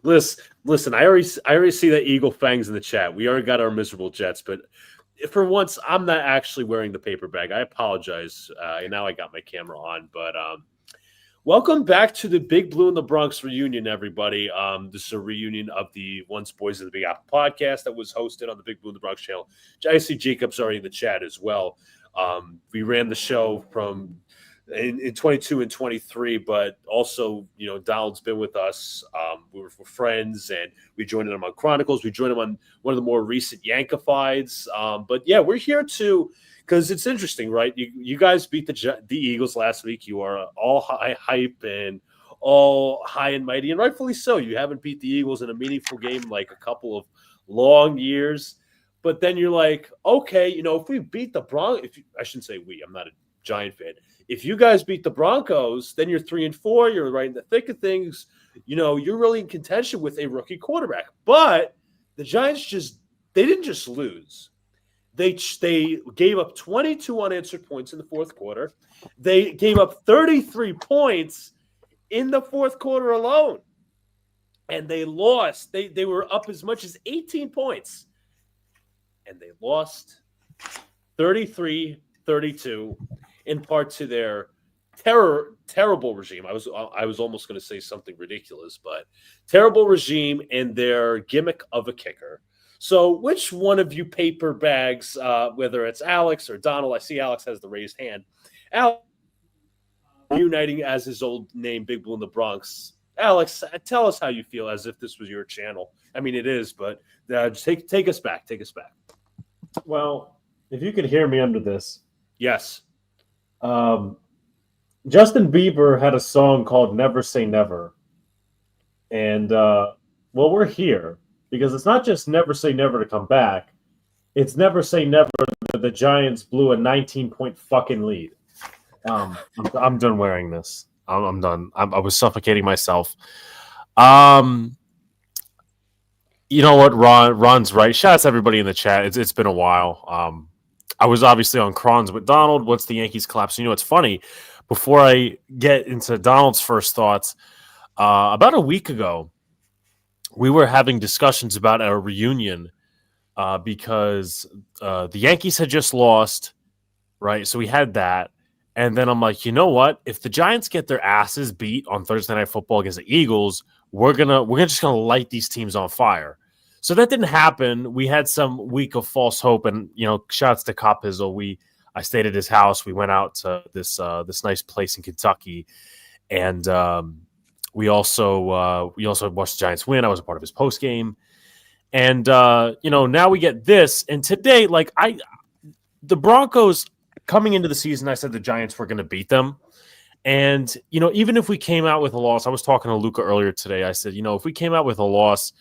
Listen. I already see that Eagle Fangs in the chat. We already got our miserable Jets, but for once, I'm not actually wearing the paper bag. I apologize. Now I got my camera on, but welcome back to the Big Blue in the Bronx reunion, everybody. This is a reunion of the Once Boys of the Big Apple podcast that was hosted on the Big Blue in the Bronx channel. I see Jacob's already in the chat as well. We ran the show from in 22 and 23, but also, Donald's been with us. We're friends, and we joined him on Chronicles. We joined him on one of the more recent Yankifieds. But yeah, we're here too because it's interesting, right? You guys beat the Eagles last week. You are all high hype and all high and mighty, and rightfully so. You haven't beat the Eagles in a meaningful game like a couple of long years. But then you're like, okay, if we beat the Broncos, I shouldn't say we. I'm not a Giant fan. If you guys beat the Broncos, then you're 3-4. You're right in the thick of things. You're really in contention with a rookie quarterback. But the Giants they didn't just lose. They gave up 22 unanswered points in the fourth quarter. They gave up 33 points in the fourth quarter alone. And they lost. They were up as much as 18 points. And they lost 33-32 in part to their terrible regime. I was almost going to say something ridiculous, but terrible regime and their gimmick of a kicker. So which one of you paper bags, whether it's Alex or Donald, I see Alex has the raised hand, Alex uniting as his old name, Big Blue in the Bronx. Alex, tell us how you feel as if this was your channel. I mean, it is, but take us back. Take us back. Well, if you could hear me under this. Yes. Justin Bieber had a song called Never Say Never. And, we're here because it's not just never say never to come back. It's never say never that the Giants blew a 19-point fucking lead. I'm done wearing this. I'm done. I was suffocating myself. You know what? Ron's right. Shout out to everybody in the chat. It's been a while. I was obviously on Crons with Donald once the Yankees collapsed. It's funny. Before I get into Donald's first thoughts, about a week ago, we were having discussions about a reunion because the Yankees had just lost, right? So we had that. And then I'm like, you know what? If the Giants get their asses beat on Thursday Night Football against the Eagles, we're just gonna light these teams on fire. So that didn't happen. We had some week of false hope, and shouts to Cop Hizzle. I stayed at his house. We went out to this nice place in Kentucky, and we also watched the Giants win. I was a part of his post game, and now we get this. And today, the Broncos coming into the season, I said the Giants were going to beat them. And, even if we came out with a loss, I was talking to Luca earlier today. I said, if we came out with a loss,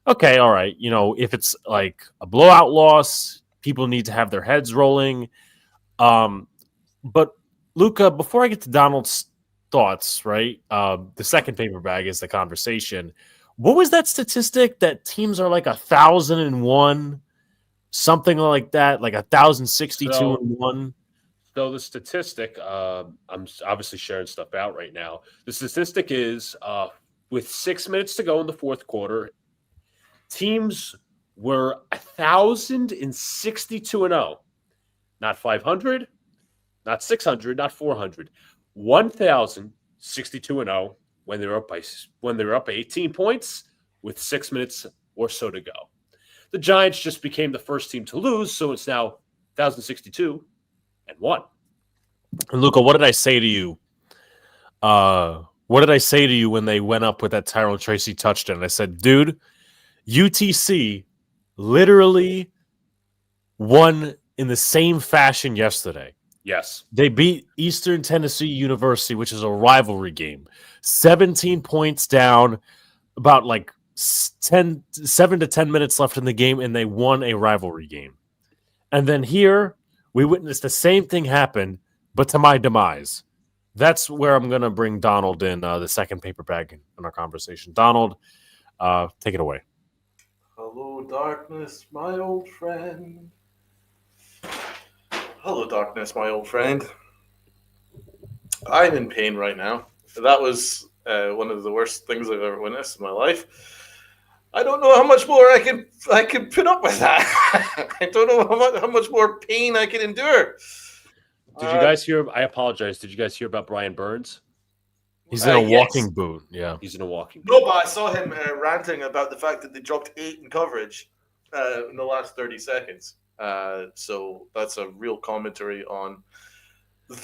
okay, all right. If it's like a blowout loss, people need to have their heads rolling. But Luca, before I get to Donald's thoughts, right? The second paper bag is the conversation. What was that statistic that teams are like 1,001, something like that, like 1,062-1? So the statistic, I'm obviously sharing stuff out right now. The statistic is with 6 minutes to go in the fourth quarter, teams were 1,062-0. Not 500, not 600, not 400. 1,062-0 when they're up 18 points with 6 minutes or so to go. The Giants just became the first team to lose, so it's now 1,062-1. And Luca, what did I say to you? What did I say to you when they went up with that Tyrone Tracy touchdown? I said, dude, UTC literally won in the same fashion yesterday. Yes. They beat Eastern Tennessee University, which is a rivalry game. 17 points down, about 7 to 10 minutes left in the game, and they won a rivalry game. And then here, we witnessed the same thing happen, but to my demise. That's where I'm going to bring Donald in, the second paper bag in our conversation. Donald, take it away. Hello, darkness, my old friend. Hello, darkness, my old friend. I'm in pain right now. That was one of the worst things I've ever witnessed in my life. I don't know how much more I can put up with that. I don't know how much more pain I can endure. Did you guys hear? I apologize. Did you guys hear about Brian Burns? He's in a Yes. walking boot. Yeah. He's in a walking. No, but I saw him ranting about the fact that they dropped 8 in coverage in the last 30 seconds. So that's a real commentary on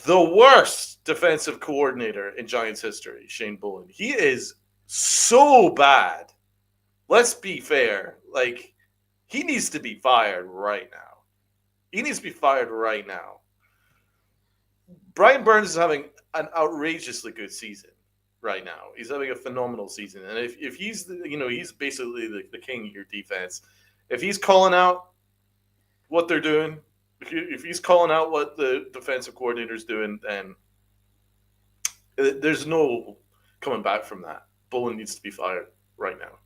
the worst defensive coordinator in Giants history, Shane Bowen. He is so bad. Let's be fair. Like, he needs to be fired right now. He needs to be fired right now. Brian Burns is having an outrageously good season right now. He's having a phenomenal season. And if he's, he's basically the king of your defense. If he's calling out what they're doing, if he's calling out what the defensive coordinator's doing, then there's no coming back from that. Bowen needs to be fired right now.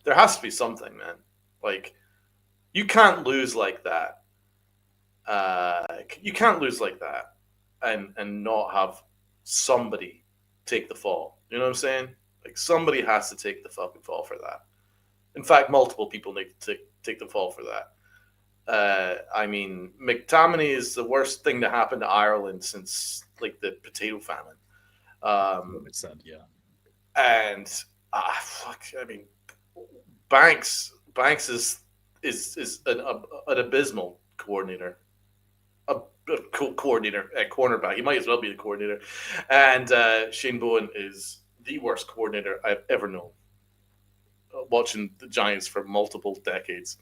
There has to be something, man. Like, you can't lose like that. You can't lose like that and not have somebody take the fall. You know what I'm saying? Like, somebody has to take the fucking fall for that. In fact, multiple people need to take the fall for that. I mean, McTominay is the worst thing to happen to Ireland since like the potato famine. Yeah. And I mean, Banks is an abysmal coordinator, a coordinator at cornerback. He might as well be the coordinator. And Shane Bowen is the worst coordinator I've ever known. Watching the Giants for multiple decades,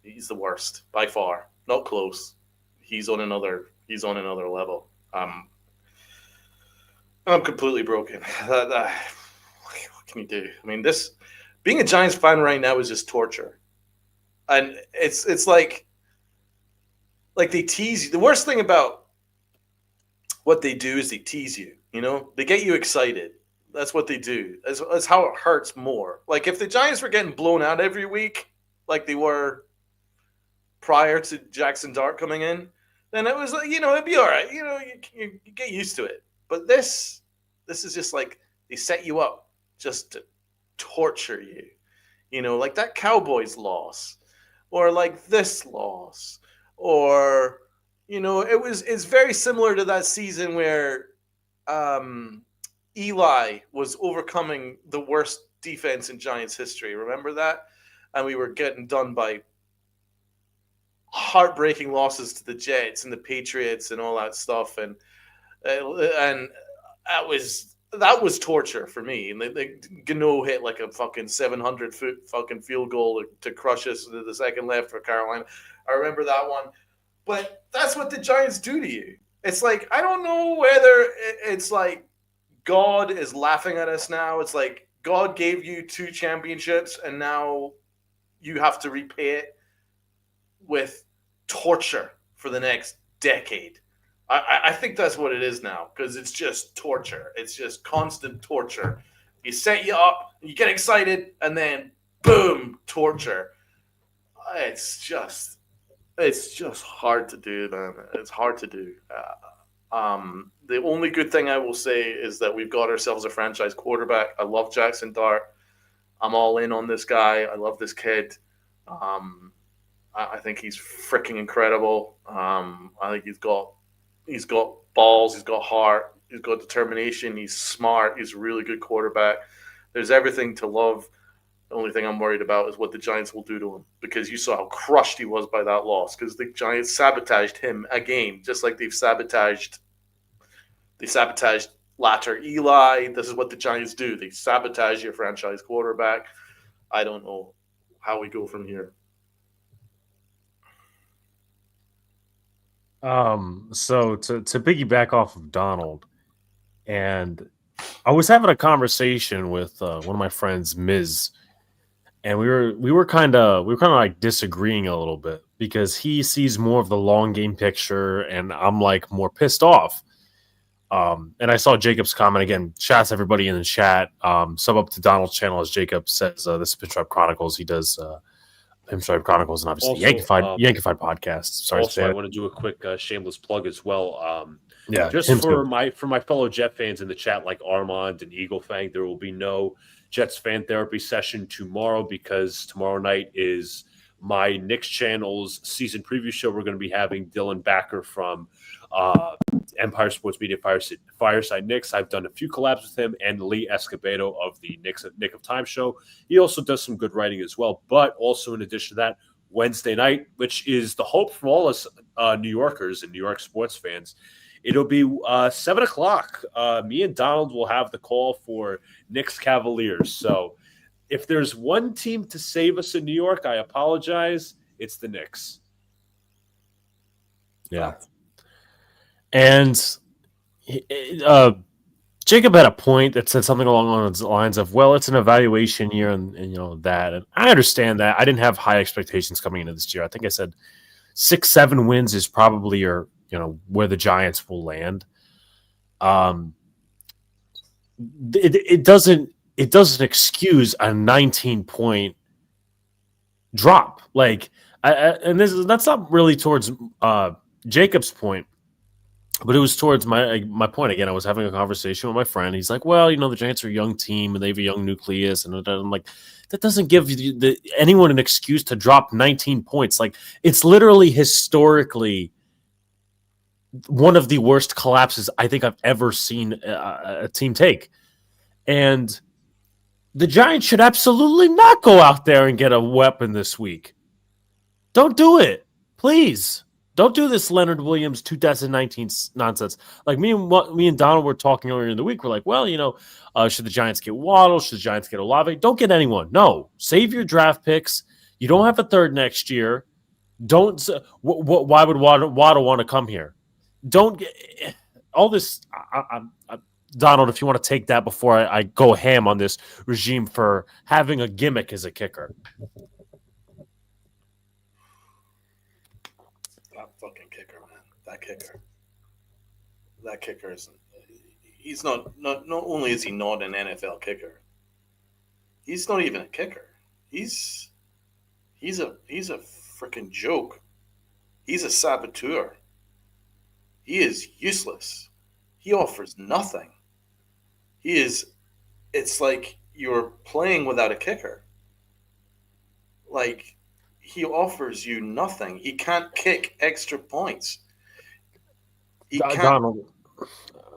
he's the worst by far. Not close. He's on another level. I'm completely broken. What can you do? I mean, being a Giants fan right now is just torture, and it's like they tease you. The worst thing about what they do is they tease you. You know, they get you excited. That's what they do. That's how it hurts more. Like, if the Giants were getting blown out every week, like they were prior to Jackson Dart coming in, then it was like, it'd be all right. You get used to it. But this is just like they set you up just to torture you. Like that Cowboys loss, or like this loss, or it's very similar to that season where Eli was overcoming the worst defense in Giants history. Remember that? And we were getting done by heartbreaking losses to the Jets and the Patriots and all that stuff. And that was torture for me. And Gano hit like a fucking 700-foot fucking field goal to crush us to the second left for Carolina. I remember that one. But that's what the Giants do to you. It's like, I don't know whether it's like God is laughing at us now. It's like God gave you 2 championships and now you have to repay it with torture for the next decade. I think that's what it is now, because it's just torture. It's just constant torture. You set you up, you get excited, and then boom, torture. It's just hard to do, man. It's hard to do. The only good thing I will say is that we've got ourselves a franchise quarterback. I love Jackson Dart. I'm all in on this guy. I love this kid. I think he's freaking incredible. I think he's got balls. He's got heart. He's got determination. He's smart. He's a really good quarterback. There's everything to love. The only thing I'm worried about is what the Giants will do to him, because you saw how crushed he was by that loss, because the Giants sabotaged him a game, just like they sabotaged latter Eli. This is what the Giants do. They sabotage your franchise quarterback. I don't know how we go from here. So to piggyback off of Donald, and I was having a conversation with one of my friends, Miz, and we were kind of like disagreeing a little bit, because he sees more of the long game picture and I'm like more pissed off. And I saw Jacob's comment again. Shouts everybody in the chat. Sub up to Donald's channel, as Jacob says. This is Pinstripe Chronicles. He does Pinstripe Chronicles and obviously Also, Yankified podcast. Sorry, also, I want to do a quick shameless plug as well. yeah, Just for my fellow Jet fans in the chat, like Armand and Eagle Fang, there will be no Jets fan therapy session tomorrow because tomorrow night is my Knicks channel's season preview show. We're going to be having Dylan Backer from Empire Sports Media Fireside Knicks. I've done a few collabs with him and Lee Escobedo of the Nick of Time show. He also does some good writing as well. But also in addition to that, Wednesday night, which is the hope for all us New Yorkers and New York sports fans, it'll be 7 o'clock. Me and Donald will have the call for Knicks Cavaliers. So if there's one team to save us in New York, I apologize. It's the Knicks. Yeah. And Jacob had a point that said something along the lines of, well, it's an evaluation year and that. And I understand that. I didn't have high expectations coming into this year. I think I said 6-7 wins is probably where the Giants will land. It doesn't excuse a 19-point drop. Like, that's not really towards Jacob's point, but it was towards my point. Again, I was having a conversation with my friend. He's like, well, the Giants are a young team and they have a young nucleus. And I'm like, that doesn't give anyone an excuse to drop 19 points. Like, it's literally historically one of the worst collapses I think I've ever seen a team take. And the Giants should absolutely not go out there and get a weapon this week. Don't do it. Please. Don't do this Leonard Williams 2019 nonsense. Like me and Donald were talking earlier in the week. We're like, well, should the Giants get Waddle? Should the Giants get Olave? Don't get anyone. No. Save your draft picks. You don't have a third next year. Don't. Why would Waddle want to come here? Don't get all this. Donald, if you want to take that before I go ham on this regime for having a gimmick as a kicker. That fucking kicker, man. That kicker is. He's not only is he not an NFL kicker. He's not even a kicker. He's a freaking joke. He's a saboteur. He is useless. He offers nothing. It's like you're playing without a kicker. Like, he offers you nothing. He can't kick extra points. Donald,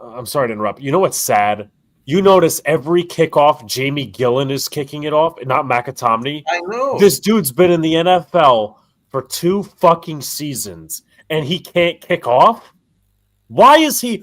I'm sorry to interrupt. You know what's sad? You notice every kickoff, Jamie Gillen is kicking it off, not McAtomney. I know. This dude's been in the NFL for 2 fucking seasons, and he can't kick off? Why is he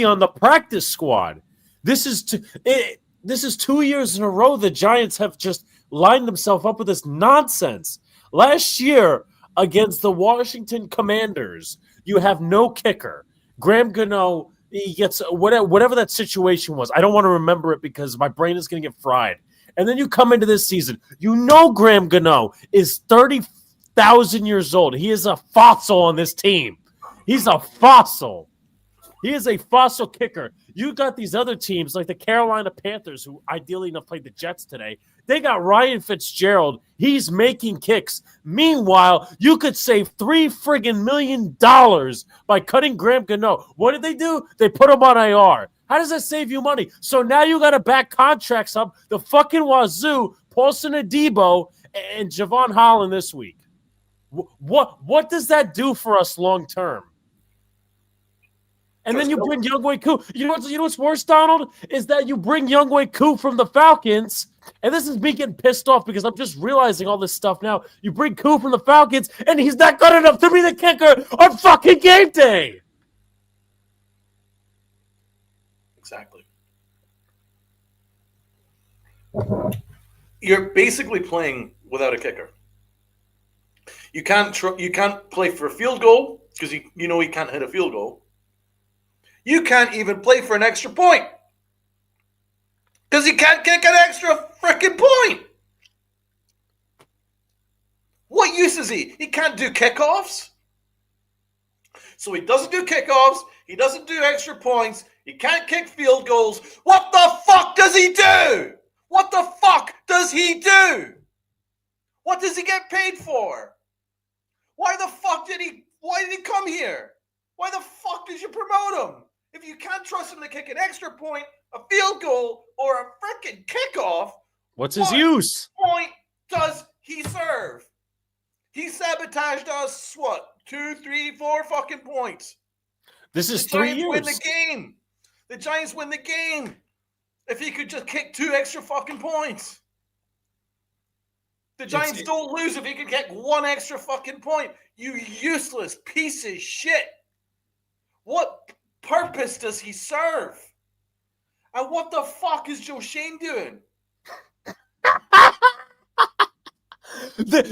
on the practice squad? This is 2 years in a row the Giants have just lined themselves up with this nonsense. Last year against the Washington Commanders, you have no kicker. Graham Gano, he gets whatever that situation was. I don't want to remember it because my brain is going to get fried. And then you come into this season, Graham Gano is 30,000 years old. He is a fossil on this team. He's a fossil. He is a fossil kicker. You got these other teams like the Carolina Panthers, who ideally enough played the Jets today. They got Ryan Fitzgerald. He's making kicks. Meanwhile, you could save $3 million by cutting Graham Gano. What did they do? They put him on IR. How does that save you money? So now you got to back contracts up the fucking wazoo, Paulson Adebo, and Javon Holland this week. What does that do for us long term? And then you bring Younghoe Koo. You know what's worse, Donald? Is that you bring Younghoe Koo from the Falcons, and this is me getting pissed off because I'm just realizing all this stuff now. You bring Koo from the Falcons, and he's not good enough to be the kicker on fucking game day. Exactly. You're basically playing without a kicker. You can't play for a field goal because he can't hit a field goal. You can't even play for an extra point because he can't kick an extra freaking point. What use is he? He can't do kickoffs. So he doesn't do kickoffs. He doesn't do extra points. He can't kick field goals. What the fuck does he do? What the fuck does he do? What does he get paid for? Why the fuck did he come here? Why the fuck did you promote him? If you can't trust him to kick an extra point, a field goal, or a freaking kickoff, What's his use? point does he serve? He sabotaged us, 2, 3, 4 fucking points. This is 3 years. Win the game. The Giants win the game. If he could just kick 2 extra fucking points. The Giants don't lose if he can kick 1 extra fucking point. You useless piece of shit. What purpose does he serve? And what the fuck is Joe Shane doing?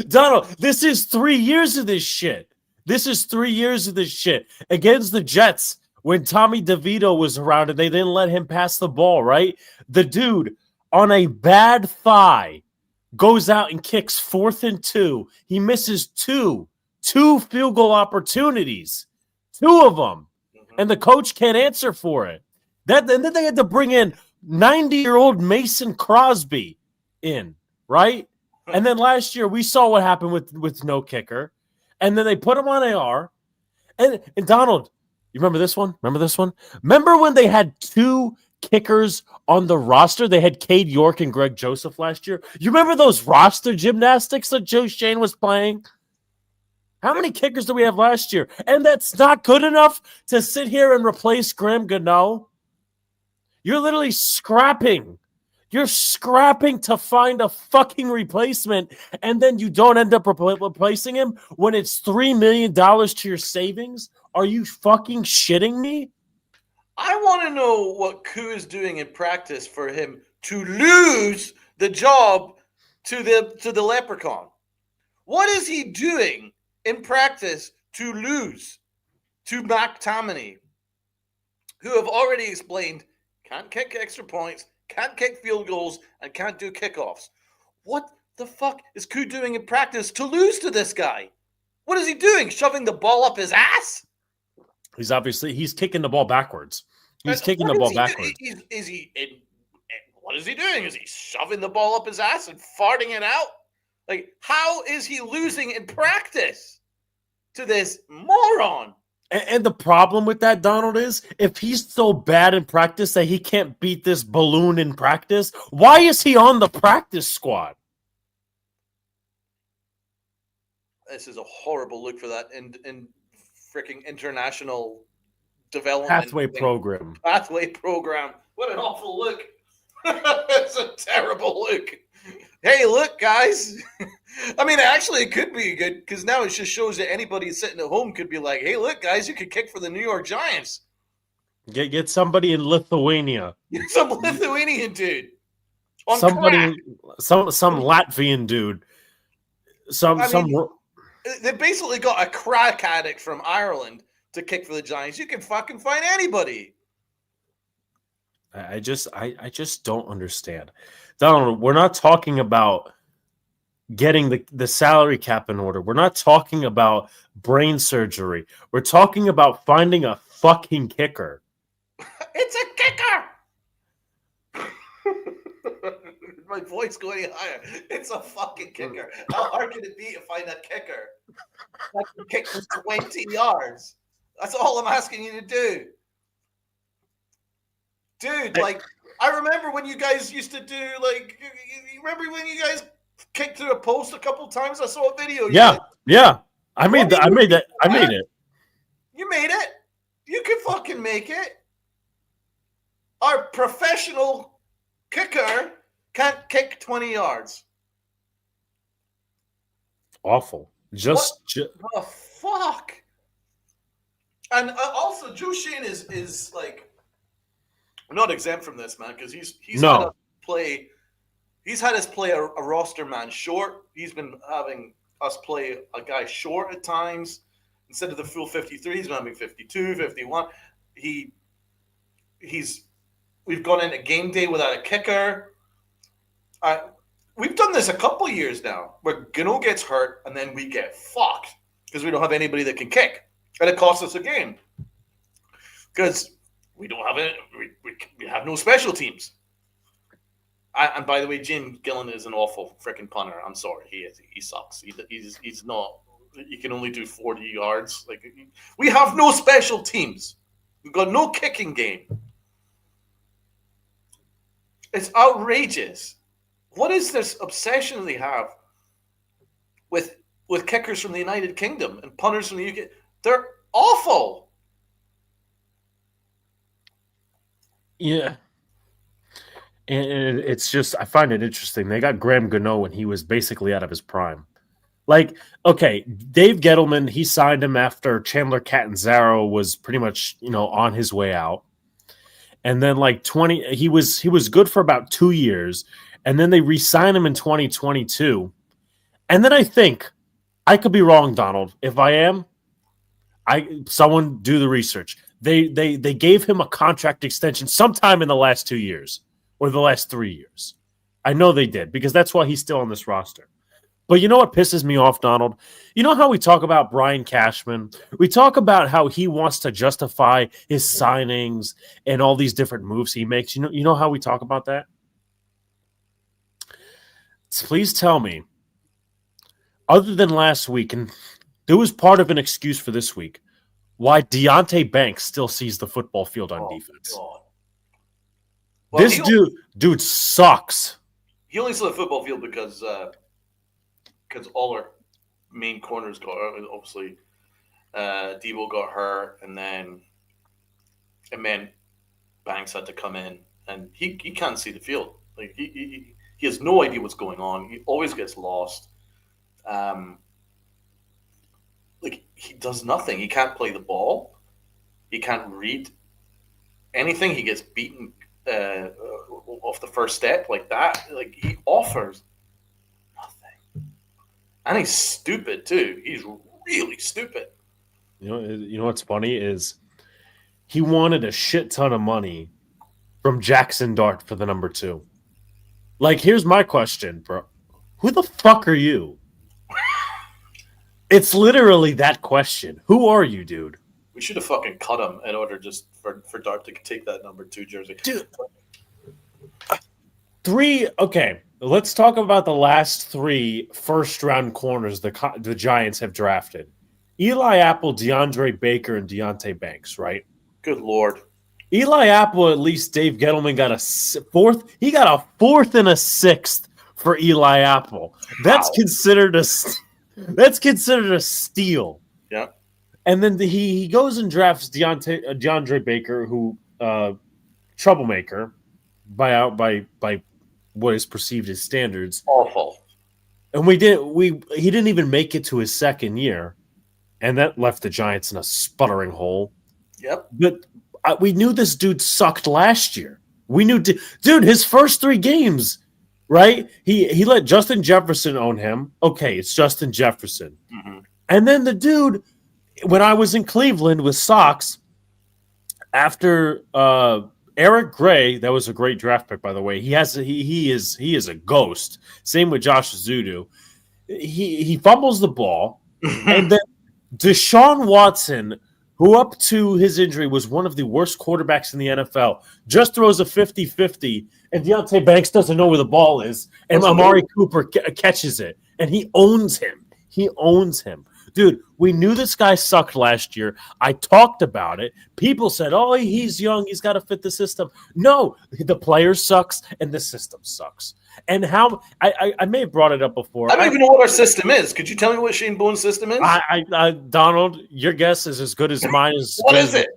Donald, this is 3 years of this shit. This is 3 years of this shit. Against the Jets, when Tommy DeVito was around and they didn't let him pass the ball, right? The dude on a bad thigh goes out and kicks 4th and 2. He misses two field goal opportunities, 2 of them, and the coach can't answer for it. And then they had to bring in 90-year-old Mason Crosby in, right? And then last year we saw what happened with no kicker, and then they put him on AR. And Donald, you remember this one? Remember when they had 2 kickers on the roster? They had Cade York and Greg Joseph last year. You remember those roster gymnastics that Joe Shane was playing? How many kickers do we have last year? And that's not good enough to sit here and replace Graham Gano? You're literally scrapping. You're scrapping to find a fucking replacement, and then you don't end up replacing him when it's $3 million to your savings? Are you fucking shitting me? I want to know what Koo is doing in practice for him to lose the job to the Leprechaun. What is he doing in practice to lose to Mac Tammany, who have already explained can't kick extra points, can't kick field goals, and can't do kickoffs? What the fuck is Koo doing in practice to lose to this guy? What is he doing? Shoving the ball up his ass? He's kicking the ball backwards. He's kicking the ball backwards. What is he doing? Is he shoving the ball up his ass and farting it out? Like, how is he losing in practice to this moron? And the problem with that, Donald, is if he's so bad in practice that he can't beat this balloon in practice, why is he on the practice squad? This is a horrible look for that in freaking international development Pathway program. What an awful look. It's a terrible look. Hey, look, guys. I mean, actually, it could be good because now it just shows that anybody sitting at home could be like, hey, look, guys, you could kick for the New York Giants. Get somebody in Lithuania. Some Lithuanian dude. Somebody, some Latvian dude. They basically got a crack addict from Ireland to kick for the Giants. You can fucking find anybody. I just don't understand. Donald, we're not talking about getting the salary cap in order. We're not talking about brain surgery. We're talking about finding a fucking kicker. It's a kicker. My voice going higher. It's a fucking kicker. How hard can it be to find a kicker that can kick for 20 yards? That's all I'm asking you to do. Dude, like, I remember when you guys used to do, like, you remember when you guys kicked through a post a couple times? I saw a video. Yeah. I made it. You made it. You can fucking make it. Our professional kicker can't kick 20 yards. Awful. What the fuck? And also, Joe Shane is like not exempt from this, man, because he's had us play a roster man short. He's been having us play a guy short at times. Instead of the full 53, he's been having 52, 51. We've gone into game day without a kicker. We've done this a couple years now, where Gano gets hurt and then we get fucked because we don't have anybody that can kick, and it costs us a game because we don't have it. We have no special teams. And by the way, Jim Gillen is an awful freaking punter. I'm sorry, he is. He sucks. He's not. He can only do 40 yards. Like, we have no special teams. We've got no kicking game. It's outrageous. What is this obsession they have with kickers from the United Kingdom and punters from the UK? They're awful. Yeah. And it's just, I find it interesting. They got Graham Gano when he was basically out of his prime. Like, okay, Dave Gettleman, he signed him after Chandler Catanzaro was pretty much, on his way out. And then he was good for about 2 years. And then they re-signed him in 2022. And then I could be wrong, Donald. If I am, someone do the research. They gave him a contract extension sometime in the last 2 years or the last 3 years. I know they did because that's why he's still on this roster. But you know what pisses me off, Donald? You know how we talk about Brian Cashman? We talk about how he wants to justify his signings and all these different moves he makes. You know how we talk about that? Please tell me, other than last week, and there was part of an excuse for this week, why Deontay Banks still sees the football field on defense. God. Well, This dude sucks. He only saw the football field because all our main corners got hurt. Obviously, Debo got hurt, and then Banks had to come in, and he can't see the field. Like he has no idea what's going on. He always gets lost. Like he does nothing. He can't play the ball. He can't read anything. He gets beaten off the first step like that. Like he offers nothing, and he's stupid too. He's really stupid. You know what's funny is he wanted a shit ton of money from Jackson Dart for the number 2. Like, here's my question, bro. Who the fuck are you? It's literally that question. Who are you, dude? We should have fucking cut him in order just for Dart to take that number 2 jersey. Dude. 3, okay. Let's talk about the last 3 first-round corners the Giants have drafted. Eli Apple, DeAndre Baker, and Deontay Banks, right? Good Lord. Eli Apple, at least Dave Gettleman got a 4th. He got a 4th and a 6th for Eli Apple. That's considered a steal. Yeah. And then he goes and drafts DeAndre Baker, who troublemaker by what is perceived as standards. Awful. And he didn't even make it to his second year, and that left the Giants in a sputtering hole. Yep. But we knew this dude sucked last year. We knew, dude, his first 3 games, right? He let Justin Jefferson own him. Okay, it's Justin Jefferson. Mm-hmm. And then the dude, when I was in Cleveland with Sox, after Eric Gray, that was a great draft pick, by the way. He is a ghost. Same with Josh Zudu. He fumbles the ball, and then Deshaun Watson, who up to his injury was one of the worst quarterbacks in the NFL, just throws a 50-50, and Deontay Banks doesn't know where the ball is, and Amari Cooper catches it, and he owns him. He owns him. Dude, we knew this guy sucked last year. I talked about it. People said, oh, he's young. He's got to fit the system. No, the player sucks, and the system sucks. And how I may have brought it up before. I don't even know what our system is. Could you tell me what Shane Bone's system is? Donald, your guess is as good as mine. What is it?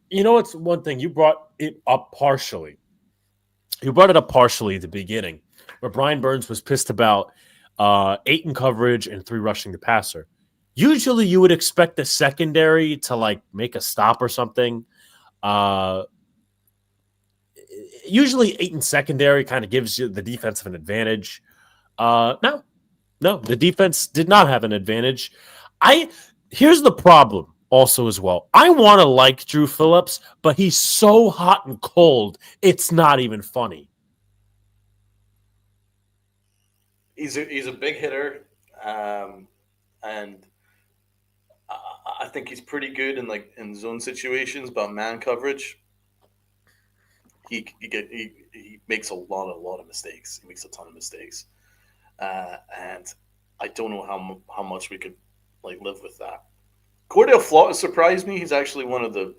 It's one thing. You brought it up partially. You brought it up partially at the beginning, where Brian Burns was pissed about 8 in coverage and 3 rushing the passer. Usually you would expect the secondary to make a stop or something. Usually 8 in secondary kind of gives you the defense an advantage. No, the defense did not have an advantage. Here's the problem also as well. I want to like Drew Phillips, but he's so hot and cold, it's not even funny. He's a big hitter, and I think he's pretty good in zone situations, but man coverage, he makes a lot of mistakes. He makes a ton of mistakes, and I don't know how much we could like live with that. Cordell Flott surprised me. He's actually one of the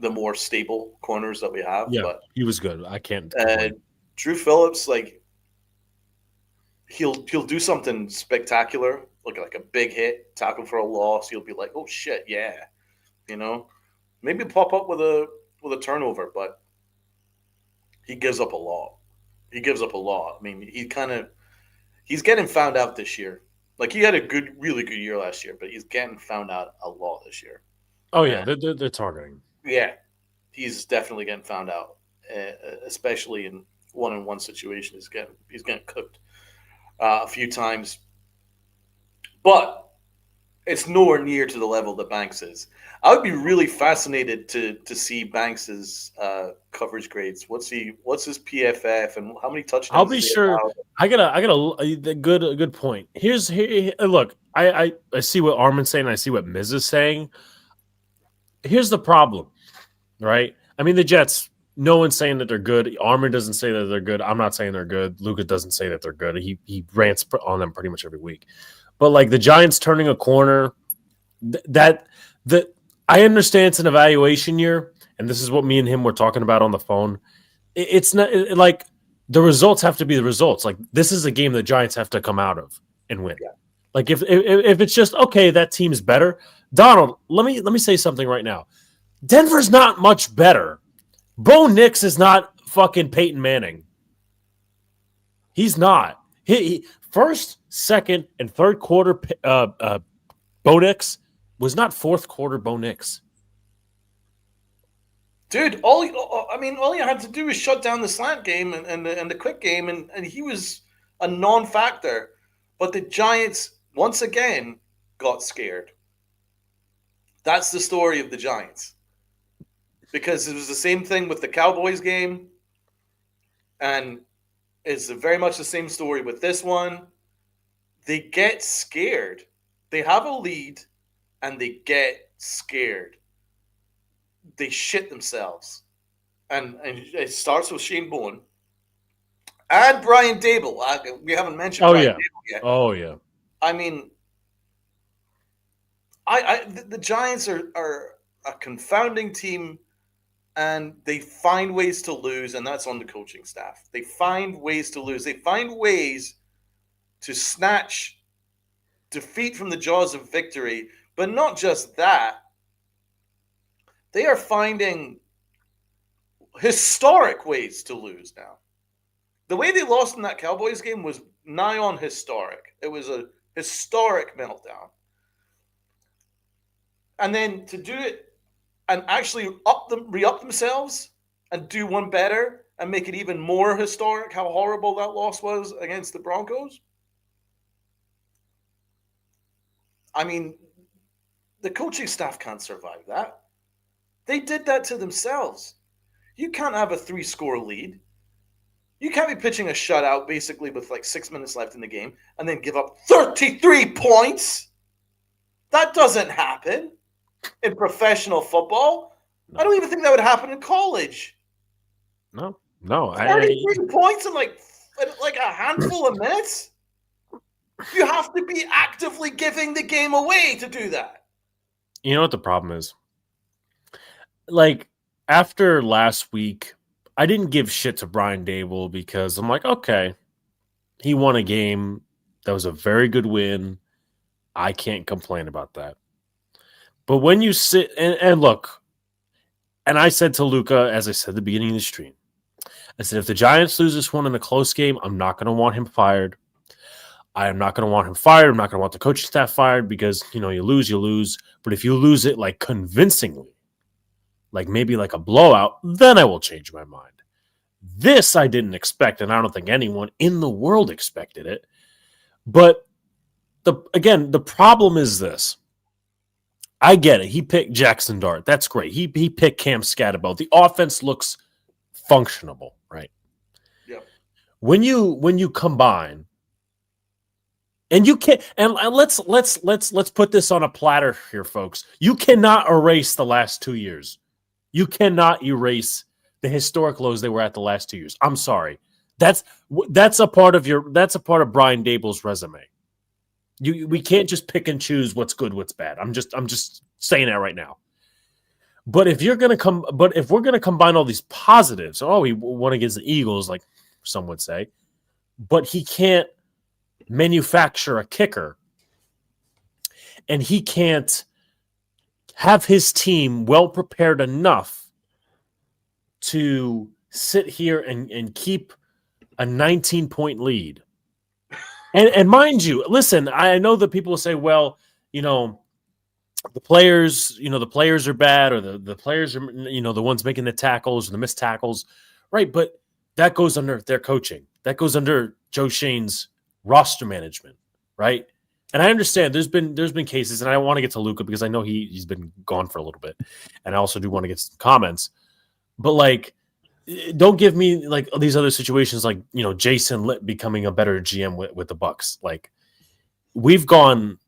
more stable corners that we have. Yeah, but he was good. I can't complain. Drew Phillips, like he'll do something spectacular, like a big hit, tackle for a loss. He'll be like, "Oh shit, yeah," maybe pop up with a turnover, but he gives up a lot. I mean, he's getting found out this year. Like he had a really good year last year, but he's getting found out a lot this year. Oh yeah, they're targeting. Yeah, he's definitely getting found out, especially in one-on-one situation. He's getting cooked a few times, but it's nowhere near to the level that Banks is. I would be really fascinated to see Banks's coverage grades. What's his PFF and how many touchdowns? I'll be sure. I got a good point. Here. Look, I see what Armin's saying. I see what Miz is saying. Here's the problem, right? I mean, the Jets. No one's saying that they're good. Armin doesn't say that they're good. I'm not saying they're good. Luka doesn't say that they're good. He rants on them pretty much every week. But like the Giants turning a corner, I understand it's an evaluation year, and this is what me and him were talking about on the phone. It's not like the results have to be the results. Like this is a game the Giants have to come out of and win. Yeah. Like if it's just okay, that team's better. Donald, let me say something right now. Denver's not much better. Bo Nix is not fucking Peyton Manning. He's not. He first, second, and third quarter Bo Nix was not fourth quarter Bo Nix. Dude, all you had to do was shut down the slant game and the quick game, and he was a non-factor. But the Giants, once again, got scared. That's the story of the Giants. Because it was the same thing with the Cowboys game, and it's very much the same story with this one. They get scared. They have a lead, and they get scared. They shit themselves. And it starts with Shane Bowen and Brian Dable. We haven't mentioned Brian Dable yet. Oh, yeah. I mean, the Giants are a confounding team, and they find ways to lose, and that's on the coaching staff. They find ways to lose. They find ways to snatch defeat from the jaws of victory, but not just that. They are finding historic ways to lose now. The way they lost in that Cowboys game was nigh on historic. It was a historic meltdown. And then to do it and actually re-up themselves and do one better and make it even more historic how horrible that loss was against the Broncos. I mean, the coaching staff can't survive that. They did that to themselves. You can't have a 3-score lead. You can't be pitching a shutout basically with like 6 minutes left in the game and then give up 33 points. That doesn't happen in professional football. No. I don't even think that would happen in college. No. 33 points in like a handful of minutes? You have to be actively giving the game away to do that. You know what the problem is? Like, after last week, I didn't give shit to Brian Dable because I'm like, okay, he won a game. That was a very good win. I can't complain about that. But when you sit and look, and I said to Luka, as I said at the beginning of the stream, I said, if the Giants lose this one in a close game, I'm not going to want him fired. I am not going to want him fired. I'm not going to want the coaching staff fired because, you lose. But if you lose it like convincingly, like maybe like a blowout, then I will change my mind. This I didn't expect, and I don't think anyone in the world expected it. But the problem is this. I get it. He picked Jackson Dart. That's great. He picked Cam Scatterbo. The offense looks functionable, right? Yeah. When you combine, and you can't, and let's put this on a platter here, folks. You cannot erase the last 2 years. You cannot erase the historic lows they were at the last 2 years. I'm sorry. That's a part of Brian Dable's resume. We can't just pick and choose what's good, what's bad. I'm just saying that right now. But if we're gonna combine all these positives, he won against the Eagles, like some would say, but he can't manufacture a kicker, and he can't have his team well prepared enough to sit here and keep a 19-point lead. And mind you, listen, I know that people will say, well, the players are bad, or the players are, the ones making the tackles or the missed tackles, right? But that goes under their coaching. That goes under Joe Shane's roster management, right? And I understand there's been cases, and I want to get to Luka because I know he's been gone for a little bit, and I also do want to get some comments. But like, don't give me like these other situations, like Jason Litt becoming a better GM with the Bucks. Like, we've gone,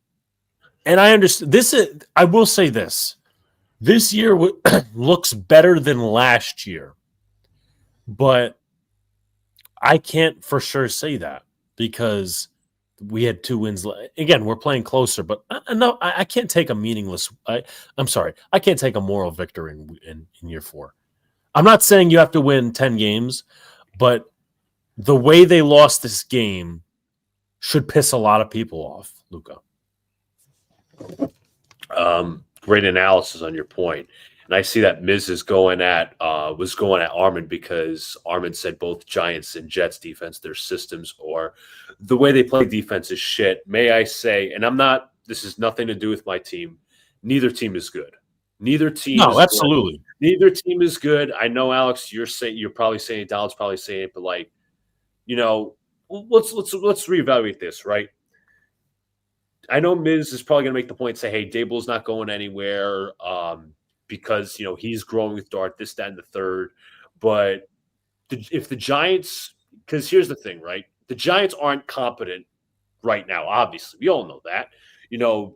and I understand this. I will say this year looks better than last year, but I can't for sure say that because we had 2 wins. Again, we're playing closer, but no, I can't take a meaningless. I'm sorry, I can't take a moral victory in year 4. I'm not saying you have to win 10 games, but the way they lost this game should piss a lot of people off, Luka. Great analysis on your point. And I see that Miz is was going at Armin because Armin said both Giants and Jets defense, their systems or the way they play defense is shit. May I say, and this has nothing to do with my team. Neither team is good. Neither team is absolutely. Good. Neither team is good. I know, Alex, you're probably saying it, Donald's probably saying it, but like, let's reevaluate this, right? I know Miz is probably going to make the point, say, hey, Dable's not going anywhere because, he's growing with Dart, this, that, and the third. But if the Giants – because here's the thing, right? The Giants aren't competent right now, obviously. We all know that.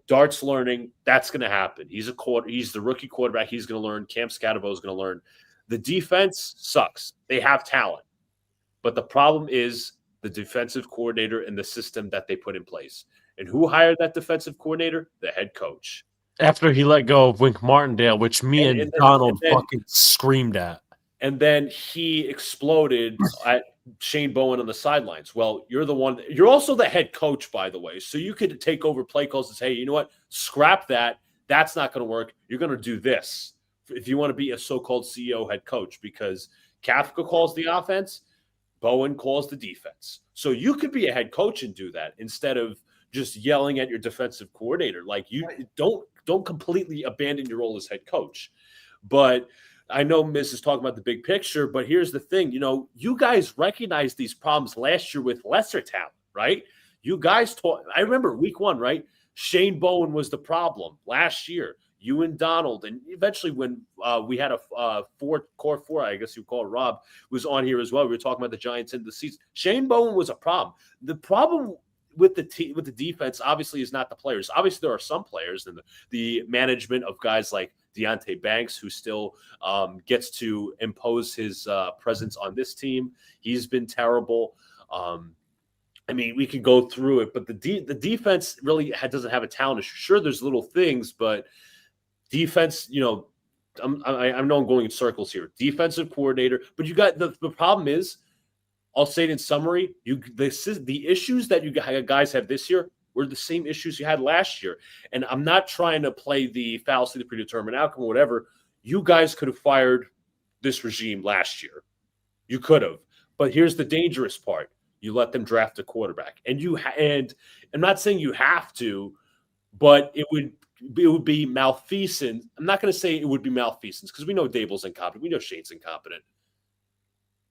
Dart's learning. That's going to happen. He's the rookie quarterback. He's going to learn. Cam Scatterbo is going to learn. The defense sucks. They have talent. But the problem is the defensive coordinator and the system that they put in place. And who hired that defensive coordinator? The head coach. After he let go of Wink Martindale, which and Donald fucking screamed at. And then he exploded at Shane Bowen on the sidelines. Well, you're also the head coach, by the way. So you could take over play calls and say, hey, you know what? Scrap that. That's not going to work. You're going to do this if you want to be a so-called CEO head coach, because Kafka calls the offense, Bowen calls the defense. So you could be a head coach and do that instead of just yelling at your defensive coordinator. Like, you don't completely abandon your role as head coach. But I know Miz is talking about the big picture, but here's the thing. You guys recognized these problems last year with lesser talent, right? You guys I remember week 1, right? Shane Bowen was the problem last year. You and Donald, and eventually when we had a core four, I guess you call it, Rob, was on here as well. We were talking about the Giants in the season. Shane Bowen was a problem. The problem with the defense, obviously, is not the players. Obviously, there are some players and the management of guys like Deonte Banks, who still gets to impose his presence on this team. He's been terrible. I mean, we could go through it, but the defense really doesn't have a talent issue. Sure, there's little things, but defense, I know I'm going in circles here. Defensive coordinator, but you got the problem is, I'll say it in summary, the issues that you guys have this year were the same issues you had last year. And I'm not trying to play the fallacy, the predetermined outcome, or whatever. You guys could have fired this regime last year. You could have. But here's the dangerous part. You let them draft a quarterback. And I'm not saying you have to, but it would be malfeasance. I'm not going to say it would be malfeasance because we know Dable's incompetent. We know Shane's incompetent.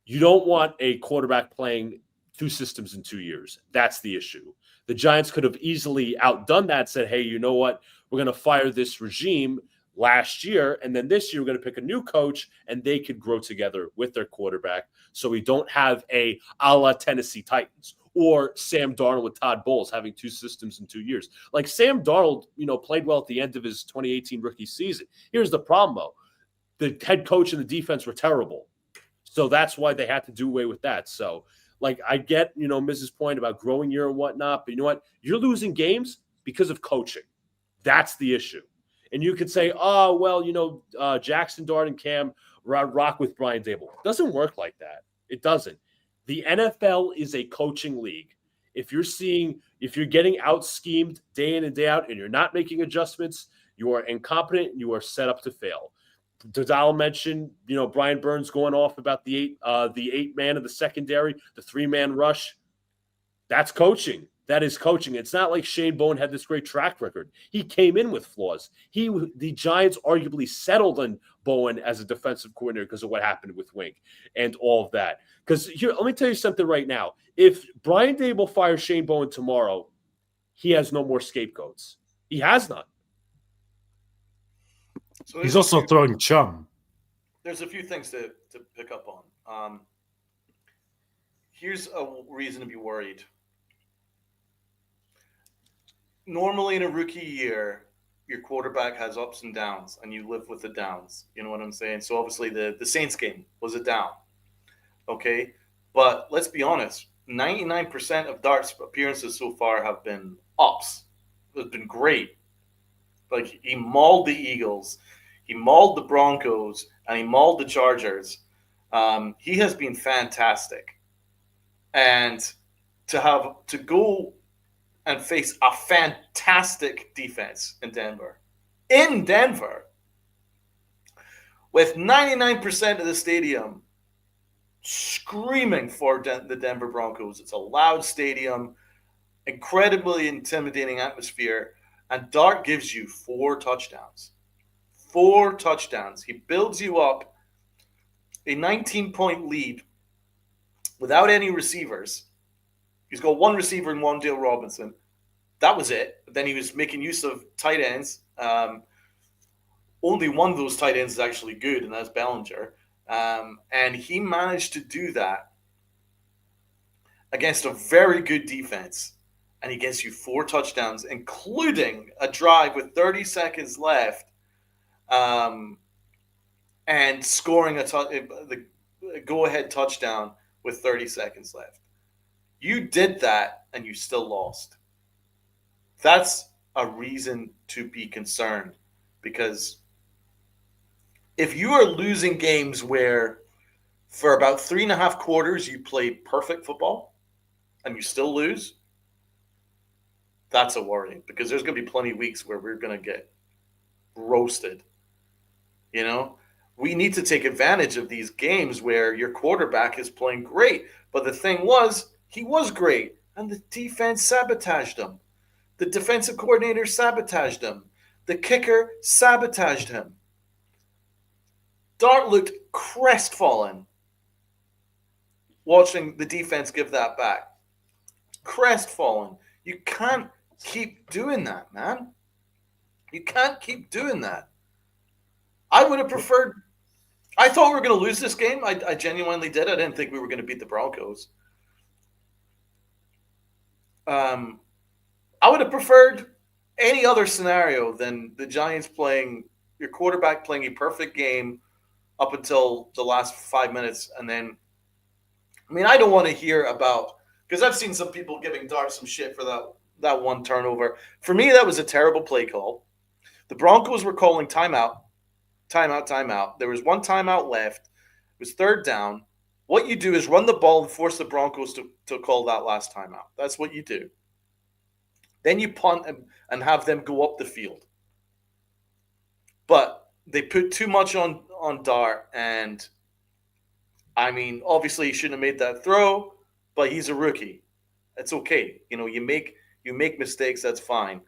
You don't want a quarterback playing 2 systems in 2 years. That's the issue. The Giants could have easily outdone that, said, hey, you know what? We're going to fire this regime last year, and then this year we're going to pick a new coach, and they could grow together with their quarterback so we don't have a la Tennessee Titans or Sam Darnold with Todd Bowles having 2 systems in 2 years. Like Sam Darnold, played well at the end of his 2018 rookie season. Here's the problem, though. The head coach and the defense were terrible. So that's why they had to do away with that. So, like, I get, Mrs. point about growing year and whatnot, but you know what? You're losing games because of coaching. That's the issue. And you could say, oh, well, Jackson Dart and Cam rock with Brian Dable. It doesn't work like that. It doesn't. The NFL is a coaching league. If you're getting out schemed day in and day out and you're not making adjustments, you are incompetent and you are set up to fail. Dodal mentioned, Brian Burns going off about the eight man of the secondary, the 3-man rush. That's coaching. That is coaching. It's not like Shane Bowen had this great track record. He came in with flaws. The Giants arguably settled on Bowen as a defensive coordinator because of what happened with Wink and all of that. Because here, let me tell you something right now. If Brian Dable fires Shane Bowen tomorrow, he has no more scapegoats. He has none. So he's also throwing chum. There's a few things to pick up on. Here's a reason to be worried. Normally in a rookie year, your quarterback has ups and downs, and you live with the downs. You know what I'm saying? So obviously the Saints game was a down. Okay? But let's be honest, 99% of Dart's appearances so far have been ups. It's been great. Like, he mauled the Eagles, he mauled the Broncos, and he mauled the Chargers. He has been fantastic. And to go and face a fantastic defense in Denver, with 99% of the stadium screaming for the Denver Broncos. It's a loud stadium, incredibly intimidating atmosphere, and Dart gives you 4 touchdowns. 4 touchdowns. He builds you up a 19-point lead without any receivers. He's got 1 receiver in Wan'Dale Robinson. That was it. Then he was making use of tight ends. Only one of those tight ends is actually good, and that's Bellinger. And he managed to do that against a very good defense. And he gets you 4 touchdowns, including a drive with 30 seconds left, and scoring the go-ahead touchdown with 30 seconds left. You did that, and you still lost. That's a reason to be concerned, because if you are losing games where for about 3.5 quarters you play perfect football and you still lose, that's a worry, because there's going to be plenty of weeks where we're going to get roasted. We need to take advantage of these games where your quarterback is playing great. But the thing was, he was great, and the defense sabotaged him. The defensive coordinator sabotaged him. The kicker sabotaged him. Dart looked crestfallen watching the defense give that back. Crestfallen. You can't keep doing that, man. You can't keep doing that. I would have preferred... I thought we were going to lose this game. I genuinely did. I didn't think we were going to beat the Broncos. I would have preferred any other scenario than the Giants your quarterback playing a perfect game up until the last 5 minutes. And then, I don't want to hear about, because I've seen some people giving Dart some shit for that one turnover. For me, that was a terrible play call. The Broncos were calling timeout. There was 1 timeout left. It was 3rd down. What you do is run the ball and force the Broncos to call that last timeout. That's what you do. Then you punt and have them go up the field. But they put too much on Dart, and obviously he shouldn't have made that throw, but he's a rookie. It's okay. You make mistakes, that's fine.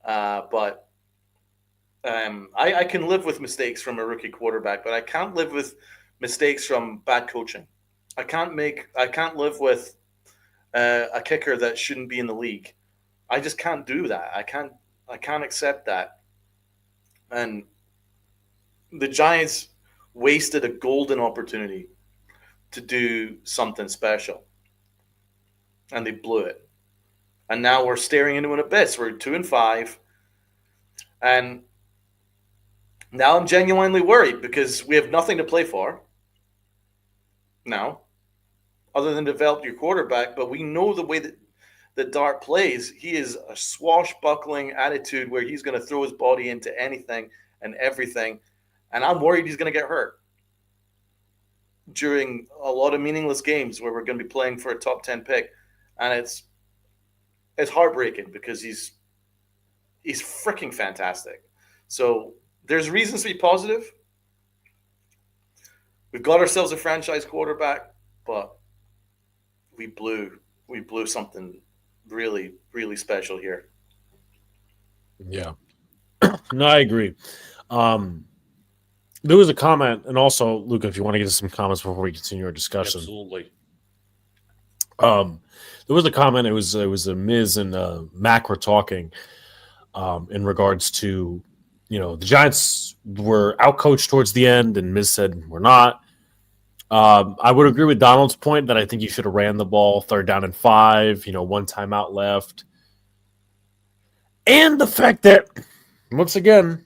But I can live with mistakes from a rookie quarterback, but I can't live with mistakes from bad coaching. I can't live with a kicker that shouldn't be in the league. I just can't do that. I can't accept that. And the Giants wasted a golden opportunity to do something special, and they blew it. And now we're staring into an abyss. We're 2-5, and now I'm genuinely worried because we have nothing to play for. now, other than develop your quarterback. But we know the way that Dart plays. He is a swashbuckling attitude where he's going to throw his body into anything and everything. And I'm worried he's going to get hurt during a lot of meaningless games where we're going to be playing for a top 10 pick. And it's heartbreaking because he's freaking fantastic. So there's reasons to be positive. We've got ourselves a franchise quarterback, but we blew something really, really special here. Yeah. No, I agree. There was a comment, and also, Luca, if you want to get to some comments before we continue our discussion. Absolutely. There was a comment. It was a Miz and Mac were talking in regards to, the Giants were outcoached towards the end, and Miz said we're not. I would agree with Donald's point that I think you should have ran the ball 3rd down and 5. One timeout left, and the fact that once again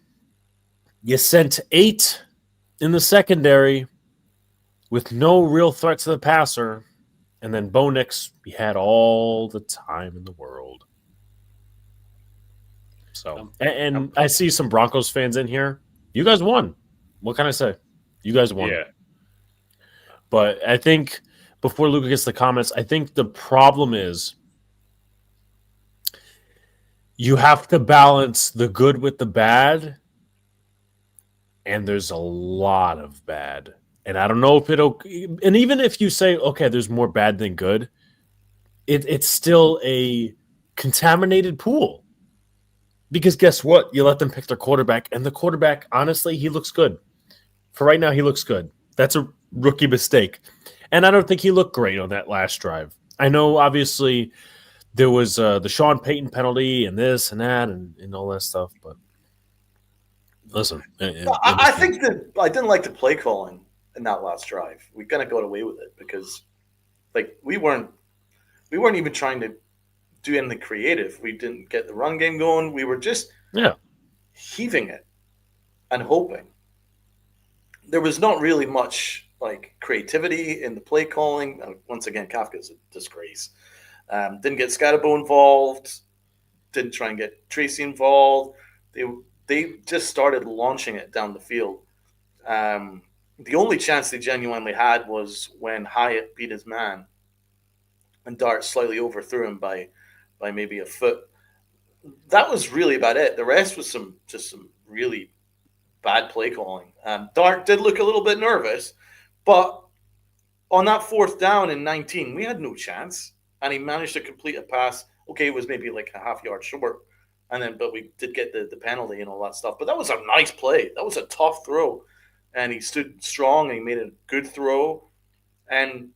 you sent 8 in the secondary with no real threat to the passer. And then Bo Nix, he had all the time in the world. So, and I see some Broncos fans in here. You guys won. What can I say? You guys won. Yeah. But I think before Luca gets the comments, I think the problem is you have to balance the good with the bad. And there's a lot of bad. And I don't know if it'll. And even if you say, okay, there's more bad than good, it's still a contaminated pool. Because guess what? You let them pick their quarterback, and the quarterback, honestly, he looks good. For right now, he looks good. That's a rookie mistake. And I don't think he looked great on that last drive. I know, obviously, there was the Sean Payton penalty and this and that and all that stuff, but listen. I think that I didn't like the play calling in that last drive. We kind of got away with it because, we weren't even trying to do anything creative. We didn't get the run game going. We were just heaving it and hoping. There was not really much creativity in the play calling. Once again, Kafka's a disgrace. Didn't get Scatterbo involved. Didn't try and get Tracy involved. They just started launching it down the field. The only chance they genuinely had was when Hyatt beat his man and Dart slightly overthrew him by maybe a foot. That was really about it. The rest was some really bad play calling. Dart did look a little bit nervous, but on that 4th down in 19, we had no chance, and he managed to complete a pass. Okay, it was maybe a half yard short, but we did get the penalty and all that stuff. But that was a nice play. That was a tough throw. And he stood strong and he made a good throw. And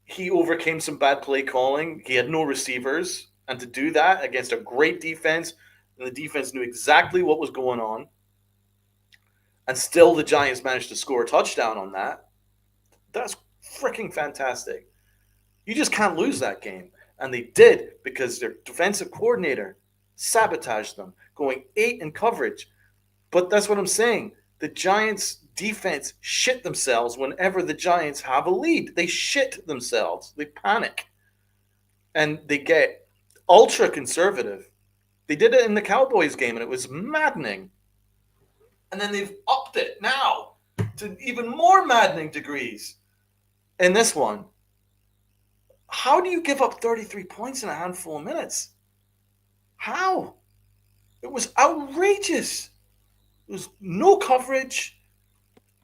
he overcame some bad play calling. He had no receivers. And to do that against a great defense, and the defense knew exactly what was going on, and still the Giants managed to score a touchdown on that, that's freaking fantastic. You just can't lose that game. And they did because their defensive coordinator sabotaged them, going 8 in coverage. But that's what I'm saying. The Giants' defense shit themselves whenever the Giants have a lead. They shit themselves. They panic. And they get ultra conservative. They did it in the Cowboys game, and it was maddening. And then they've upped it now to even more maddening degrees in this one. How do you give up 33 points in a handful of minutes? How? It was outrageous. There was no coverage.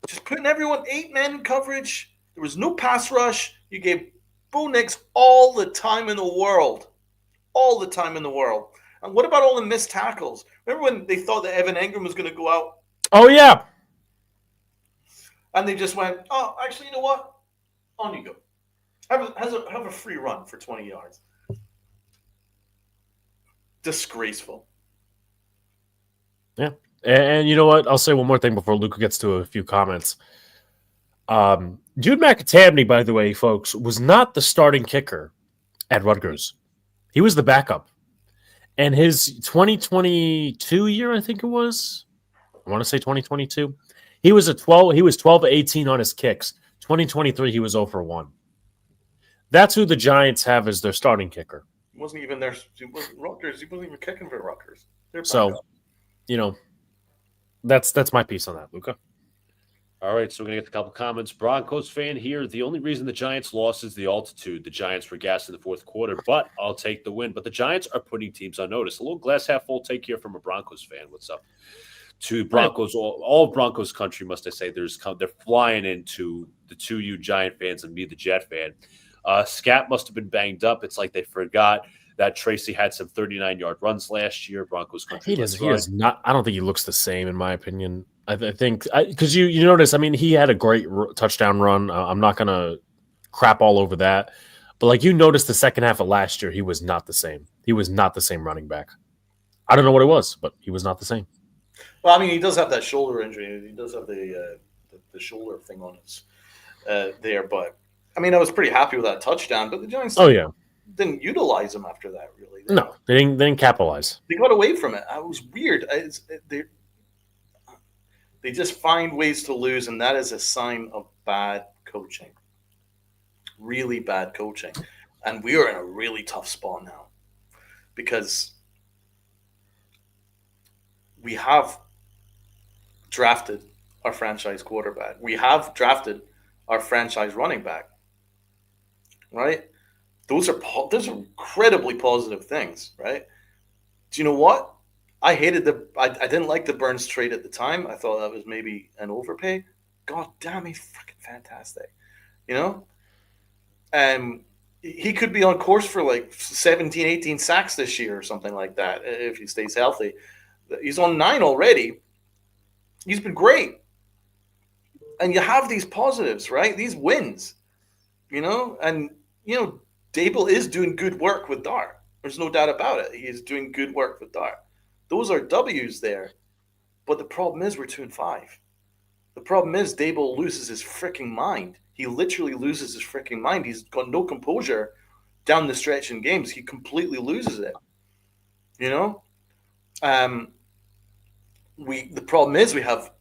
Just putting everyone 8 men in coverage. There was no pass rush. You gave Bo Nix all the time in the world. All the time in the world. And what about all the missed tackles? Remember when they thought that Evan Engram was going to go out? Oh, yeah. And they just went, oh, actually, you know what? On you go. Have a free run for 20 yards. Disgraceful. Yeah. And you know what? I'll say one more thing before Luca gets to a few comments. Jude McAtamney, by the way, folks, was not the starting kicker at Rutgers. He was the backup. And his 2022 year, I think it was, I want to say 2022, he was 12 18 on his kicks, 2023, he was 0 for 1. That's who the Giants have as their starting kicker. He wasn't even there. He wasn't Rutgers. He wasn't even kicking for Rutgers. So, that's my piece on that, Luca. All right, so we're going to get a couple comments. Broncos fan here. The only reason the Giants lost is the altitude. The Giants were gassed in the fourth quarter, but I'll take the win. But the Giants are putting teams on notice. A little glass half full take here from a Broncos fan. What's up? To Broncos, all Broncos country, must I say, they're flying into the 2U Giant fans and me, the Jet fan. Scat must have been banged up. It's like they forgot that Tracy had some 39-yard runs last year. Broncos country. He is not. I don't think he looks the same, in my opinion. I think because you notice. I mean, he had a great touchdown run. I'm not gonna crap all over that, but like you noticed the second half of last year, he was not the same. He was not the same running back. I don't know what it was, but he was not the same. Well, I mean, he does have that shoulder injury. He does have the shoulder thing on his there. But I mean, I was pretty happy with that touchdown. But the Giants, didn't utilize him after that. Really, no, they didn't capitalize. They got away from it. It was weird. They just find ways to lose, and that is a sign of bad coaching. Really bad coaching. And we are in a really tough spot now because we have drafted our franchise quarterback. We have drafted our franchise running back. Right? Those are incredibly positive things, right? Do you know what? I didn't like the Burns trade at the time. I thought that was maybe an overpay. God damn, he's freaking fantastic. He could be on course for like 17, 18 sacks this year or something like that if he stays healthy. He's on 9 already. He's been great. And you have these positives, right? These wins, and, Dable is doing good work with Dart. There's no doubt about it. He is doing good work with Dart. Those are W's there. But the problem is we're 2-5. The problem is Dable loses his freaking mind. He literally loses his freaking mind. He's got no composure down the stretch in games. He completely loses it. The problem is we have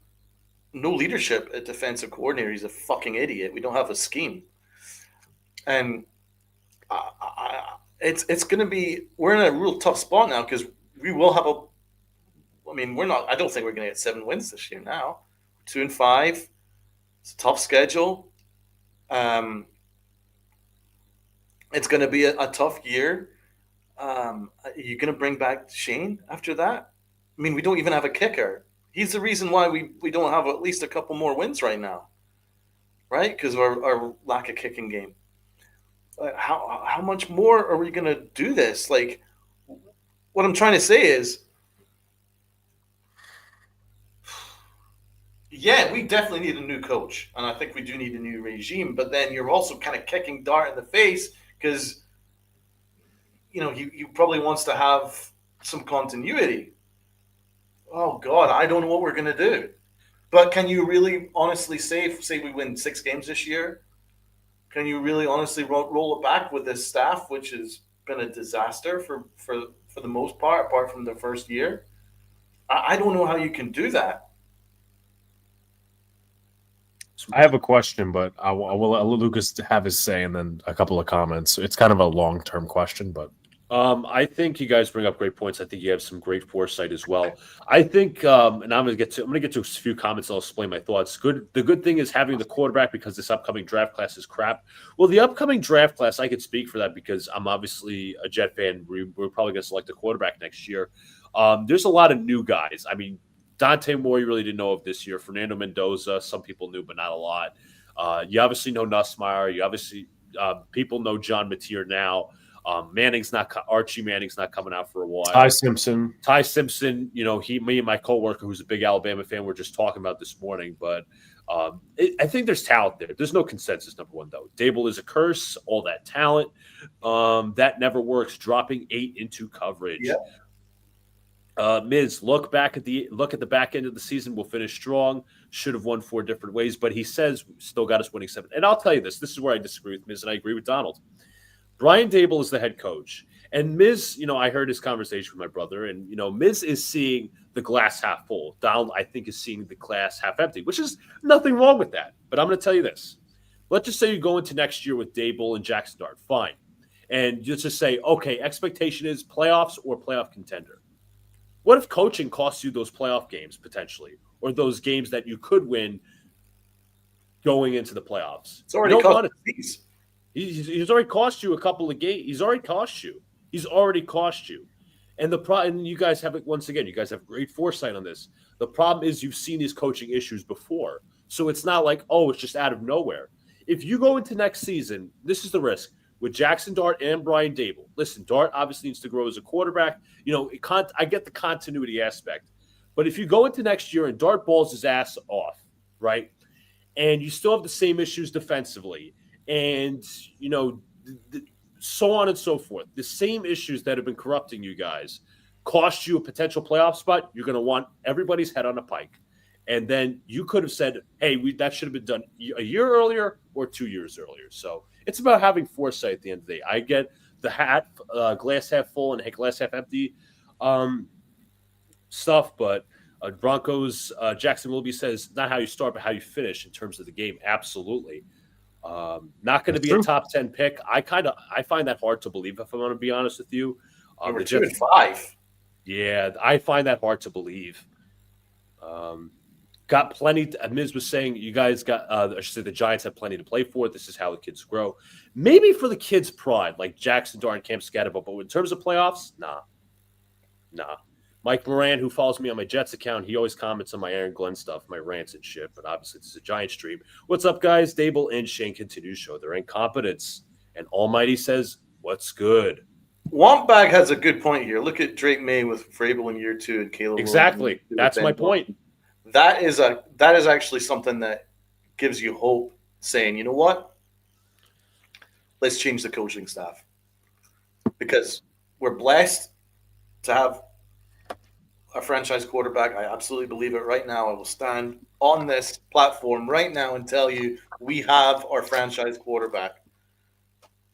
no leadership at defensive coordinator. He's a fucking idiot. We don't have a scheme. And it's going to be – we're in a real tough spot now because we will have a – I mean, I don't think we're going to get 7 wins this year now. 2-5. It's a tough schedule. It's going to be a tough year. Are you going to bring back Shane after that? I mean, we don't even have a kicker. He's the reason why we don't have at least a couple more wins right now, right? Because of our lack of kicking game. How much more are we going to do this? Like, what I'm trying to say is, yeah, we definitely need a new coach, and I think we do need a new regime. But then you're also kind of kicking Dart in the face because, he probably wants to have some continuity. Oh God, I don't know what we're going to do. But can you really honestly say we win 6 games this year? Can you really honestly roll it back with this staff, which has been a disaster for the most part, apart from the first year? I don't know how you can do that. I have a question, but I will let Lucas have his say and then a couple of comments. It's kind of a long-term question, but I think you guys bring up great points. I think you have some great foresight as well. I think, and I'm going to get to a few comments. I'll explain my thoughts. The good thing is having the quarterback because this upcoming draft class is crap. Well, the upcoming draft class, I could speak for that because I'm obviously a Jet fan. We're probably going to select a quarterback next year. There's a lot of new guys. I mean, Dante Moore, you really didn't know of this year. Fernando Mendoza, some people knew, but not a lot. You obviously know Nussmeier. You obviously people know John Mateer now. Archie Manning's not coming out for a while. Ty Simpson, me and my coworker, who's a big Alabama fan, were just talking about this morning. But I think there's talent there. There's no consensus. Number one, though, Dable is a curse. All that talent that never works. Dropping 8 into coverage. Yeah. Miz, look at the back end of the season. We'll finish strong. Should have won 4 different ways, but he says still got us winning 7. And I'll tell you this is where I disagree with Miz, and I agree with Donald. Brian Dable is the head coach. And Miz, I heard his conversation with my brother, and, Miz is seeing the glass half full. Donald, I think, is seeing the glass half empty, which is nothing wrong with that. But I'm going to tell you this. Let's just say you go into next year with Dable and Jackson Dart. Fine. And you just say, okay, expectation is playoffs or playoff contender. What if coaching costs you those playoff games potentially, or those games that you could win going into the playoffs? It's already cost these. He's already cost you a couple of games. He's already cost you. And and you guys have, once again, you guys have great foresight on this. The problem is you've seen these coaching issues before. So it's not like, oh, it's just out of nowhere. If you go into next season, this is the risk with Jackson Dart and Brian Dable. Listen, Dart obviously needs to grow as a quarterback. I get the continuity aspect. But if you go into next year and Dart balls his ass off, right, and you still have the same issues defensively, and, so on and so forth, the same issues that have been corrupting you guys cost you a potential playoff spot, you're going to want everybody's head on a pike. And then you could have said, hey, that should have been done a year earlier or 2 years earlier. So it's about having foresight at the end of the day. I get the glass half full and glass half empty stuff, but Broncos, Jackson Willoughby says, not how you start, but how you finish in terms of the game. Absolutely. Not going to be a top 10 pick. I find that hard to believe, if I'm going to be honest with you. We're 2-5. Yeah, I find that hard to believe. Got plenty. Miz was saying you guys got. I should say the Giants have plenty to play for. This is how the kids grow. Maybe for the kids' pride, like Jackson Dart and Cam Scatterbo. But in terms of playoffs, nah. Mike Moran, who follows me on my Jets account, he always comments on my Aaron Glenn stuff, my rants and shit. But obviously, this is a Giant stream. What's up, guys? Dable and Shane continue to show their incompetence. And Almighty says, "What's good?" Wompbag has a good point here. Look at Drake May with Vrabel in year 2 and Caleb. Exactly. That's my point. That is actually something that gives you hope, saying, you know what? Let's change the coaching staff. Because we're blessed to have a franchise quarterback. I absolutely believe it right now. I will stand on this platform right now and tell you we have our franchise quarterback.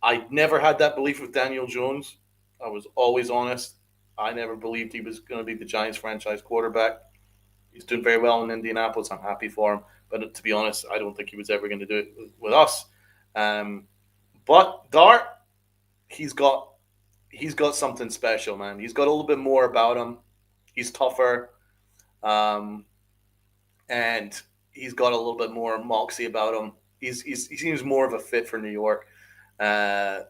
I never had that belief with Daniel Jones. I was always honest. I never believed he was going to be the Giants franchise quarterback. He's doing very well in Indianapolis. I'm happy for him. But to be honest, I don't think he was ever going to do it with us. But Dart, he's got something special, man. He's got a little bit more about him. He's tougher. And he's got a little bit more moxie about him. He seems more of a fit for New York. I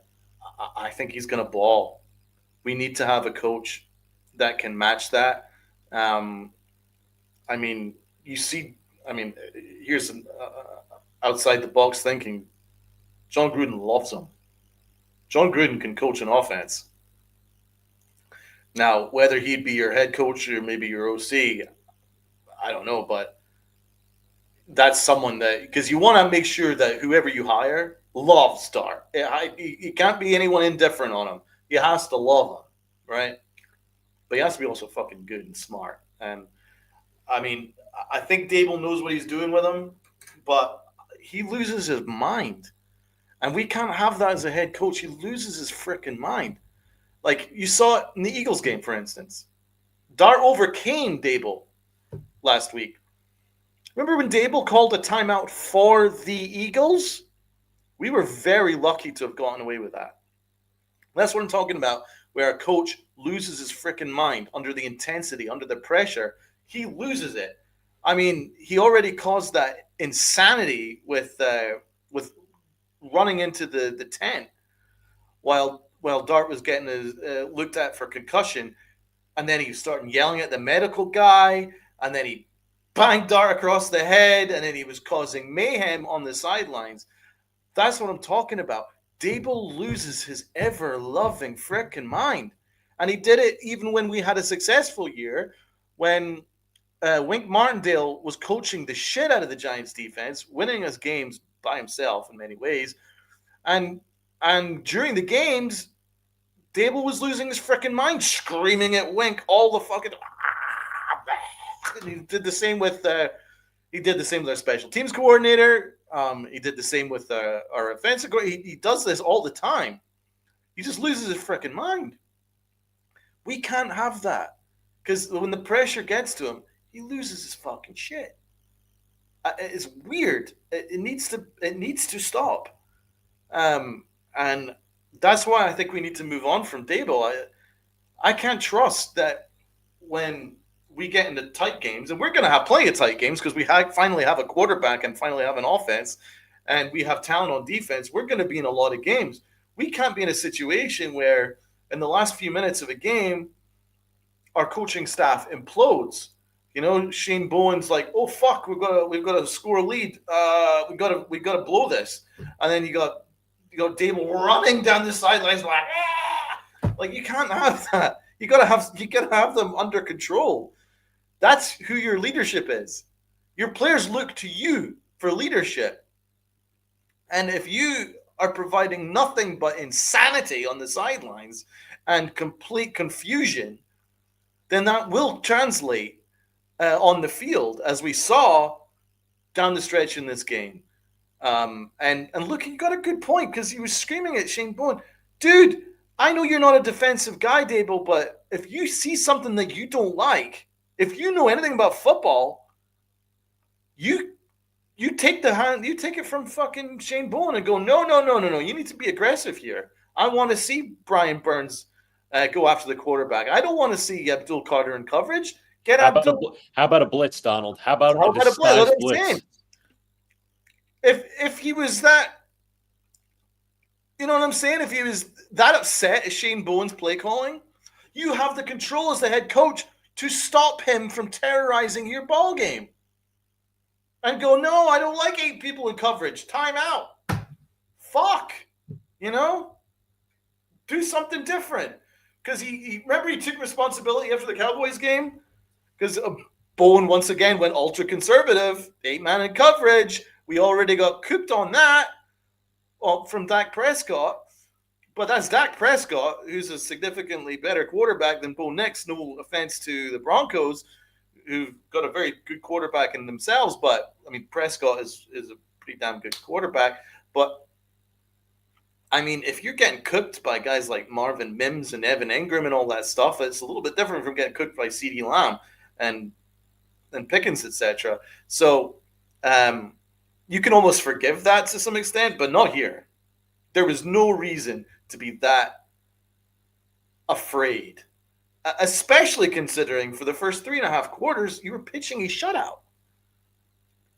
think he's going to ball. We need to have a coach that can match that. Here's some outside the box thinking. John Gruden loves him. John Gruden can coach an offense. Now, whether he'd be your head coach or maybe your OC, I don't know, but that's someone that, because you want to make sure that whoever you hire loves Dart. You can't be anyone indifferent on him. He has to love him, right? But he has to be also fucking good and smart. And I think Dable knows what he's doing with him, but he loses his mind. And we can't have that as a head coach. He loses his freaking mind. Like you saw it in the Eagles game, for instance. Dart overcame Dable last week. Remember when Dable called a timeout for the Eagles? We were very lucky to have gotten away with that. That's what I'm talking about, where a coach loses his freaking mind under the intensity, under the pressure. He loses it. He already caused that insanity with running into the tent while Dart was getting looked at for concussion, and then he was starting yelling at the medical guy, and then he banged Dart across the head, and then he was causing mayhem on the sidelines. That's what I'm talking about. Dable loses his ever-loving freaking mind. And he did it even when we had a successful year, when Wink Martindale was coaching the shit out of the Giants defense, winning us games by himself in many ways. And during the games, Dable was losing his freaking mind, screaming at Wink all the fucking... And he did the same with our special teams coordinator. He did the same with our offensive coordinator. He does this all the time. He just loses his freaking mind. We can't have that. Because when the pressure gets to him, he loses his fucking shit. It's weird. It needs to stop. And that's why I think we need to move on from Dable. I can't trust that when we get into tight games, and we're going to have plenty of tight games because we finally have a quarterback and finally have an offense, and we have talent on defense. We're going to be in a lot of games. We can't be in a situation where in the last few minutes of a game, our coaching staff implodes. You know, Shane Bowen's like, "Oh fuck, we've got to score a lead. We got to blow this," and then you got Dable running down the sidelines like, "Ah!" Like you can't have that. You gotta have them under control. That's who your leadership is. Your players look to you for leadership, and if you are providing nothing but insanity on the sidelines and complete confusion, then that will translate on the field, as we saw down the stretch in this game. And look, you got a good point because he was screaming at Shane Bowen, dude. I know you're not a defensive guy, Dable, but if you see something that you don't like, if you know anything about football, you take it from fucking Shane Bowen and go, no. You need to be aggressive here. I want to see Brian Burns go after the quarterback. I don't want to see Abdul Carter in coverage. How about a blitz, Donald? How about a disguised blitz? If he was that, you know what I'm saying? If he was that upset at Shane Bowen's play calling, you have the control as the head coach to stop him from terrorizing your ball game. And go, no, I don't like 8 people in coverage. Time out. Fuck. You know? Do something different. Because he took responsibility after the Cowboys game. Because Bowen once again went ultra conservative, 8-man in coverage. We already got cooked on that from Dak Prescott. But that's Dak Prescott, who's a significantly better quarterback than Bo Nix. No offense to the Broncos, who've got a very good quarterback in themselves. But, I mean, Prescott is a pretty damn good quarterback. But, I mean, if you're getting cooked by guys like Marvin Mims and Evan Ingram and all that stuff, it's a little bit different from getting cooked by CeeDee Lamb and Pickens, etc. So you can almost forgive that to some extent, but not here. There was no reason to be that afraid, especially considering for the first 3.5 quarters, you were pitching a shutout.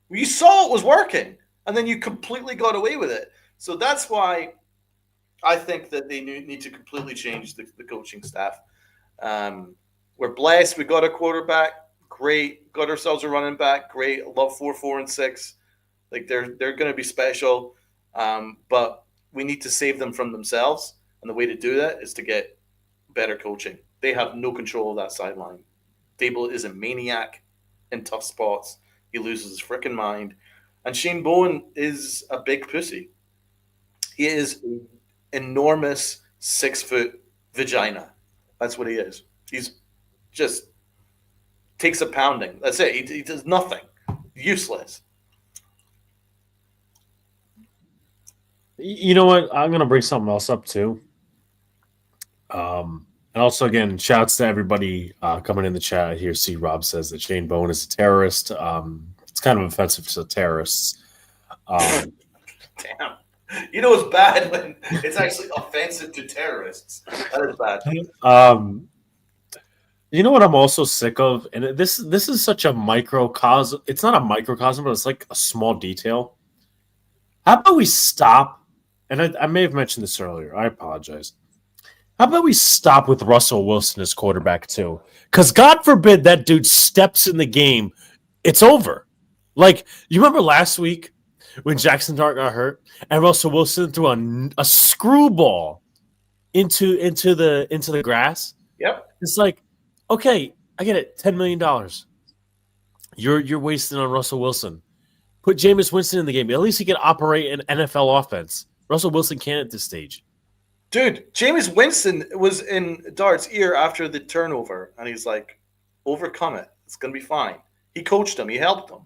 You saw it was working, and then you completely got away with it. So that's why I think that they need to completely change the coaching staff. We're blessed. We got a quarterback. Great. Got ourselves a running back. Great. Love 4, 4, and 6. Like they're going to be special. But we need to save them from themselves. And the way to do that is to get better coaching. They have no control of that sideline. Dable is a maniac in tough spots. He loses his freaking mind. And Shane Bowen is a big pussy. He is an enormous 6-foot vagina. That's what he is. He's just takes a pounding. That's it. He does nothing. Useless. You know what? I'm going to bring something else up too. And also, again, shouts to everybody coming in the chat here. See, Rob says that Shane Bowen is a terrorist. It's kind of offensive to terrorists. Damn. You know it's bad when it's actually offensive to terrorists. That is bad. You know what I'm also sick of? And this is such a microcosm. It's not a microcosm, but it's like a small detail. How about we stop? And I may have mentioned this earlier. I apologize. How about we stop with Russell Wilson as quarterback too? Because God forbid that dude steps in the game, it's over. Like, you remember last week when Jackson Dart got hurt and Russell Wilson threw a screwball into the grass? Yep. It's like, okay, I get it. $10 million. You're wasting on Russell Wilson. Put Jameis Winston in the game. At least he can operate an NFL offense. Russell Wilson can't at this stage. Dude, Jameis Winston was in Dart's ear after the turnover, and he's like, overcome it. It's going to be fine. He coached him. He helped him.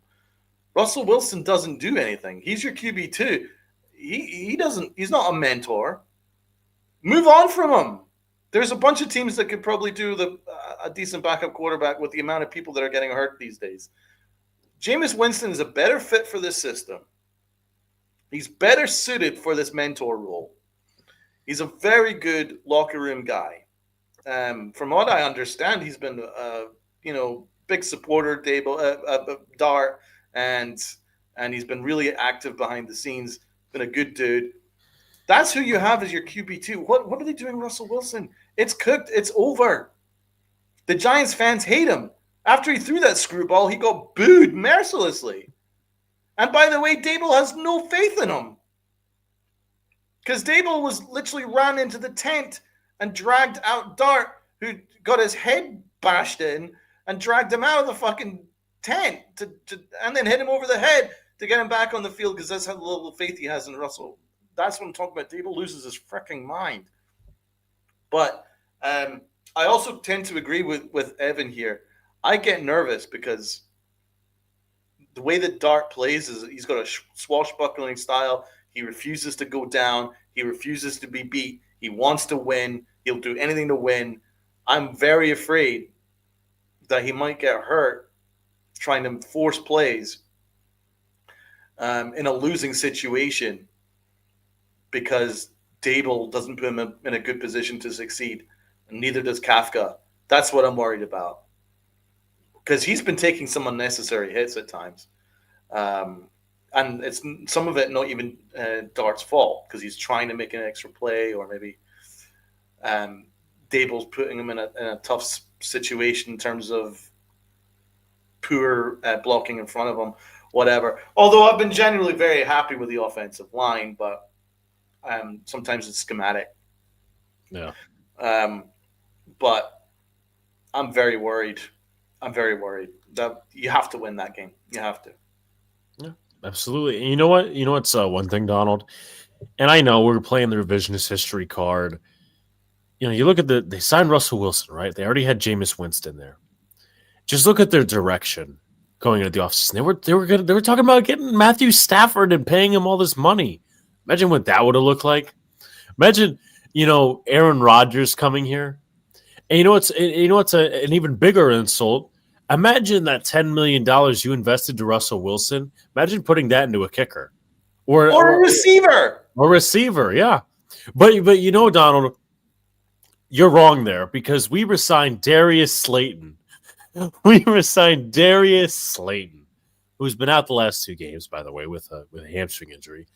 Russell Wilson doesn't do anything. He's your QB too. He doesn't. He's not a mentor. Move on from him. There's a bunch of teams that could probably do a decent backup quarterback with the amount of people that are getting hurt these days. Jameis Winston is a better fit for this system. He's better suited for this mentor role. He's a very good locker room guy. From what I understand, he's been big supporter Dart, and he's been really active behind the scenes. Been a good dude. That's who you have as your QB2. What are they doing, Russell Wilson? It's cooked. It's over. The Giants fans hate him. After he threw that screwball, he got booed mercilessly. And by the way, Dable has no faith in him. Because Dable was literally ran into the tent and dragged out Dart, who got his head bashed in, and dragged him out of the fucking tent and then hit him over the head to get him back on the field, because that's how little faith he has in Russell. That's what I'm talking about. Dable loses his freaking mind. But I also tend to agree with Evan here. I get nervous because the way that Dart plays is he's got a swashbuckling style. He refuses to go down. He refuses to be beat. He wants to win. He'll do anything to win. I'm very afraid that he might get hurt trying to force plays in a losing situation, because Dable doesn't put him in a good position to succeed, and neither does Kafka. That's what I'm worried about, because he's been taking some unnecessary hits at times. And it's some of it not even Dart's fault, because he's trying to make an extra play, or maybe Dable's putting him in a tough situation in terms of poor blocking in front of him, whatever. Although I've been generally very happy with the offensive line, but sometimes it's schematic. Yeah. But I'm very worried. I'm very worried that you have to win that game. You have to. Yeah, absolutely. And you know what? You know what's one thing, Donald? And I know we're playing the revisionist history card. You know, you look at they signed Russell Wilson, right? They already had Jameis Winston there. Just look at their direction going into the offseason. They were talking about getting Matthew Stafford and paying him all this money. Imagine what that would have looked like. Imagine, Aaron Rodgers coming here. And you know what's an even bigger insult? Imagine that $10 million you invested to Russell Wilson. Imagine putting that into a kicker. Or a receiver. Or a receiver, yeah. But Donald, you're wrong there, because we resigned Darius Slayton. Who's been out the last 2 games, by the way, with a hamstring injury.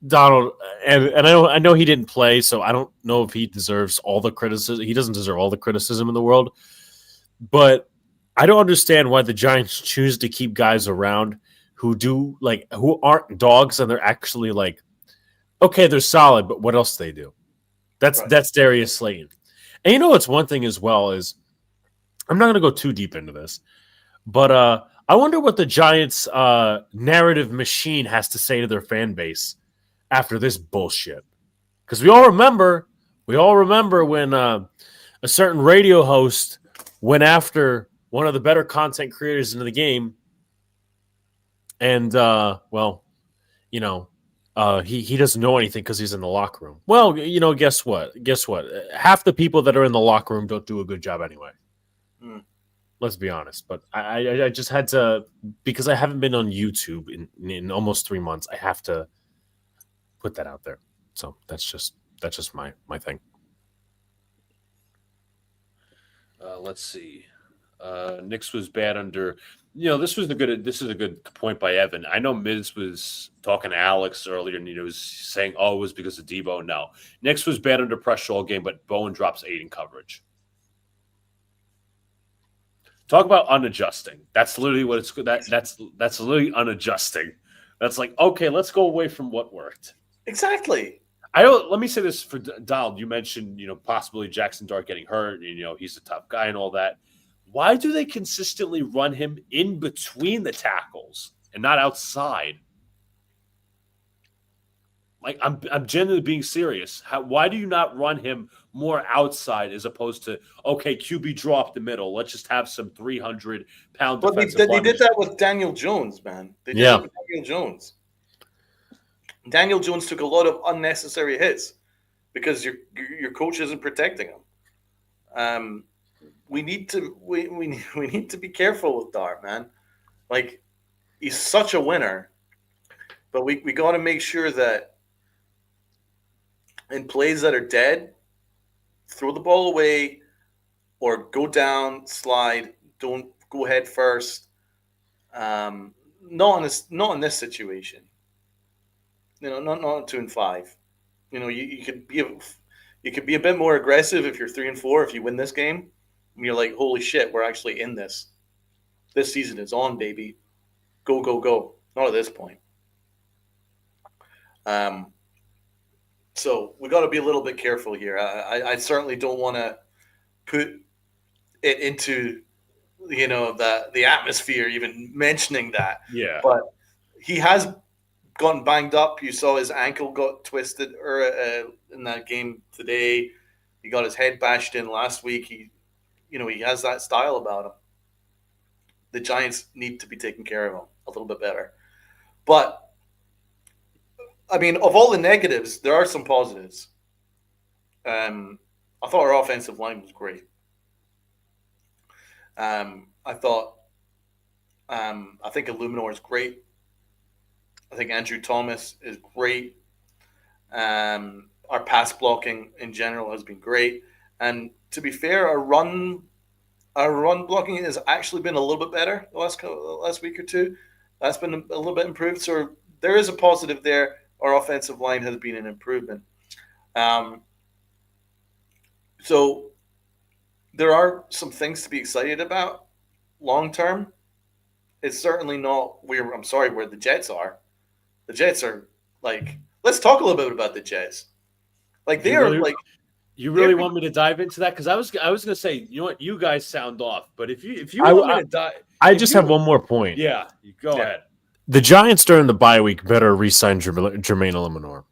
Donald, and I know he didn't play, so I don't know if he deserves all the criticism. He doesn't deserve all the criticism in the world, but I don't understand why the Giants choose to keep guys around who aren't dogs, and they're actually okay, they're solid, but what else do they do? That's Darius Slayton. And what's one thing as well is, I'm not going to go too deep into this, but I wonder what the Giants' narrative machine has to say to their fan base after this bullshit. Because we all remember when a certain radio host went after one of the better content creators in the game, and he doesn't know anything because he's in the locker room. Well, guess what? Half the people that are in the locker room don't do a good job anyway. Let's be honest. But I just had to, because I haven't been on YouTube in almost 3 months. I have to put that out there. So that's just my thing. Let's see. Knicks was bad under. This is a good point by Evan. I know Miz was talking to Alex earlier, and was saying, "Oh, it was because of Debo." No, Knicks was bad under pressure all game, but Bowen drops 8 in coverage. Talk about unadjusting. That's literally what it's. That's literally unadjusting. That's okay, let's go away from what worked. Exactly. Let me say this for Donald. You mentioned, possibly Jackson Dart getting hurt. He's a tough guy and all that. Why do they consistently run him in between the tackles and not outside? I'm genuinely being serious. Why do you not run him more outside as opposed to, okay, QB drop the middle. Let's just have some 300-pound defensive they did that with Daniel Jones, man. They did that with Daniel Jones. Daniel Jones took a lot of unnecessary hits because your coach isn't protecting him. We need to be careful with Dart, man. Like, he's such a winner, but we got to make sure that in plays that are dead, throw the ball away or go down, slide. Don't go head first. Not in this situation. Not 2-5. You could be a bit more aggressive if you're 3-4. If you win this game, and you're like, holy shit, we're actually in this. This season is on, baby. Go, go, go. Not at this point. So we got to be a little bit careful here. I certainly don't want to put it into the atmosphere, even mentioning that. Yeah. But he has gotten banged up. You saw his ankle got twisted in that game today. He got his head bashed in last week. He has that style about him. The Giants need to be taking care of him a little bit better. But I mean, of all the negatives, there are some positives. I thought our offensive line was great. I think Illuminor is great. I think Andrew Thomas is great. Our pass blocking in general has been great. And to be fair, our run blocking has actually been a little bit better the last week or two. That's been a little bit improved. So there is a positive there. Our offensive line has been an improvement. So there are some things to be excited about long term. It's certainly not where the Jets are. The Jets are like, let's talk a little bit about the Jets. Like they are like. You really want me to dive into that? Because I was going to say, you know what, you guys sound off. But if you want me to dive, I just have one more point. Yeah, go ahead. The Giants during the bye week better re-sign Jermaine Illuminor.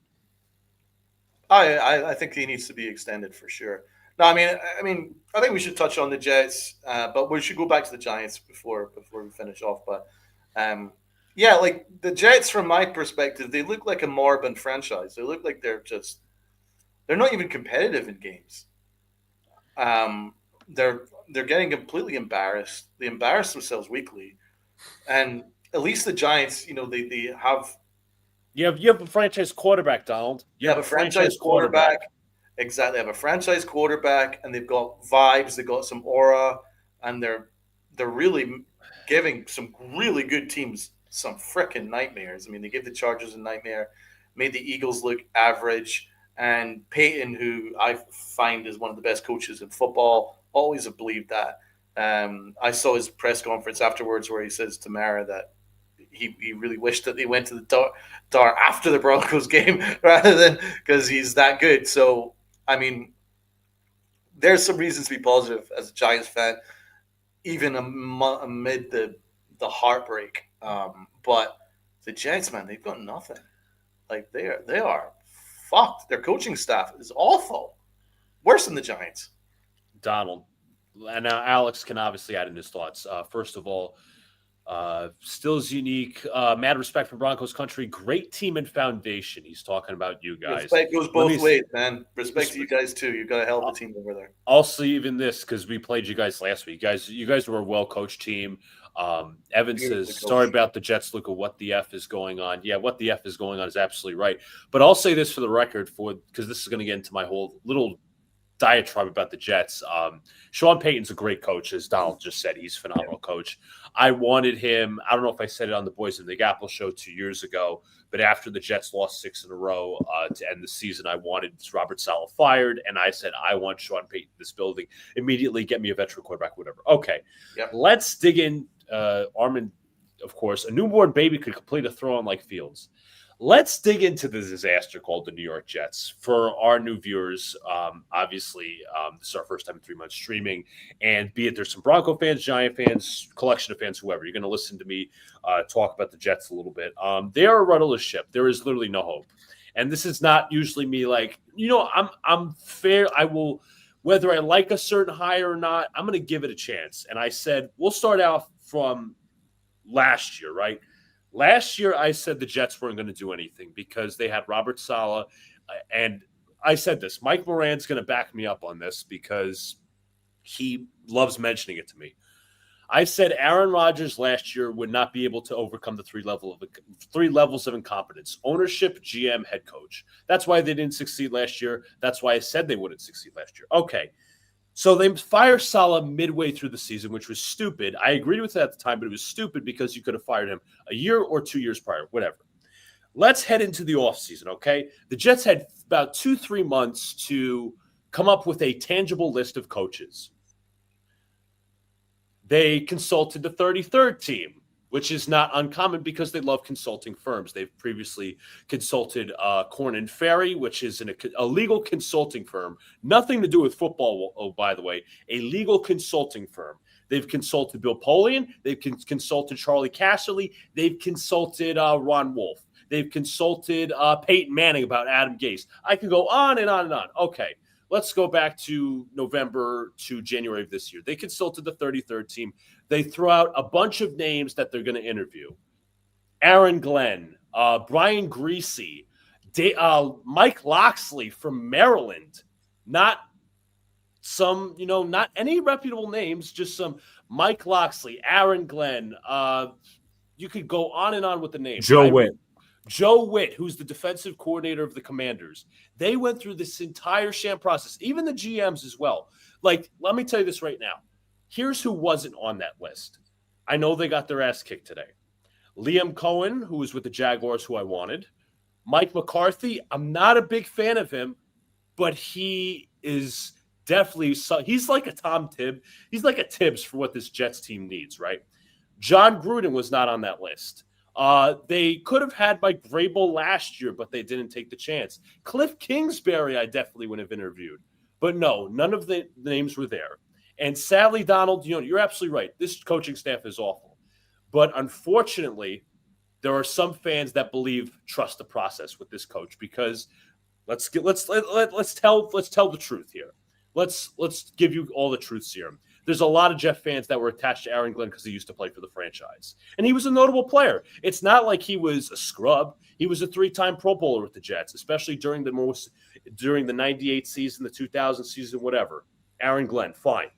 I think he needs to be extended for sure. No, I mean, I think we should touch on the Jets, but we should go back to the Giants before we finish off. But like the Jets, from my perspective, they look like a moribund franchise. They look like they're not even competitive in games. They're getting completely embarrassed. They embarrass themselves weekly, and at least the Giants, they have. You have a franchise quarterback, Donald. You have a franchise quarterback. Exactly. They have a franchise quarterback, and they've got vibes. They've got some aura, and they're really giving some really good teams some freaking nightmares. I mean, they gave the Chargers a nightmare, made the Eagles look average, and Peyton, who I find is one of the best coaches in football, always have believed that. I saw his press conference afterwards where he says to Mara that he really wished that they went to the Dar after the Broncos game rather than because he's that good. So, I mean, there's some reasons to be positive as a Giants fan, even amid the heartbreak. But the Giants, man, they've got nothing. Like they are fucked. Their coaching staff is awful, worse than the Giants. Donald, and now Alex can obviously add in his thoughts. First of all, Stills unique. Mad respect for Broncos country. Great team and foundation. He's talking about you guys. Respect goes both ways, man. Respect to you guys too. You've got a hell of a team over there. Also, even this because we played you guys last week. You guys were a well coached team. Evan says, sorry about the Jets. Look at what the F is going on. Yeah, what the F is going on is absolutely right. But I'll say this for the record, because this is going to get into my whole little diatribe about the Jets. Sean Payton's a great coach, as Donald just said. He's a phenomenal coach. I wanted him. I don't know if I said it on the Boys in the Apple show 2 years ago, but after the Jets lost 6 in a row to end the season, I wanted Robert Saleh fired, and I said, I want Sean Payton in this building. Immediately get me a veteran quarterback, whatever. Okay, yep. Let's dig in. Armin, of course, a newborn baby could complete a throw on like Fields. Let's dig into the disaster called the New York Jets. For our new viewers, obviously, this is our first time in 3 months streaming, and be it there's some Bronco fans, Giant fans, collection of fans, whoever, you're going to listen to me talk about the Jets a little bit. They are a rudderless ship. There is literally no hope. And this is not usually me like, I'm fair. I will, whether I like a certain hire or not, I'm going to give it a chance. And I said, we'll start out from last year, right? Last year, I said the Jets weren't going to do anything because they had Robert Saleh. And I said this. Mike Moran's going to back me up on this because he loves mentioning it to me. I said Aaron Rodgers last year would not be able to overcome the three levels of incompetence: ownership, GM, head coach. That's why they didn't succeed last year. That's why I said they wouldn't succeed last year. Okay. So they fire Saleh midway through the season, which was stupid. I agreed with that at the time, but it was stupid because you could have fired him a year or 2 years prior, whatever. Let's head into the offseason, okay? The Jets had about 2-3 months to come up with a tangible list of coaches. They consulted the 33rd team, which is not uncommon because they love consulting firms. They've previously consulted Korn & Ferry, which is a legal consulting firm. Nothing to do with football, by the way, a legal consulting firm. They've consulted Bill Polian. They've consulted Charlie Casserly. They've consulted Ron Wolf. They've consulted Peyton Manning about Adam Gase. I could go on and on and on. Okay. Let's go back to November to January of this year. They consulted the 33rd team. They throw out a bunch of names that they're going to interview. Aaron Glenn, Brian Greasy, Mike Loxley from Maryland. Not some, not any reputable names, just some Mike Loxley, Aaron Glenn. You could go on and on with the names. Joe Witt, who's the defensive coordinator of the Commanders. They went through this entire sham process, even the GMs as well. Like, let me tell you this right now. Here's who wasn't on that list. I know they got their ass kicked today. Liam Cohen, who was with the Jaguars, who I wanted. Mike McCarthy, I'm not a big fan of him, but he is definitely – he's like a Tom Tibb. He's like a Tibbs for what this Jets team needs, right? John Gruden was not on that list. They could have had Mike Vrabel last year, but they didn't take the chance. Cliff Kingsbury, I definitely would have interviewed. But no, none of the names were there. And sadly, Donald, you're absolutely right. This coaching staff is awful. But unfortunately, there are some fans that trust the process with this coach because let's tell the truth here. Let's give you all the truths here. There's a lot of Jeff fans that were attached to Aaron Glenn because he used to play for the franchise. And he was a notable player. It's not like he was a scrub. He was a 3-time Pro Bowler with the Jets, especially during the 98 season, the 2000 season, whatever. Aaron Glenn, fine.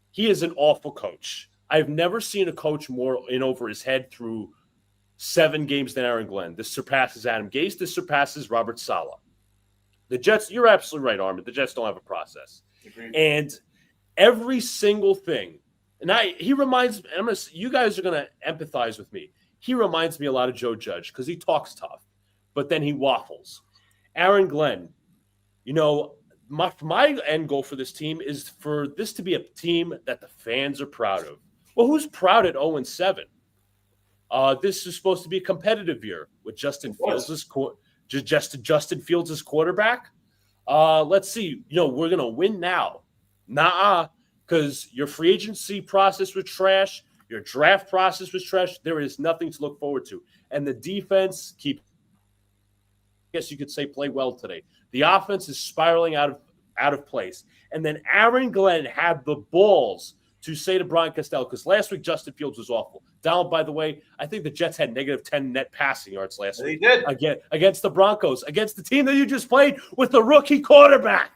He is an awful coach. I've never seen a coach more in over his head through 7 games than Aaron Glenn. This surpasses Adam Gase. This surpasses Robert Saleh. The Jets, you're absolutely right, Armin. The Jets don't have a process. Agreed. And every single thing, and he reminds me, you guys are going to empathize with me. He reminds me a lot of Joe Judge because he talks tough, but then he waffles. Aaron Glenn, my end goal for this team is for this to be a team that the fans are proud of. Well, who's proud at 0-7? This is supposed to be a competitive year with Justin Fields as quarterback. Let's see. We're going to win now. Nah, because your free agency process was trash. Your draft process was trash. There is nothing to look forward to. And the defense I guess you could say, play well today. The offense is spiraling out of place. And then Aaron Glenn had the balls to say to Brian Costello, because last week Justin Fields was awful. Donald, by the way, I think the Jets had -10 net passing yards last week. They did. Again, against the Broncos, against the team that you just played with a rookie quarterback.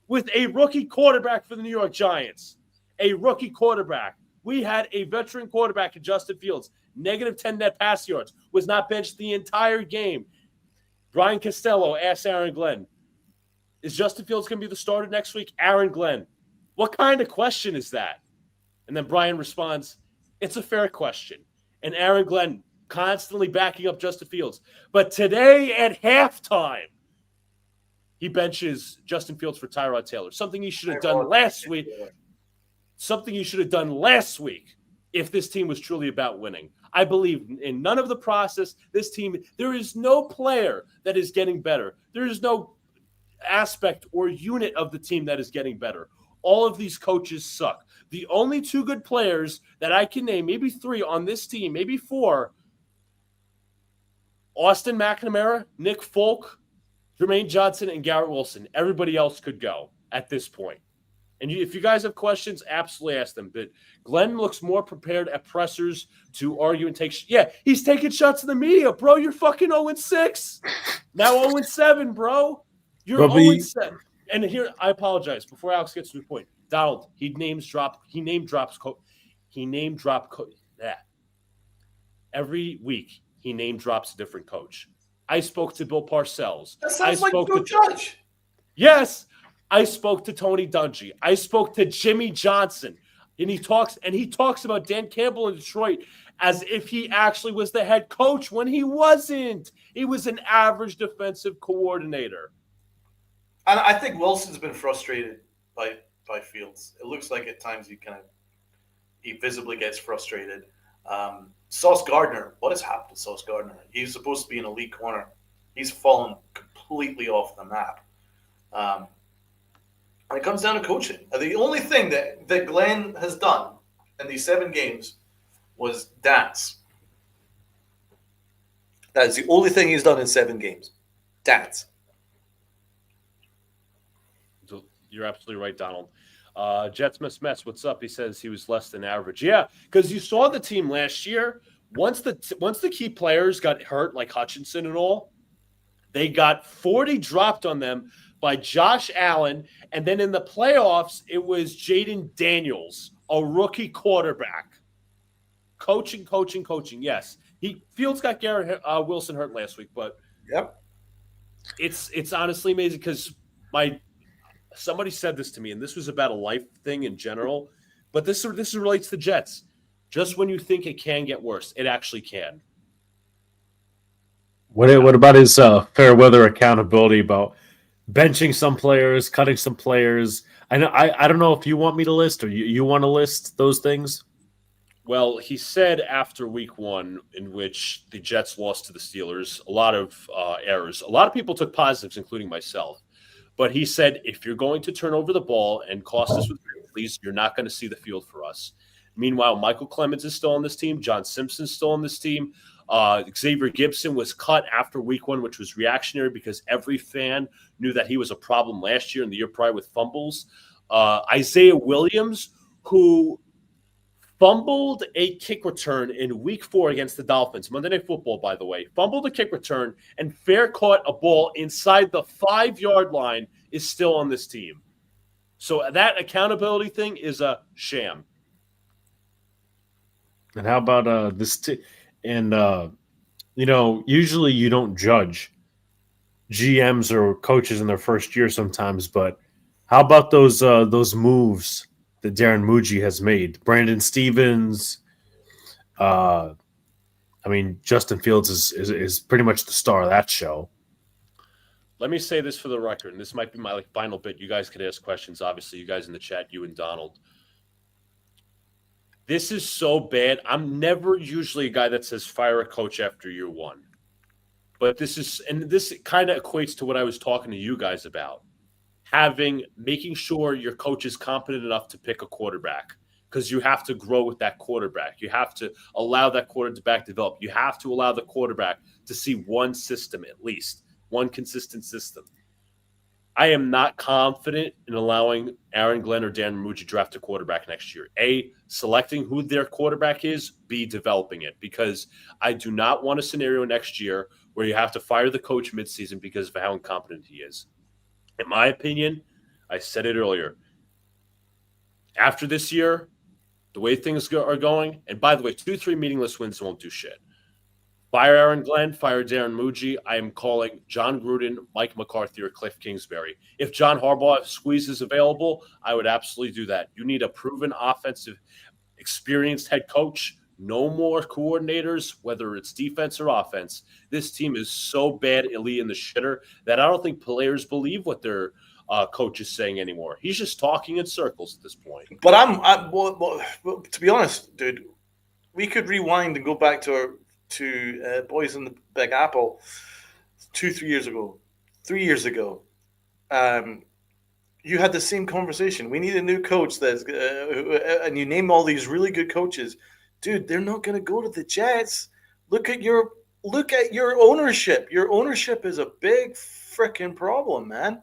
With a rookie quarterback for the New York Giants. A rookie quarterback. We had a veteran quarterback in Justin Fields. -10 net pass yards. Was not benched the entire game. Brian Costello asked Aaron Glenn, is Justin Fields going to be the starter next week? Aaron Glenn, what kind of question is that? And then Brian responds, it's a fair question. And Aaron Glenn constantly backing up Justin Fields. But today at halftime, he benches Justin Fields for Tyrod Taylor. Something he should have done last week. Something you should have done last week if this team was truly about winning. I believe in none of the process. This team, there is no player that is getting better. There is no aspect or unit of the team that is getting better. All of these coaches suck. The only 2 good players that I can name, maybe 3 on this team, maybe 4, Austin McNamara, Nick Folk, Jermaine Johnson, and Garrett Wilson. Everybody else could go at this point. And if you guys have questions, absolutely ask them. But Glenn looks more prepared at pressers to argue and take – yeah, he's taking shots in the media, bro. You're fucking 0-6. Now 0-7, bro. You're 0-7. And here, I apologize. Before Alex gets to the point, Donald, he name drops he name drop that every week. He name drops a different coach. I spoke to Bill Parcells. That I sounds like spoke Joe to Judge. Yes, I spoke to Tony Dungy. I spoke to Jimmy Johnson. And he talks about Dan Campbell in Detroit as if he actually was the head coach when he wasn't. He was an average defensive coordinator. And I think Wilson's been frustrated by Fields. It looks like at times he visibly gets frustrated. Sauce Gardner, what has happened to Sauce Gardner? He's supposed to be an elite corner. He's fallen completely off the map. And it comes down to coaching. The only thing that Glenn has done in these 7 games was dance. That is the only thing he's done in 7 games. Dance. You're absolutely right, Donald. Jets Mess, what's up? He says he was less than average. Yeah, because you saw the team last year. Once the key players got hurt, like Hutchinson and all, they got 40 dropped on them by Josh Allen. And then in the playoffs, it was Jaden Daniels, a rookie quarterback. Coaching. Yes. Fields got Garrett Wilson hurt last week, but yep, it's honestly amazing because somebody said this to me, and this was about a life thing in general, but this relates to Jets. Just when you think it can get worse, it actually can. What about his fair weather accountability about benching some players, cutting some players? I don't know if you want me to list or you want to list those things. Well, he said after week 1, in which the Jets lost to the Steelers, a lot of errors. A lot of people took positives, including myself. But he said, if you're going to turn over the ball and cost us with penalties, you're not going to see the field for us. Meanwhile, Michael Clemens is still on this team. John Simpson's still on this team. Xavier Gibson was cut after week 1, which was reactionary because every fan knew that he was a problem last year and the year prior with fumbles. Isaiah Williams, who fumbled a kick return in week 4 against the Dolphins. Monday Night Football, by the way. Fumbled a kick return and fair caught a ball inside the 5-yard line is still on this team. So that accountability thing is a sham. And how about this? Usually you don't judge GMs or coaches in their first year sometimes, but how about those moves that Darren Muji has made? Brandon Stevens, Justin Fields is pretty much the star of that show. Let me say this for the record, and this might be my final bit. You guys could ask questions, obviously, you guys in the chat, you and Donald. This is so bad. I'm never usually a guy that says fire a coach after year 1. But this kind of equates to what I was talking to you guys about. Making sure your coach is competent enough to pick a quarterback, because you have to grow with that quarterback. You have to allow that quarterback to develop. You have to allow the quarterback to see one system, at least one consistent system. I am not confident in allowing Aaron Glenn or Dan Muji draft a quarterback next year. A, selecting who their quarterback is. B, developing it, because I do not want a scenario next year where you have to fire the coach midseason because of how incompetent he is. In my opinion, I said it earlier, after this year, the way things are going, and by the way, 2-3 meaningless wins won't do shit. Fire Aaron Glenn, fire Darren Muji. I am calling John Gruden, Mike McCarthy, or Cliff Kingsbury. If John Harbaugh squeeze is available, I would absolutely do that. You need a proven offensive, experienced head coach. No more coordinators, whether it's defense or offense. This team is so bad, elite in the shitter, that I don't think players believe what their coach is saying anymore. He's just talking in circles at this point. But well, to be honest, dude, we could rewind and go back to Boys in the Big Apple 2-3 years ago, 3 years ago. You had the same conversation. We need a new coach and you name all these really good coaches. Dude, they're not going to go to the Jets. Look at your ownership. Your ownership is a big freaking problem, man.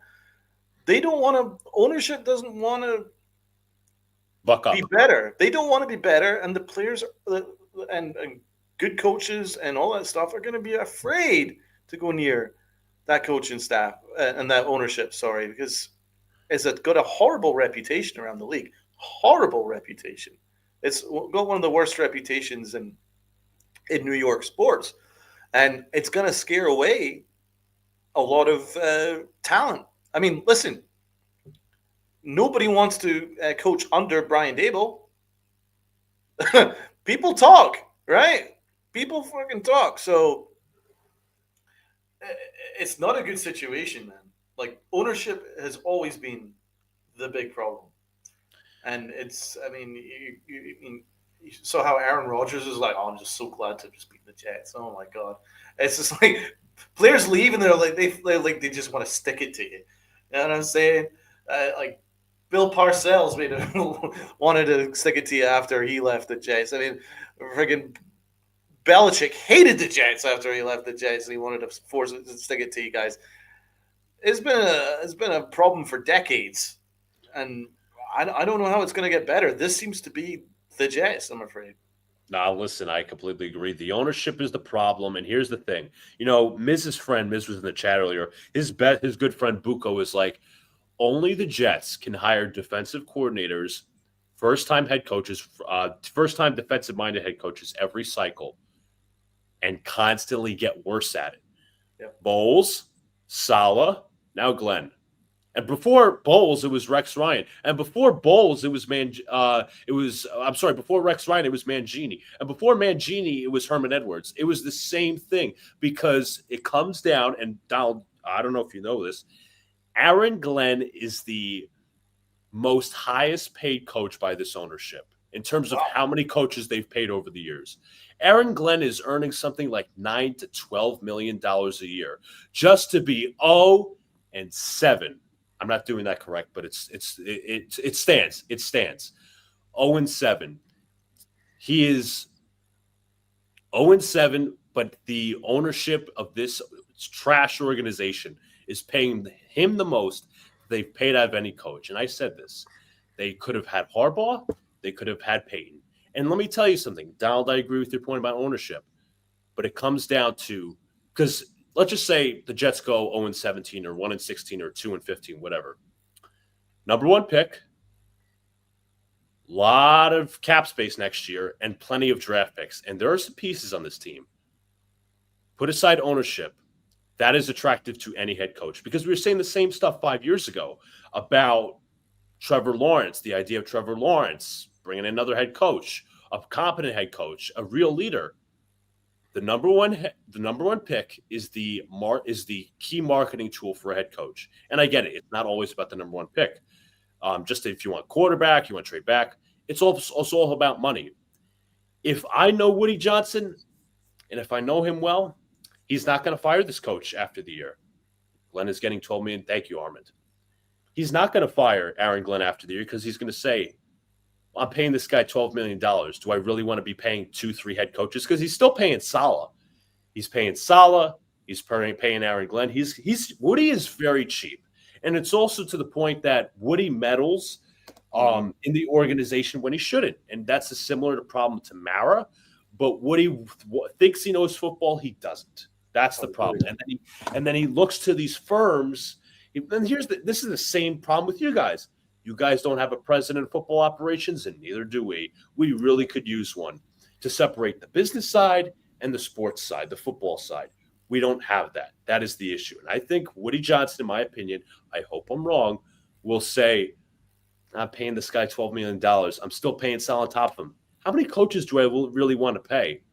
They don't want to. Ownership doesn't want to be better. They don't want to be better, and the players and good coaches and all that stuff are going to be afraid to go near that coaching staff and that ownership. Sorry, because it's got a horrible reputation around the league. Horrible reputation. It's got one of the worst reputations in New York sports, and it's going to scare away a lot of talent. I mean, listen, nobody wants to coach under Brian Dable. People talk, right? People fucking talk. So it's not a good situation, man. Like, ownership has always been the big problem. And it's, I mean, you saw how Aaron Rodgers is like, oh, I'm just so glad to just beat the Jets. Oh my God. It's just like players leave and they're like, they just want to stick it to you. You know what I'm saying? Like, Bill Parcells wanted to stick it to you after he left the Jets. I mean, friggin' Belichick hated the Jets after he left the Jets, and he wanted to force it to stick it to you guys. It's been a problem for decades, and I don't know how it's going to get better. This seems to be the Jets, I'm afraid. Now, listen, I completely agree. The ownership is the problem, and here's the thing. Miz's friend, Miz was in the chat earlier. His good friend Buko is like, only the Jets can hire defensive coordinators, first-time head coaches, first-time defensive-minded head coaches every cycle, and constantly get worse at it. Yep. Bowles, Saleh, now Glenn. And before Bowles, it was Rex Ryan. And before Bowles, before Rex Ryan, it was Mangini. And before Mangini, it was Herman Edwards. It was the same thing because it comes down, and Donald, I don't know if you know this, Aaron Glenn is the most highest paid coach by this ownership in terms of how many coaches they've paid over the years. Aaron Glenn is earning something like $9 to $12 million a year just to be 0-7. I'm not doing that correct, but it stands. It stands. 0-7. He is 0-7, but the ownership of this trash organization is paying him the most they've paid out of any coach. And I said this. They could have had Harbaugh. They could have had Peyton. And let me tell you something. Donald, I agree with your point about ownership. But it comes down to – because let's just say the Jets go 0-17 or 1-16 or 2-15, whatever. Number one pick, lot of cap space next year, and plenty of draft picks. And there are some pieces on this team. Put aside ownership. That is attractive to any head coach because we were saying the same stuff 5 years ago about Trevor Lawrence, the idea of Trevor Lawrence, bringing in another head coach, a competent head coach, a real leader. The number one pick is the key marketing tool for a head coach. And I get it. It's not always about the number one pick. Just if you want quarterback, you want trade back, it's also all about money. If I know Woody Johnson and if I know him well, he's not going to fire this coach after the year. Glenn is getting $12 million. Thank you, Armand. He's not going to fire Aaron Glenn after the year because he's going to say, I'm paying this guy $12 million. Do I really want to be paying 2-3 head coaches? Because he's still paying Saleh. He's paying Saleh. He's paying Aaron Glenn. Woody is very cheap. And it's also to the point that Woody meddles in the organization when he shouldn't. And that's a similar problem to Mara. But Woody thinks he knows football. He doesn't. That's the problem. And then he looks to these firms. And this is the same problem with you guys. You guys don't have a president of football operations, and neither do we. We really could use one to separate the business side and the sports side, the football side. We don't have that. That is the issue. And I think Woody Johnson, in my opinion, I hope I'm wrong, will say, I'm paying this guy $12 million. I'm still paying Sal on top of him. How many coaches do I really want to pay?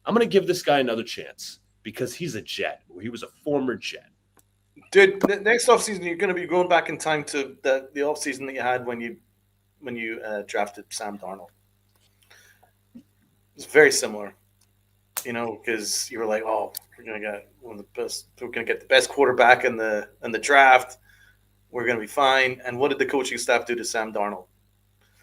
I'm going to give this guy another chance because he's a Jet. He was a former Jet. Dude, next offseason, you're going to be going back in time to the offseason that you had when you drafted Sam Darnold. It's very similar, because you were like, "Oh, we're going to get one of the best. We're going to get the best quarterback in the draft. We're going to be fine." And what did the coaching staff do to Sam Darnold?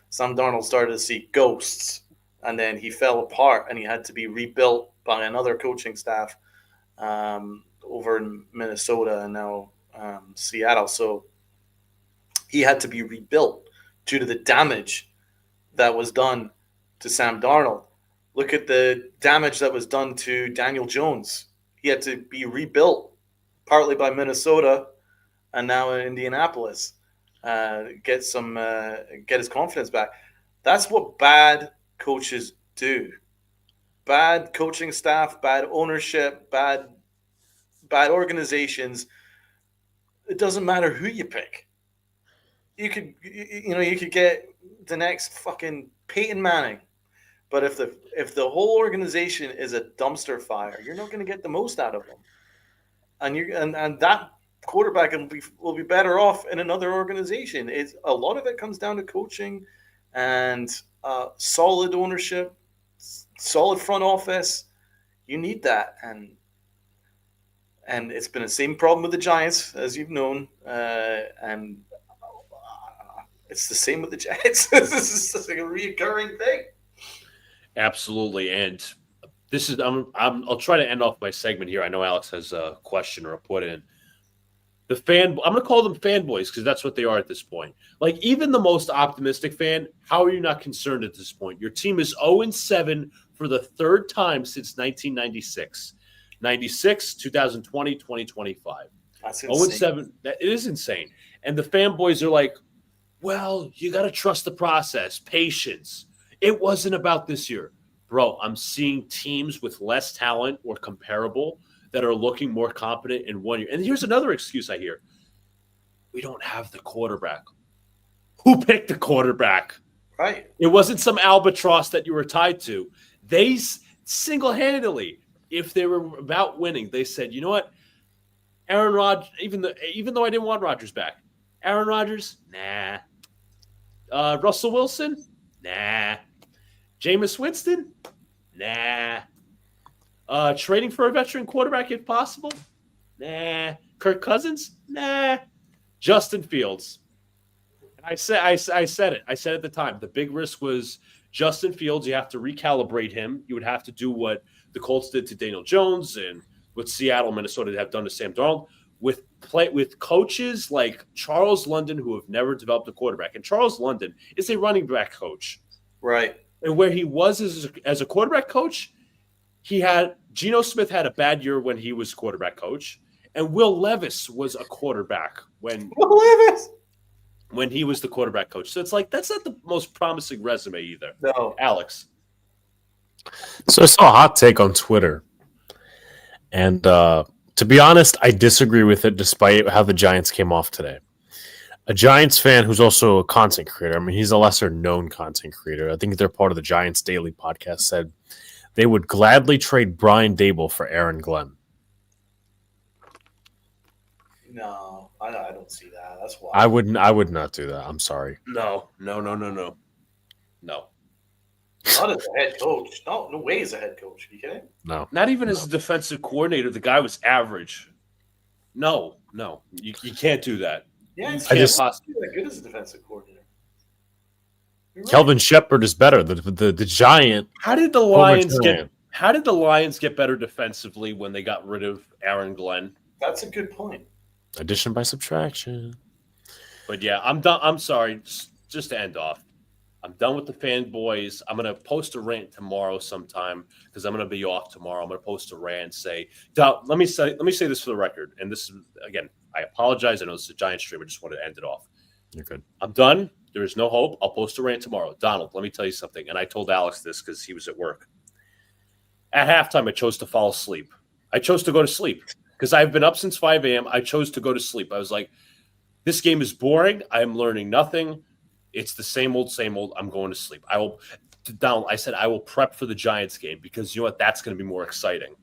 Sam Darnold started to see ghosts, and then he fell apart, and he had to be rebuilt by another coaching staff. Over in Minnesota and now Seattle. So he had to be rebuilt due to the damage that was done to Sam Darnold. Look at the damage that was done to Daniel Jones. He had to be rebuilt partly by Minnesota and now in Indianapolis. Get his confidence back. That's what bad coaches do. Bad coaching staff, bad ownership, bad organizations. It doesn't matter who you pick. You could you could get the next fucking Peyton Manning, but if the whole organization is a dumpster fire, you're not going to get the most out of them, and that quarterback will be better off in another organization. It's a lot of it comes down to coaching and solid ownership, solid front office. You need that, and it's been the same problem with the Giants, as you've known, and it's the same with the Jets. This is just like a reoccurring thing. Absolutely, and this is I'll try to end off my segment here. I know Alex has a question or a put in. I'm going to call them fanboys because that's what they are at this point. Like, even the most optimistic fan, how are you not concerned at this point? Your team is 0-7 for the third time since 1996. 96, 2020, 2025. That's insane. 0-7. It is insane. And the fanboys are like, well, you got to trust the process, patience. It wasn't about this year. Bro, I'm seeing teams with less talent or comparable that are looking more competent in 1 year. And here's another excuse I hear. We don't have the quarterback. Who picked the quarterback? Right. It wasn't some albatross that you were tied to. They single-handedly, if they were about winning, they said, you know what? Aaron Rodgers, even though I didn't want Rodgers back, Aaron Rodgers, nah. Russell Wilson, nah. Jameis Winston, nah. Trading for a veteran quarterback if possible? Nah. Kirk Cousins? Nah. Justin Fields. And I said it. I said at the time, the big risk was Justin Fields. You have to recalibrate him. You would have to do what the Colts did to Daniel Jones and what Seattle, Minnesota have done to Sam Darnold with coaches like Charles London who have never developed a quarterback. And Charles London is a running back coach. Right. And where he was as a quarterback coach, Geno Smith had a bad year when he was quarterback coach, and Will Levis was a quarterback when he was the quarterback coach. So it's like that's not the most promising resume either. No. Alex. So I saw a hot take on Twitter, and to be honest, I disagree with it despite how the Giants came off today. A Giants fan who's also a content creator, I mean, he's a lesser-known content creator. I think they're part of the Giants Daily podcast, said they would gladly trade Brian Dable for Aaron Glenn. No, I don't see that. That's why I would not do that. I'm sorry. No. Not as a head coach. No way as a head coach. Are you kidding? No. Not even as a defensive coordinator. The guy was average. No. You can't do that. Yeah, You he's can't not possibly. that good as a defensive coordinator. You're right. Kelvin Shepard is better. The Giant. How did the Lions get better defensively when they got rid of Aaron Glenn? That's a good point. Addition by subtraction. But yeah, I'm done. I'm sorry. Just to end off, I'm done with the fanboys. I'm gonna post a rant tomorrow sometime because I'm gonna be off tomorrow. I'm gonna post a rant. Let me say this for the record. And this is again, I apologize. I know it's a Giant stream. I just want to end it off. You're good. I'm done. There is no hope. I'll post a rant tomorrow. Donald, let me tell you something. And I told Alex this because he was at work. At halftime, I chose to fall asleep. I chose to go to sleep because I've been up since 5 a.m. I chose to go to sleep. I was like, this game is boring. I'm learning nothing. It's the same old, same old. I'm going to sleep. I said I will prep for the Giants game because you know what? That's going to be more exciting.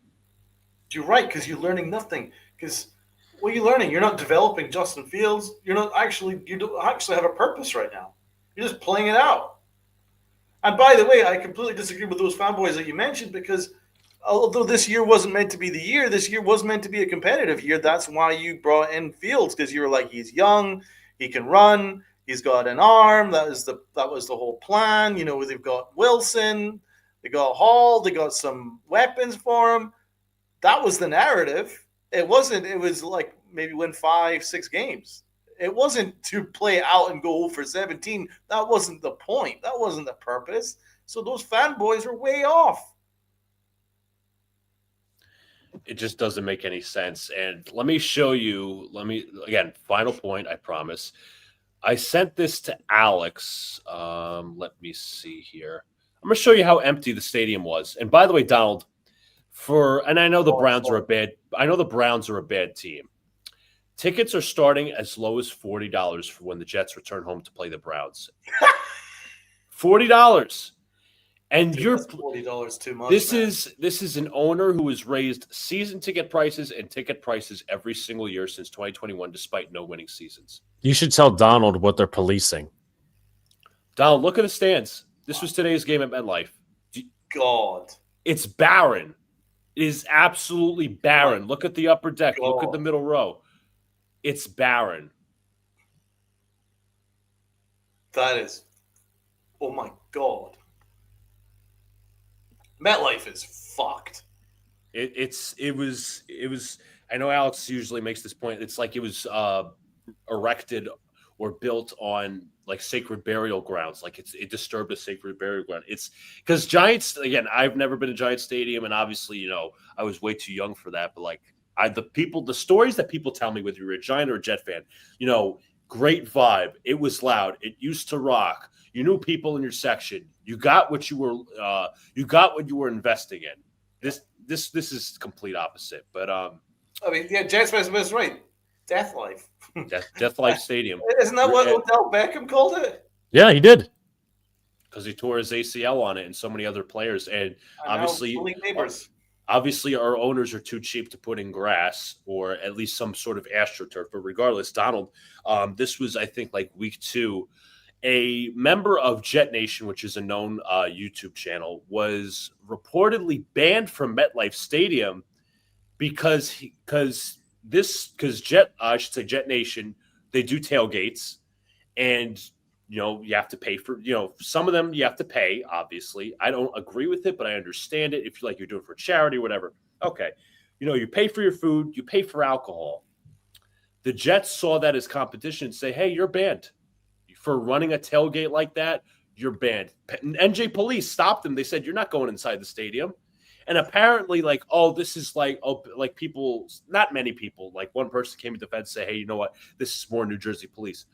You're right, because you're learning nothing. Because what are you learning? You're not developing Justin Fields. You don't actually have a purpose right now. You're just playing it out. And by the way, I completely disagree with those fanboys that you mentioned because although this year wasn't meant to be the year, this year was meant to be a competitive year. That's why you brought in Fields because you were like, he's young, he can run, he's got an arm. That was the whole plan. You know, they've got Wilson, they got Hall, they got some weapons for him. That was the narrative. It wasn't. It was like maybe win 5-6 games. It wasn't to play out and go for 17. That wasn't the point. That wasn't the purpose. So those fanboys are way off. It just doesn't make any sense. And let me show you. Again, final point, I promise. I sent this to Alex. Let me see here. I'm going to show you how empty the stadium was. And by the way, Donald, and I know the Browns are a bad team. Tickets are starting as low as $40 for when the Jets return home to play the Browns. $40. And Dude, you're that's $40 too much. this man. is an owner who has raised season ticket prices and ticket prices every single year since 2021, despite no winning seasons. You should tell Donald what they're policing. Donald, look at the stands. This was today's game at MetLife. God. It's barren. It is absolutely barren. Look at the upper deck. Look at the middle row. It's barren. That is, oh my God. MetLife is fucked. It was. I know Alex usually makes this point. It's like it was erected or built on like sacred burial grounds. Like it disturbed a sacred burial ground. It's because Giants. Again, I've never been to Giant Stadium, and obviously, I was way too young for that. But like the stories that people tell me, whether you're a Giant or a Jet fan, great vibe. It was loud. It used to rock. You knew people in your section. You got what you were investing in. This is complete opposite. But Jets was right. Death Life. Death Life Stadium. Isn't that what Odell Beckham called it? Yeah, he did. Because he tore his ACL on it, and so many other players. And obviously, our owners are too cheap to put in grass or at least some sort of AstroTurf. But regardless, Donald, this was, I think, like week 2. A member of Jet Nation, which is a known YouTube channel, was reportedly banned from MetLife Stadium because Jet Nation, they do tailgates, and you have to pay for, some of them you have to pay, obviously. I don't agree with it, but I understand it. If you're doing it for charity or whatever, okay. You pay for your food, you pay for alcohol. The Jets saw that as competition and say, hey, you're banned. For running a tailgate like that, you're banned. NJ Police stopped them. They said, you're not going inside the stadium. And apparently, this is people, not many people, like one person came to defense and say, hey, you know what? This is more New Jersey police.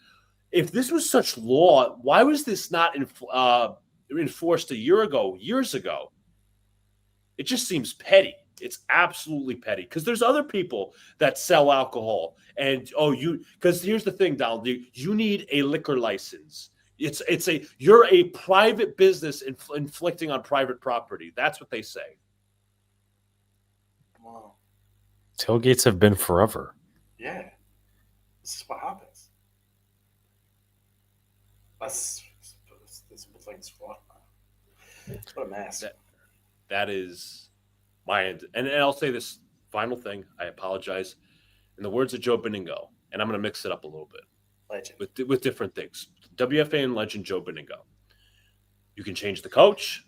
If this was such law, why was this not enforced years ago? It just seems petty. It's absolutely petty because there's other people that sell alcohol. And because here's the thing, Donald, you need a liquor license. You're a private business inflicting on private property. That's what they say. Wow. Tailgates have been forever. Yeah. This is what happens. This thing's fucked, man. What a mess. That is my end. And I'll say this final thing. I apologize. In the words of Joe Beningo, and I'm going to mix it up a little bit. Legend. With different things. WFAN legend Joe Beningo. You can change the coach.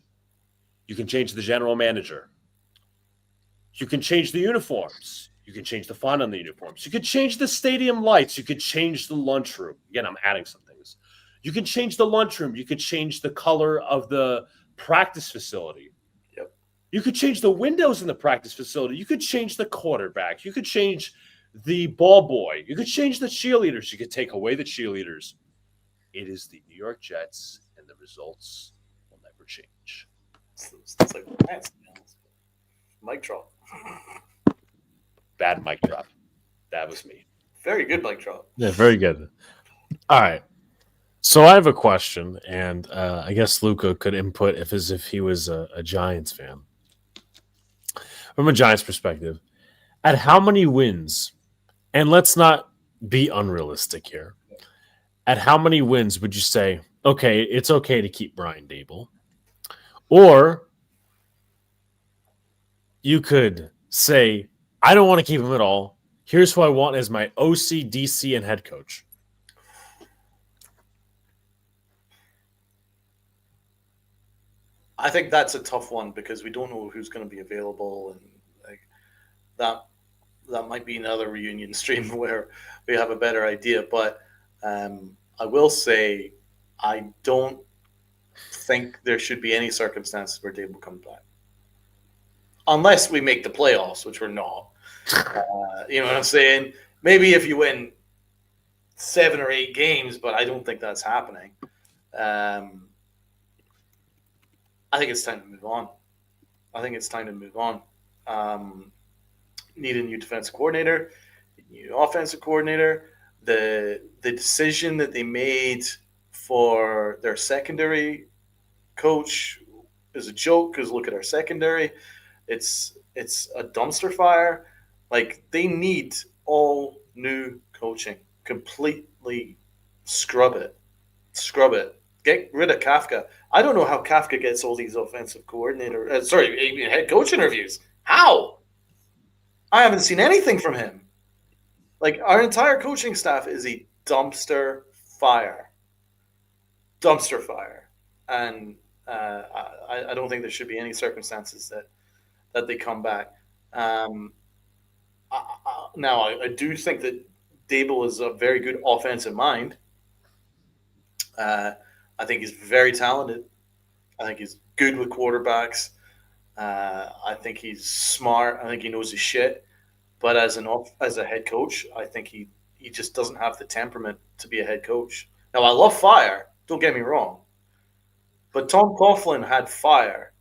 You can change the general manager. You can change the uniforms. You can change the font on the uniforms. You could change the stadium lights. You could change the lunchroom. Again, I'm adding some things. You can change the lunchroom. You could change the color of the practice facility. Yep. You could change the windows in the practice facility. You could change the quarterback. You could change the ball boy. You could change the cheerleaders. You could take away the cheerleaders. It is the New York Jets, and the results will never change. It's like that's mic drop. Bad mic drop. That was me. Very good mic drop. Yeah, very good. All right. So I have a question, and I guess Luca could input as if he was a Giants fan. From a Giants perspective, at how many wins, and let's not be unrealistic here, at how many wins would you say, okay, it's okay to keep Brian Dable? Or you could say, I don't want to keep him at all. Here's who I want as my OC, DC, and head coach. I think that's a tough one because we don't know who's going to be available, and that might be another reunion stream where we have a better idea. But I will say I don't think there should be any circumstances where Dable comes back, unless we make the playoffs, which we're not. You know what I'm saying? Maybe if you win 7 or 8 games, but I don't think that's happening. I think it's time to move on. Need a new defensive coordinator, new offensive coordinator. The decision that they made for their secondary coach is a joke because look at our secondary. It's a dumpster fire. Like they need all new coaching. Completely scrub it. Scrub it. Get rid of Kafka. I don't know how Kafka gets all these offensive coordinator, head coach interviews. How? I haven't seen anything from him. Like our entire coaching staff is a dumpster fire. Dumpster fire. And I don't think there should be any circumstances that they come back. Now, I do think that Dable is a very good offensive mind. I think he's very talented. I think he's good with quarterbacks. I think he's smart. I think he knows his shit. But as a head coach, I think he just doesn't have the temperament to be a head coach. Now, I love fire. Don't get me wrong. But Tom Coughlin had fire,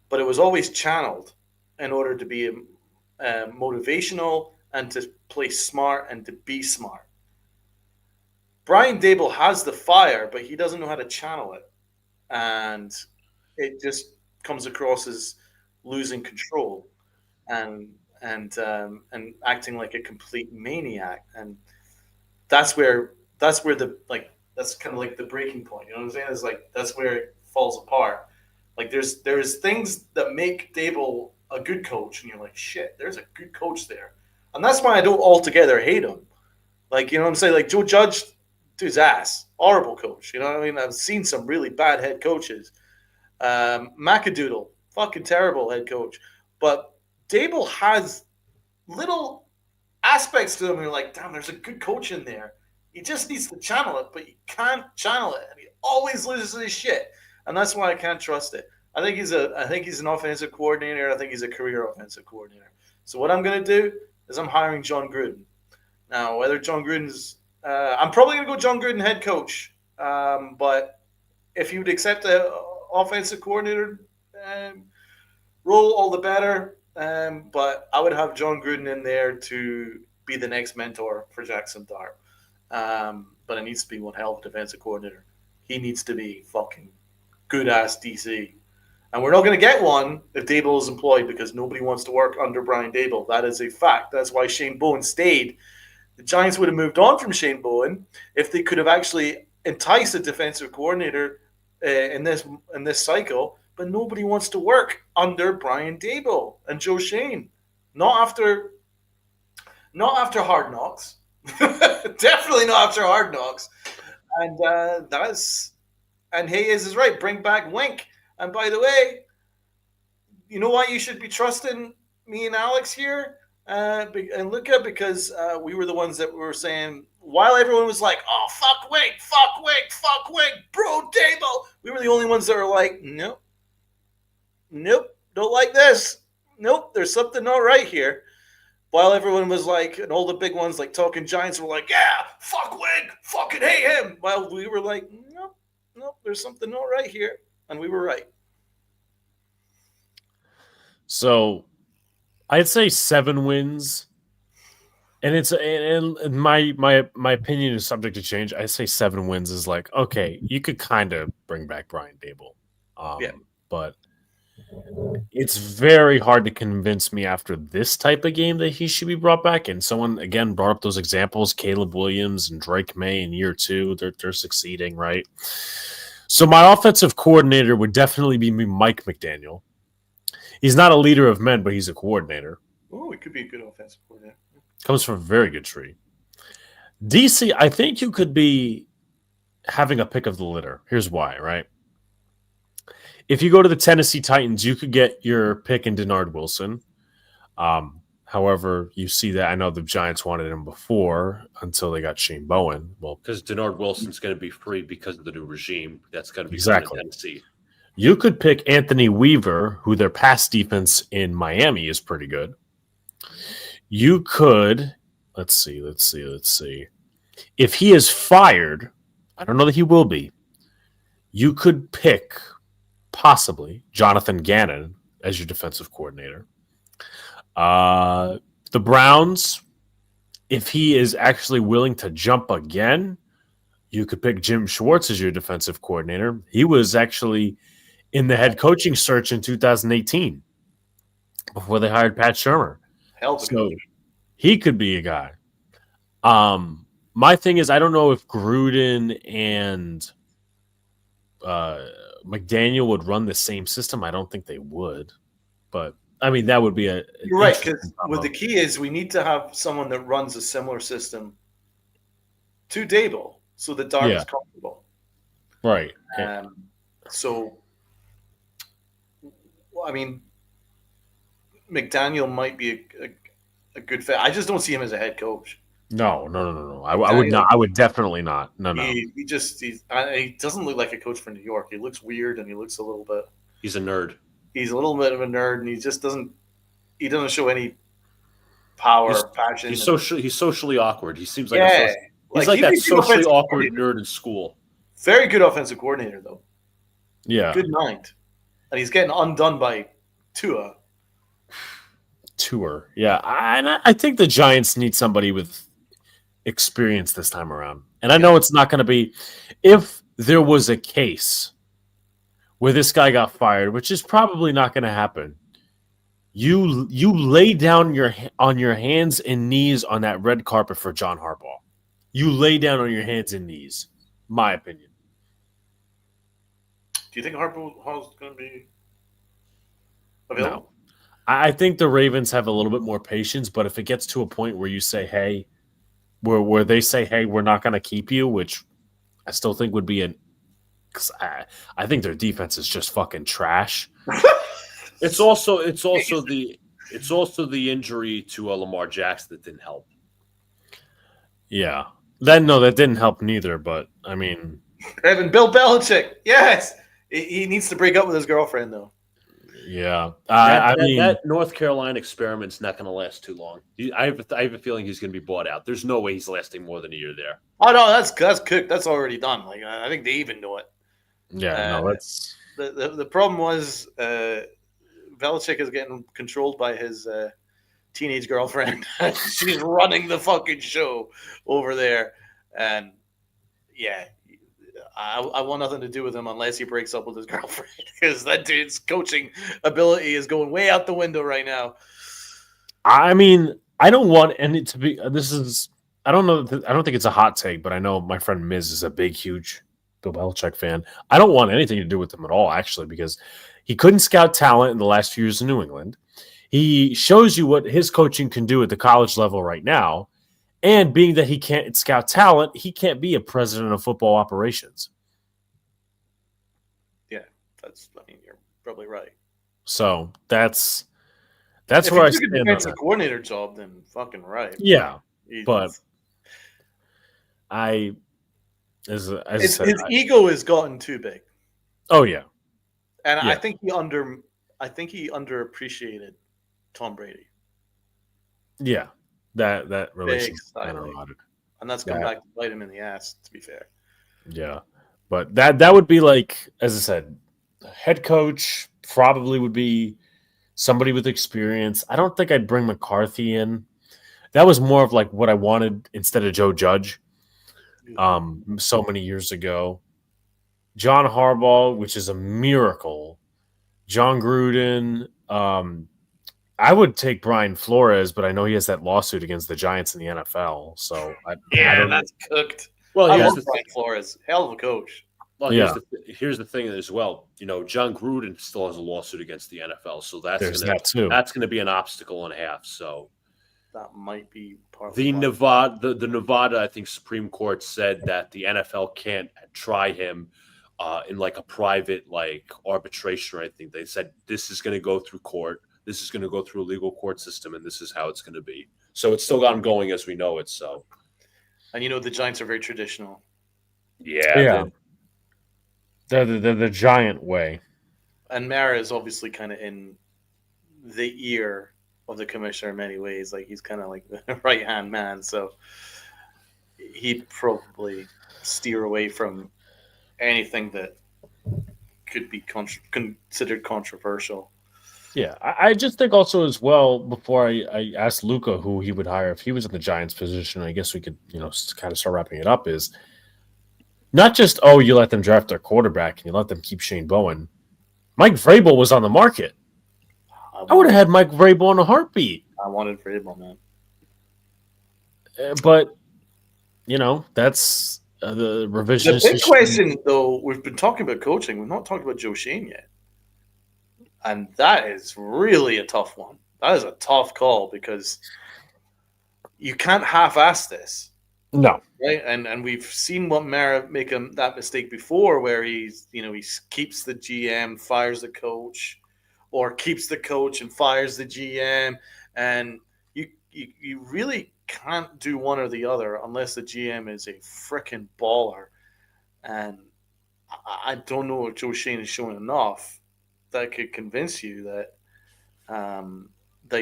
but it was always channeled in order to be motivational and to play smart and to be smart. Brian Dable has the fire, but he doesn't know how to channel it. And it just comes across as losing control and acting like a complete maniac. And that's where that's kind of like the breaking point. You know what I'm saying? It's like that's where it falls apart. Like there's things that make Dable a good coach, and you're like, shit, there's a good coach there. And that's why I don't altogether hate him. Like, you know what I'm saying? Like Joe Judge to his ass, horrible coach. You know what I mean? I've seen some really bad head coaches. McAdoodle, fucking terrible head coach. But Dable has little aspects to him. You're like, damn, there's a good coach in there. He just needs to channel it, but he can't channel it, and he always loses his shit. And that's why I can't trust it. I think he's an offensive coordinator. I think he's a career offensive coordinator. So what I'm going to do is I'm hiring John Gruden. Now, whether John Gruden's I'm probably going to go John Gruden head coach. But if you would accept the offensive coordinator role, all the better. But I would have John Gruden in there to be the next mentor for Jackson Dart. But it needs to be one hell of a defensive coordinator. He needs to be fucking good-ass DC. And we're not going to get one if Dable is employed because nobody wants to work under Brian Dable. That is a fact. That's why Shane Bowen stayed. The Giants would have moved on from Shane Bowen if they could have actually enticed a defensive coordinator in this cycle. But nobody wants to work under Brian Dable and Joe Shane. Not after Hard Knocks. Definitely not after Hard Knocks. And Hayes is right. Bring back Wink. And by the way, you know why you should be trusting me and Alex here and Luca? Because we were the ones that were saying, while everyone was like, oh, fuck Wink, bro, Dable. We were the only ones that were like, nope, don't like this. Nope, there's something not right here. While everyone was like, and all the big ones like Talking Giants were like, yeah, fuck Wink, fucking hate him. While we were like, nope, there's something not right here. And we were right. So I'd say 7 wins. And my opinion is subject to change. I say 7 wins is like, okay, you could kind of bring back Brian Dable. But it's very hard to convince me after this type of game that he should be brought back. And someone, again, brought up those examples, Caleb Williams and Drake May in year 2. They're succeeding, right? So my offensive coordinator would definitely be Mike McDaniel. He's not a leader of men, but he's a coordinator. Oh, it could be a good offensive coordinator. Comes from a very good tree. DC, I think you could be having a pick of the litter. Here's why, right? If you go to the Tennessee Titans, you could get your pick in Denard Wilson. However, you see that I know the Giants wanted him before until they got Shane Bowen. Well, because Denard Wilson's going to be free because of the new regime. That's going to be exactly Tennessee. You could pick Anthony Weaver, who their pass defense in Miami is pretty good. You could, let's see. If he is fired, I don't know that he will be. You could pick possibly Jonathan Gannon as your defensive coordinator. The Browns, if he is actually willing to jump again, you could pick Jim Schwartz as your defensive coordinator. He was actually in the head coaching search in 2018 before they hired Pat Shurmur. Hell of a So coach. he could be a guy. My thing is, I don't know if Gruden and McDaniel would run the same system. I don't think they would. But, I mean, that would be a... You're right, because what the key is we need to have someone that runs a similar system to Dable so that Darnold's comfortable. Right. So, I mean, McDaniel might be a good fit. I just don't see him as a head coach. No. I would not. I would definitely not. No. He doesn't look like a coach for New York. He looks weird and he looks a little bit. He's a nerd. He's a little bit of a nerd, and he just doesn't. He doesn't show any power, passion. He's socially awkward. He seems like he's like that socially awkward nerd in school. Very good offensive coordinator, though. Yeah, good mind, and he's getting undone by Tua. Yeah, I think the Giants need somebody with experience this time around. And I know it's not going to be if there was a case where this guy got fired, which is probably not going to happen. You lay down on your hands and knees on that red carpet for John Harbaugh. You lay down on your hands and knees, my opinion. Do you think Harbaugh's going to be available? No. I think the Ravens have a little bit more patience, but if it gets to a point where you say, hey, where they say, hey, we're not going to keep you, which I still think would be I think their defense is just fucking trash. It's also the injury to Lamar Jackson that didn't help. Yeah. That didn't help neither, but I mean, Evan, Bill Belichick. Yes. He needs to break up with his girlfriend though. Yeah. I mean, that North Carolina experiment's not going to last too long. I have a feeling he's going to be bought out. There's no way he's lasting more than a year there. Oh no, that's cooked. That's already done. Like I think they even know it. Yeah, that's the problem was Belichick is getting controlled by his teenage girlfriend. She's running the fucking show over there, and yeah, I want nothing to do with him unless he breaks up with his girlfriend because that dude's coaching ability is going way out the window right now. I mean, I don't want any to be. This is. I don't know. I don't think it's a hot take, but I know my friend Miz is a huge Bill Belichick fan. I don't want anything to do with him at all, actually, because he couldn't scout talent in the last few years in New England. He shows you what his coaching can do at the college level right now. And being that he can't scout talent, he can't be a president of football operations. Yeah, you're probably right. So that's where I stand. If it's a coordinator job, then fucking right. Yeah, but his ego has gotten too big. Oh yeah, and yeah. I think he underappreciated Tom Brady. Yeah. That relationship, and that's come back to bite him in the ass. To be fair, yeah, but that would be like, as I said, head coach probably would be somebody with experience. I don't think I'd bring McCarthy in. That was more of like what I wanted instead of Joe Judge. So many years ago, John Harbaugh, which is a miracle. John Gruden. I would take Brian Flores, but I know he has that lawsuit against the Giants in the NFL. So that's cooked. Well, I love Brian Flores, hell of a coach. Well, here's the thing as well. You know, John Gruden still has a lawsuit against the NFL, so that's going to be an obstacle and a half. So that might be part of the Nevada, I think Supreme Court said that the NFL can't try him in like a private like arbitration or anything. They said this is going to go through court. This is going to go through a legal court system, and this is how it's going to be. So it's still ongoing as we know it. So, and the Giants are very traditional. Yeah. They're the Giant way. And Mara is obviously kind of in the ear of the commissioner in many ways. Like he's kind of like the right hand man. So he'd probably steer away from anything that could be considered controversial. Yeah, I just think also as well, before I asked Luca who he would hire if he was in the Giants position, I guess we could, kind of start wrapping it up, is not just, oh, you let them draft their quarterback and you let them keep Shane Bowen. Mike Vrabel was on the market. I would have had Mike Vrabel in a heartbeat. I wanted Vrabel, man. But, that's the revisionist. The big question, though, we've been talking about coaching. We've not talked about Joe Shane yet. And that is really a tough one. That is a tough call because you can't half-ass this. No. Right? And we've seen what Mara make that mistake before where he keeps the GM, fires the coach, or keeps the coach and fires the GM. And you really can't do one or the other unless the GM is a freaking baller. And I don't know if Joe Shane is showing enough that could convince you that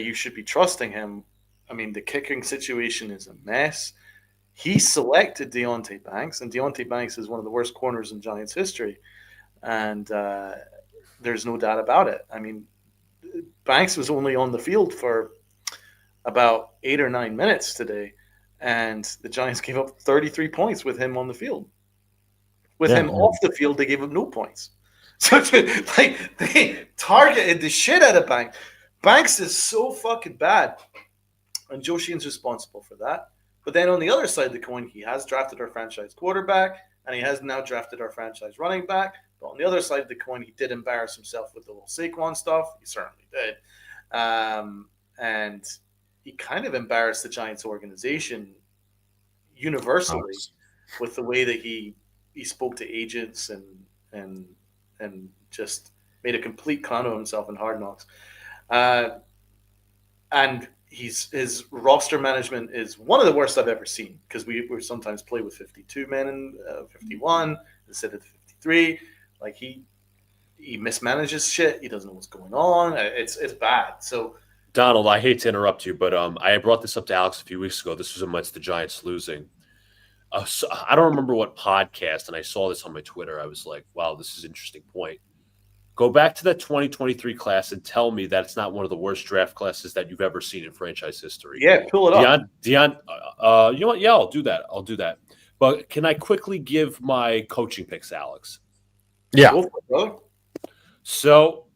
you should be trusting him. I mean, the kicking situation is a mess. He selected Deontay Banks, and Deontay Banks is one of the worst corners in Giants history. And there's no doubt about it. I mean, Banks was only on the field for about 8 or 9 minutes today, and the Giants gave up 33 points with him on the field. With him off the field, they gave up no points. So they targeted the shit out of Banks. Banks is so fucking bad, and Joe Shane's responsible for that. But then on the other side of the coin, he has drafted our franchise quarterback, and he has now drafted our franchise running back. But on the other side of the coin, he did embarrass himself with the whole Saquon stuff. He certainly did. And he kind of embarrassed the Giants organization universally with the way that he spoke to agents and just made a complete clown of himself in Hard Knocks. And his roster management is one of the worst I've ever seen because we sometimes play with 52 men and 51 instead of 53. Like he mismanages shit. He doesn't know what's going on. It's bad. So Donald, I hate to interrupt you, but I brought this up to Alex a few weeks ago. This was amidst the Giants losing. So I don't remember what podcast, and I saw this on my Twitter. I was like, wow, this is an interesting point. Go back to that 2023 class and tell me that it's not one of the worst draft classes that you've ever seen in franchise history. Yeah, pull it up. You know what? Yeah, I'll do that. But can I quickly give my coaching picks, Alex? Yeah. So,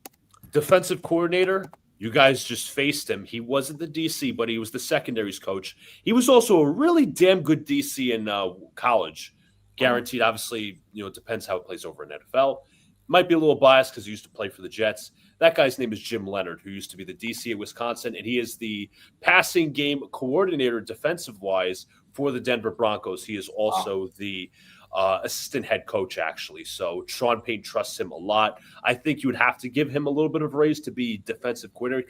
defensive coordinator, you guys just faced him. He wasn't the DC, but he was the secondaries coach. He was also a really damn good DC in college. Guaranteed, obviously, it depends how it plays over in NFL. Might be a little biased because he used to play for the Jets. That guy's name is Jim Leonard, who used to be the DC at Wisconsin, and he is the passing game coordinator defensive-wise for the Denver Broncos. He is also the assistant head coach, actually. So Sean Payton trusts him a lot. I think you would have to give him a little bit of a raise to be defensive coordinator,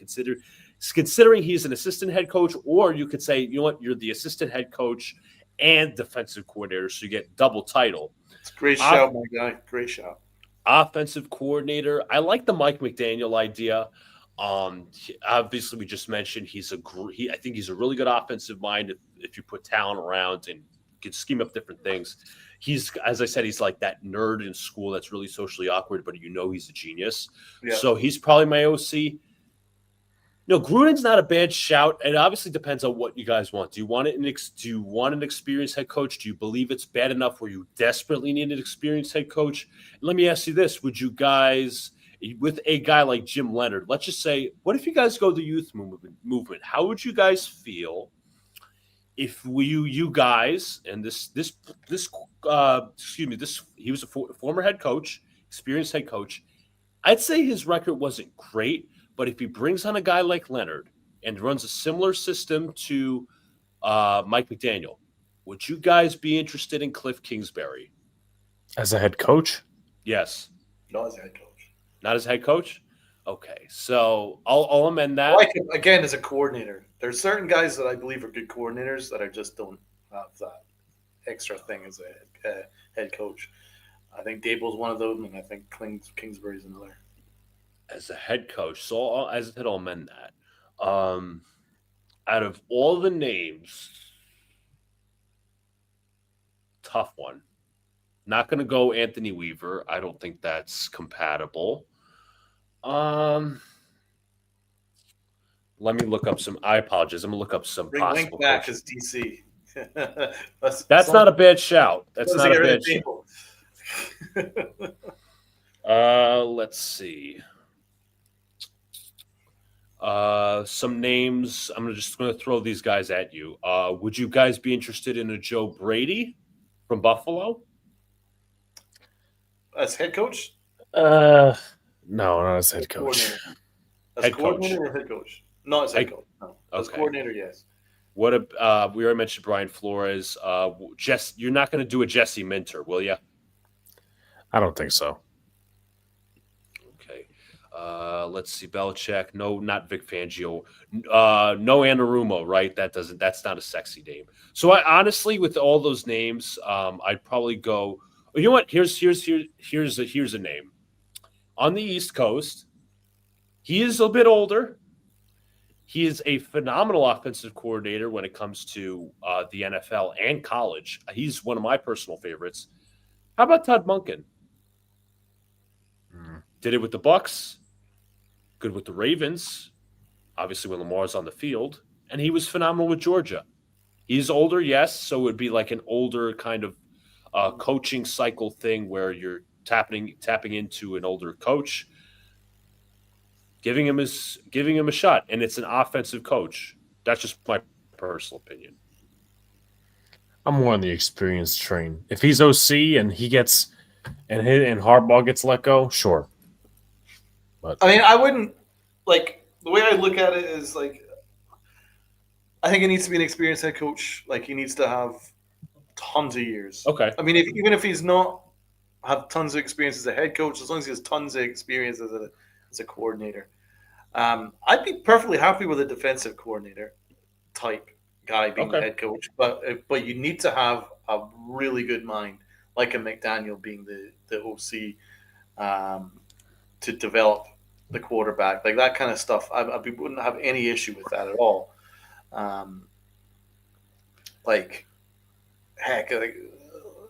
considering he's an assistant head coach, or you could say, you know what, you're the assistant head coach and defensive coordinator, so you get double title. It's a great shout, my guy. Great shout. Offensive coordinator. I like the Mike McDaniel idea. Obviously, we just mentioned I think he's a really good offensive mind if you put talent around and can scheme up different things. He's, as I said, he's like that nerd in school that's really socially awkward, but he's a genius. Yeah. So he's probably my OC. Gruden's not a bad shout. It obviously depends on what you guys want. Do you want an experienced head coach? Do you believe it's bad enough where you desperately need an experienced head coach? Let me ask you this. Would you guys, with a guy like Jim Leonard, let's just say, what if you guys go the youth movement? How would you guys feel if you guys, and he was a former head coach, experienced head coach. I'd say his record wasn't great, but if he brings on a guy like Leonard and runs a similar system to Mike McDaniel, would you guys be interested in Cliff Kingsbury? As a head coach? Yes. Not as a head coach. Not as a head coach? Okay. So I'll amend that. I like him, again, as a coordinator. There's certain guys that I believe are good coordinators that I just don't have that extra thing as a head coach. I think Dable's one of them, and I think Kingsbury's another. As a head coach, so as I said, I'll amend that. Out of all the names, tough one. Not going to go Anthony Weaver. I don't think that's compatible. Let me look up some. I apologize. I'm gonna look up some Bring Wink possible back coaches. as DC. That's not a bad shout. That's as not long a as they bad get rid of shout. people. Let's see. Some names. I'm just gonna throw these guys at you. Would you guys be interested in a Joe Brady from Buffalo? As head coach? No, not as head coach. Coordinator. As Head coordinator coach. or head coach? Not as head Head- coach. No. As okay. coordinator, yes. What we already mentioned Brian Flores. You're not going to do a Jesse Minter, will you? I don't think so. Okay. Let's see. Belichick. No, not Vic Fangio. No Anarumo, right? That's not a sexy name. So I honestly, with all those names, I'd probably go. You know what? Here's a name on the East Coast. He is a bit older. He is a phenomenal offensive coordinator when it comes to the NFL and college. He's one of my personal favorites. How about Todd Monken? Did it with the Bucks, good with the Ravens, obviously when Lamar's on the field, and he was phenomenal with Georgia. He's older, yes, so it would be like an older kind of coaching cycle thing where you're tapping into an older coach, giving him a shot, and it's an offensive coach. That's just my personal opinion. I'm more on the experience train. If he's OC and he gets and Harbaugh gets let go, sure. But I mean, I wouldn't like the way I look at it is like I think it needs to be an experienced head coach. Like he needs to have tons of years. Okay. I mean, even if he's not have tons of experience as a head coach, as long as he has tons of experience as a coordinator, I'd be perfectly happy with a defensive coordinator type guy being the head coach. But you need to have a really good mind, like a McDaniel being the OC, to develop the quarterback, like that kind of stuff. I wouldn't have any issue with that at all.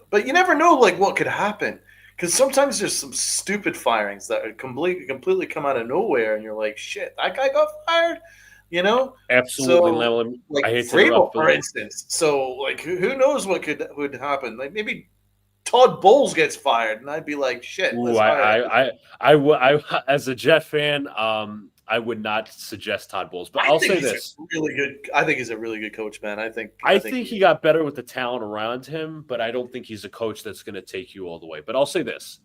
But you never know, like what could happen, because sometimes there's some stupid firings that are completely come out of nowhere, and you're like, shit, that guy got fired, you know? Absolutely, So, like I hate to Vrabel, interrupt, for instance. So, like, who knows what would happen? Like maybe Todd Bowles gets fired, and I'd be like, shit. Ooh, I as a Jet fan, I would not suggest Todd Bowles, but I'll say this: really good. I think he's a really good coach, man. I think he got better with the talent around him, but I don't think he's a coach that's going to take you all the way. But I'll say this: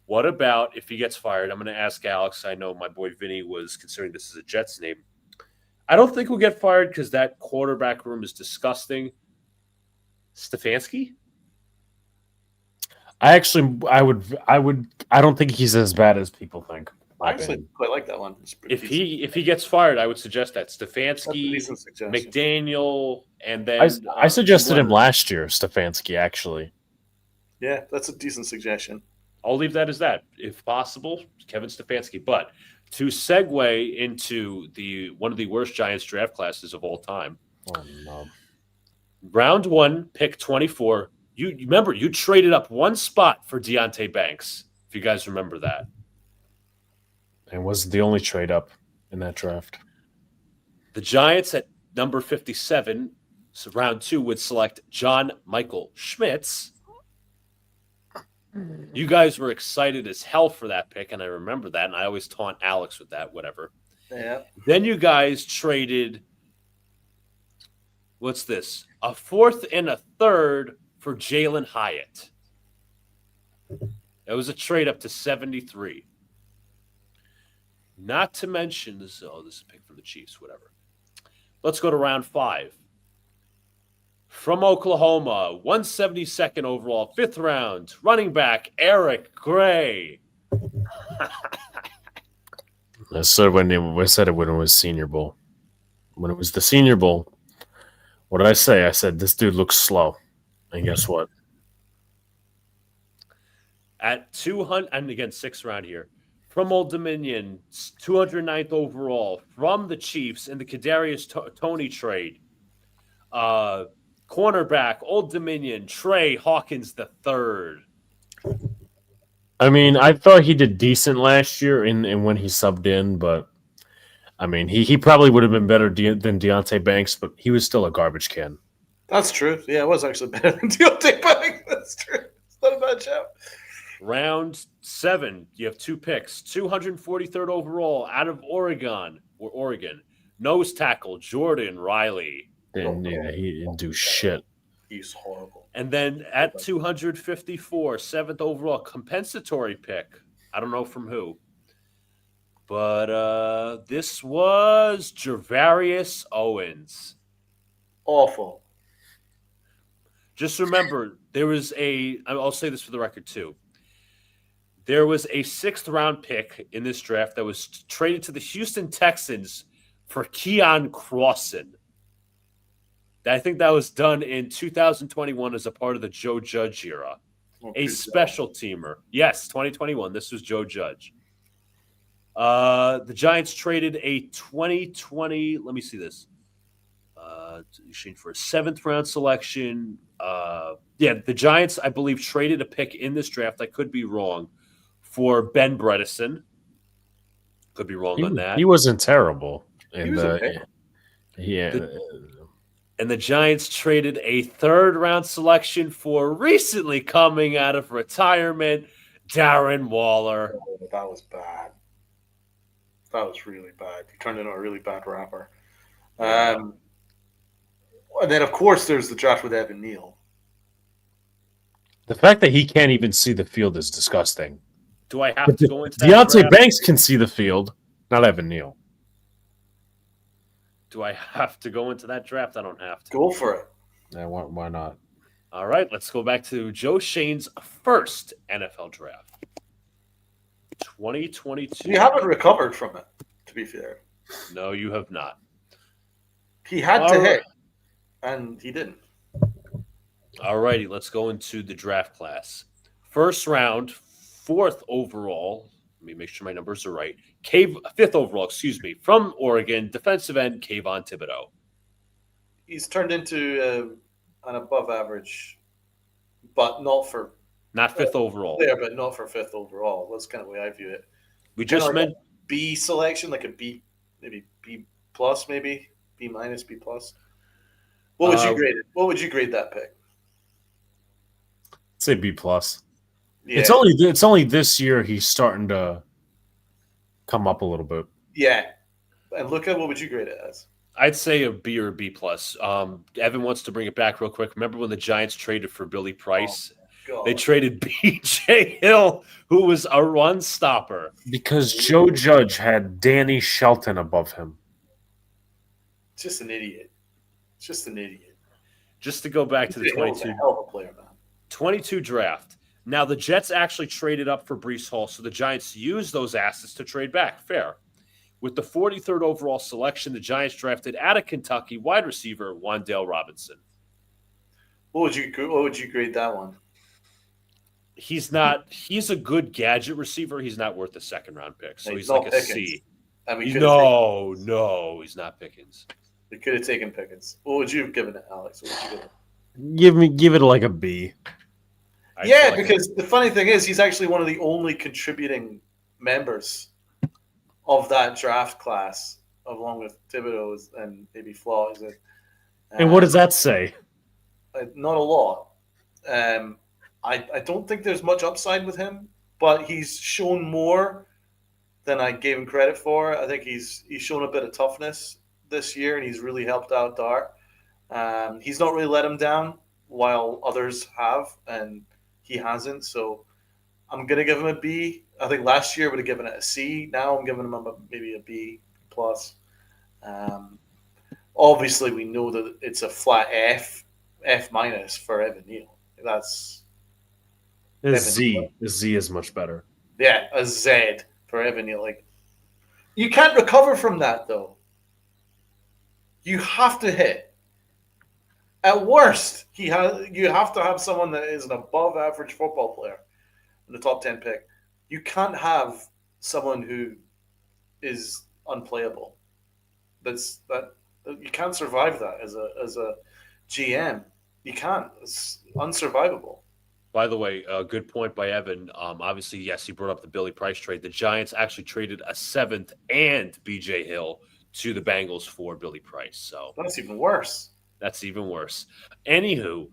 what about if he gets fired? I'm going to ask Alex. I know my boy Vinny was considering this as a Jets name. I don't think he'll get fired because that quarterback room is disgusting. Stefanski? I don't think he's as bad as people think. I actually quite like that one. If he gets fired, I would suggest that Stefanski, McDaniel, and then I suggested him last year, Stefanski, actually. Yeah, that's a decent suggestion. I'll leave that as that, if possible, Kevin Stefanski. But to segue into one of the worst Giants draft classes of all time. Oh no. Round 1, pick 24. You remember you traded up one spot for Deontay Banks, if you guys remember that. And wasn't the only trade up in that draft. The Giants at number 57, so round 2 would select John Michael Schmitz. You guys were excited as hell for that pick, and I remember that, and I always taunt Alex with that, whatever. Yeah. Then you guys traded, what's this? A 4th and a 3rd for Jalen Hyatt. That was a trade up to 73. Not to mention this. Oh, this is a pick from the Chiefs. Whatever. Let's go to round 5. From Oklahoma, 172nd overall, 5th round, running back Eric Gray. I said it when it was Senior Bowl. When it was the Senior Bowl, what did I say? I said this dude looks slow. And guess what? At 200, and again, 6th round here. From Old Dominion, 209th overall, from the Chiefs in the Kadarius Toney trade. Cornerback, Old Dominion, Trey Hawkins III. I mean, I thought he did decent last year in when he subbed in, but I mean, he probably would have been better than Deontay Banks, but he was still a garbage can. That's true. Yeah, it was actually better than Deontay Banks. That's true. It's not a bad shout. Round 7, you have 2 picks. 243rd overall out of Oregon. Nose tackle Jordan Riley. Yeah, he didn't do shit. He's horrible. And then at 254, 7th overall, compensatory pick. I don't know from who. But this was Javarius Owens. Awful. Just remember, I'll say this for the record too. There was a 6th round pick in this draft that was traded to the Houston Texans for Keon Crossan. I think that was done in 2021 as a part of the Joe Judge era. A special teamer. Yes, 2021. This was Joe Judge. The Giants traded a 2020. Let me see this. For a 7th round selection. The Giants, I believe, traded a pick in this draft. I could be wrong. For Ben Bredesen. Could be wrong on that. He wasn't terrible. And, he was okay. And the Giants traded a 3rd round selection for recently coming out of retirement, Darren Waller. Oh, that was bad. That was really bad. He turned into a really bad rapper. And then, of course, there's the draft with Evan Neal. The fact that he can't even see the field is disgusting. Do I have to go into that Deontay draft? Banks can see the field, not Evan Neal. Do I have to go into that draft? I don't have to. Go for it. Yeah, why not? All right, let's go back to Joe Shane's first NFL draft. 2022. You haven't recovered from it, to be fair. No, you have not. He had to hit, and he didn't. All righty, let's go into the draft class. First round, 4th overall. Let me make sure my numbers are right. 5th overall, from Oregon, defensive end Kayvon Thibodeau. He's turned into an above average, but not 5th overall. There, but not for 5th overall. That's kind of the way I view it. We just meant B selection, like a B, maybe B plus, maybe B minus, B plus. What would you grade it? What would you grade that pick? I'd say B plus. Yeah. It's only this year he's starting to come up a little bit. Yeah, and what would you grade it as? I'd say a B or a B plus. Evan wants to bring it back real quick. Remember when the Giants traded for Billy Price? Oh, they traded B.J. Hill, who was a run stopper. Because Joe Judge had Danny Shelton above him. Just an idiot. Just Just to go back to the 22. Hell of a player, man. 22 draft. Now, the Jets actually traded up for Breece Hall, so the Giants used those assets to trade back. Fair. With the 43rd overall selection, the Giants drafted out of Kentucky wide receiver Wan'Dale Robinson. What would you grade that one? He's a good gadget receiver. He's not worth a 2nd round pick. So he's like a Pickens. C. I mean, no, he's not Pickens. We could have taken Pickens. What would you have given it, Alex? What would you give it? Give it like a B. Because the funny thing is, he's actually one of the only contributing members of that draft class, along with Thibodeau and maybe Flaw. And what does that say? Not a lot. I don't think there's much upside with him, but he's shown more than I gave him credit for. I think he's shown a bit of toughness this year, and he's really helped out Dart. He's not really let him down, while others have, and he hasn't. So I'm going to give him a B. I think last year I would have given it a C. Now I'm giving him maybe a B plus. Obviously, we know that it's a flat F minus for Evan Neal. That's a Z. A Z is much better. Yeah, a Z for Evan Neal. Like, you can't recover from that, though. You have to hit. At worst, you have to have someone that is an above-average football player in the top 10 pick. You can't have someone who is unplayable. You can't survive that as a GM. You can't. It's unsurvivable. By the way, a good point by Evan. Obviously, yes, he brought up the Billy Price trade. The Giants actually traded a seventh and B.J. Hill to the Bengals for Billy Price. So That's even worse. that's even worse. Anywho,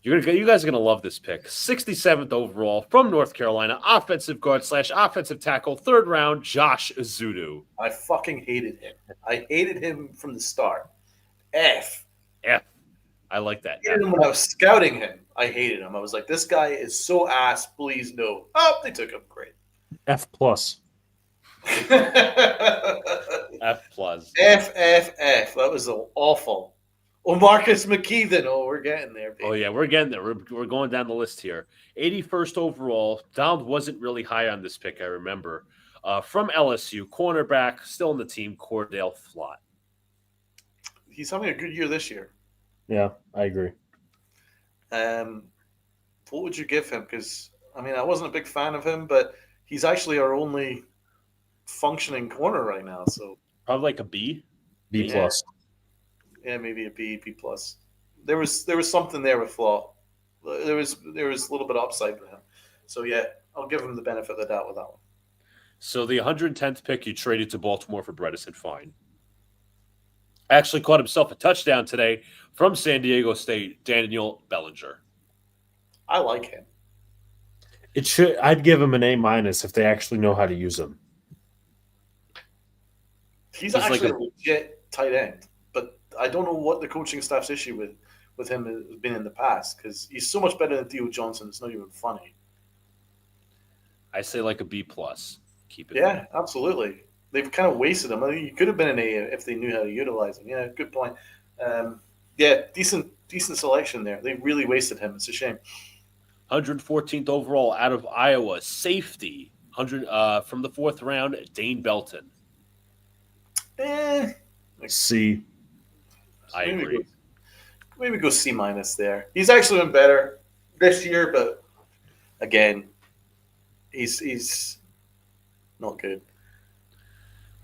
you guys are gonna love this pick. 67th overall from North Carolina, offensive guard / offensive tackle, 3rd round, Josh Zudu. I fucking hated him. I hated him from the start. F. F. I like that. I hated him when I was scouting him. I hated him. I was like, this guy is so ass. Please no. Oh, they took him. Great. F plus. F plus. F. That was awful. Oh, Marcus McKeithen. Oh, we're getting there, baby. Oh yeah, we're getting there. We're going down the list here. 81st overall. Donald wasn't really high on this pick, I remember. From LSU, cornerback, still in the team, Cordell Flott. He's having a good year this year. Yeah, I agree. What would you give him? Because I mean, I wasn't a big fan of him, but he's actually our only functioning corner right now. So Probably like a B. B plus. yeah, maybe a B plus. There was something there with Flaw. There was a little bit of upside with him. So yeah, I'll give him the benefit of the doubt with that one. So the 110th pick you traded to Baltimore for Bredesen Fine. Actually caught himself a touchdown today from San Diego State, Daniel Bellinger. I like him. It should. I'd give him an A minus if they actually know how to use him. He's Just actually like a legit tight end, but I don't know what the coaching staff's issue with him has been in the past because he's so much better than Theo Johnson. It's not even funny. I say like a B plus. Keep it. Yeah, there. absolutely. They've kind of wasted him. I mean, he could have been an A if they knew how to utilize him. Yeah, good point. Yeah, decent selection there. They really wasted him. It's a shame. 114th overall out of Iowa, safety. 100 from the 4th round, Dane Belton. C. I agree. Maybe go C minus there. He's actually been better this year, but again, he's not good.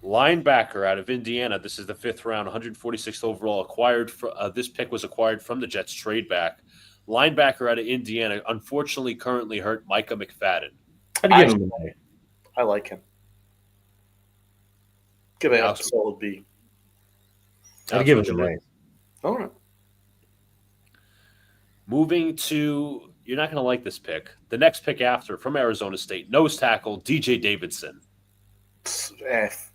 Linebacker out of Indiana. This is the 5th round, 146th overall. Acquired. This pick was acquired from the Jets trade back. Linebacker out of Indiana, unfortunately, currently hurt, Micah McFadden. I'd give him an A. I like him. Give it a solid B. I'd give it an A. All right. Moving to, you're not going to like this pick. The next pick after from Arizona State, nose tackle, DJ Davidson. F.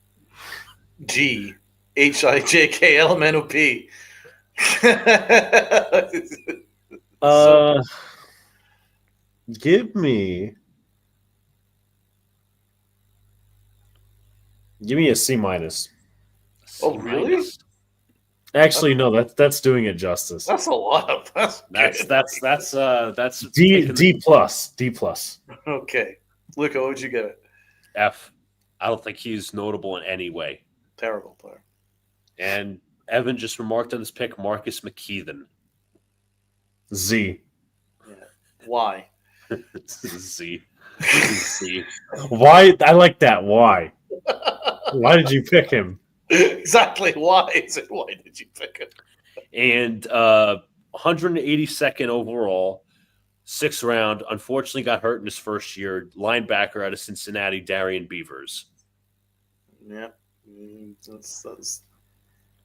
G. HIJKLMNOP. Give me a C minus. Oh, really? Actually, no, that's doing it justice. That's a lot of That's D plus. Okay. Luca, what would you give it? F. I don't think he's notable in any way. Terrible player. And Evan just remarked on this pick, Marcus McKeithen. Z. Yeah. Why? Z. Z. Why? I like that. Why? Why did you pick him? Exactly. Why did you pick him? And 182nd overall, 6th round. Unfortunately, got hurt in his first year. Linebacker out of Cincinnati, Darian Beavers. Yeah, that's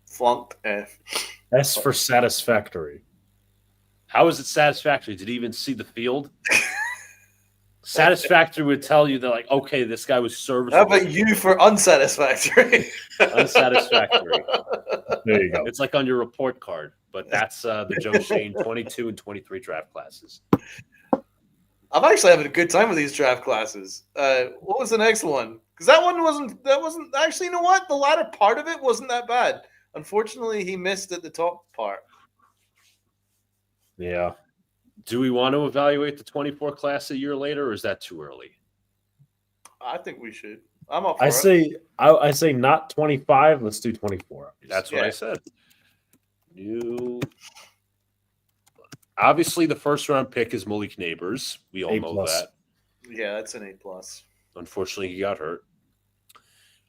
flunked F. S for satisfactory. How is it satisfactory? Did he even see the field? Satisfactory would tell you that, like, okay, this guy was serviceable. How about you for unsatisfactory? Unsatisfactory. There you go. It's like on your report card, but that's the Joe Shane 22 and 23 draft classes. I'm actually having a good time with these draft classes. What was the next one? Because that wasn't actually, you know what? The latter part of it wasn't that bad. Unfortunately, he missed at the top part. Yeah. Do we want to evaluate the 24 class a year later, or is that too early? I think we should. I'm up for I say not 25. Let's do 24. That's what I said. Obviously, the first round pick is Malik Neighbors. We all know that. Yeah, that's an A+. Unfortunately, he got hurt.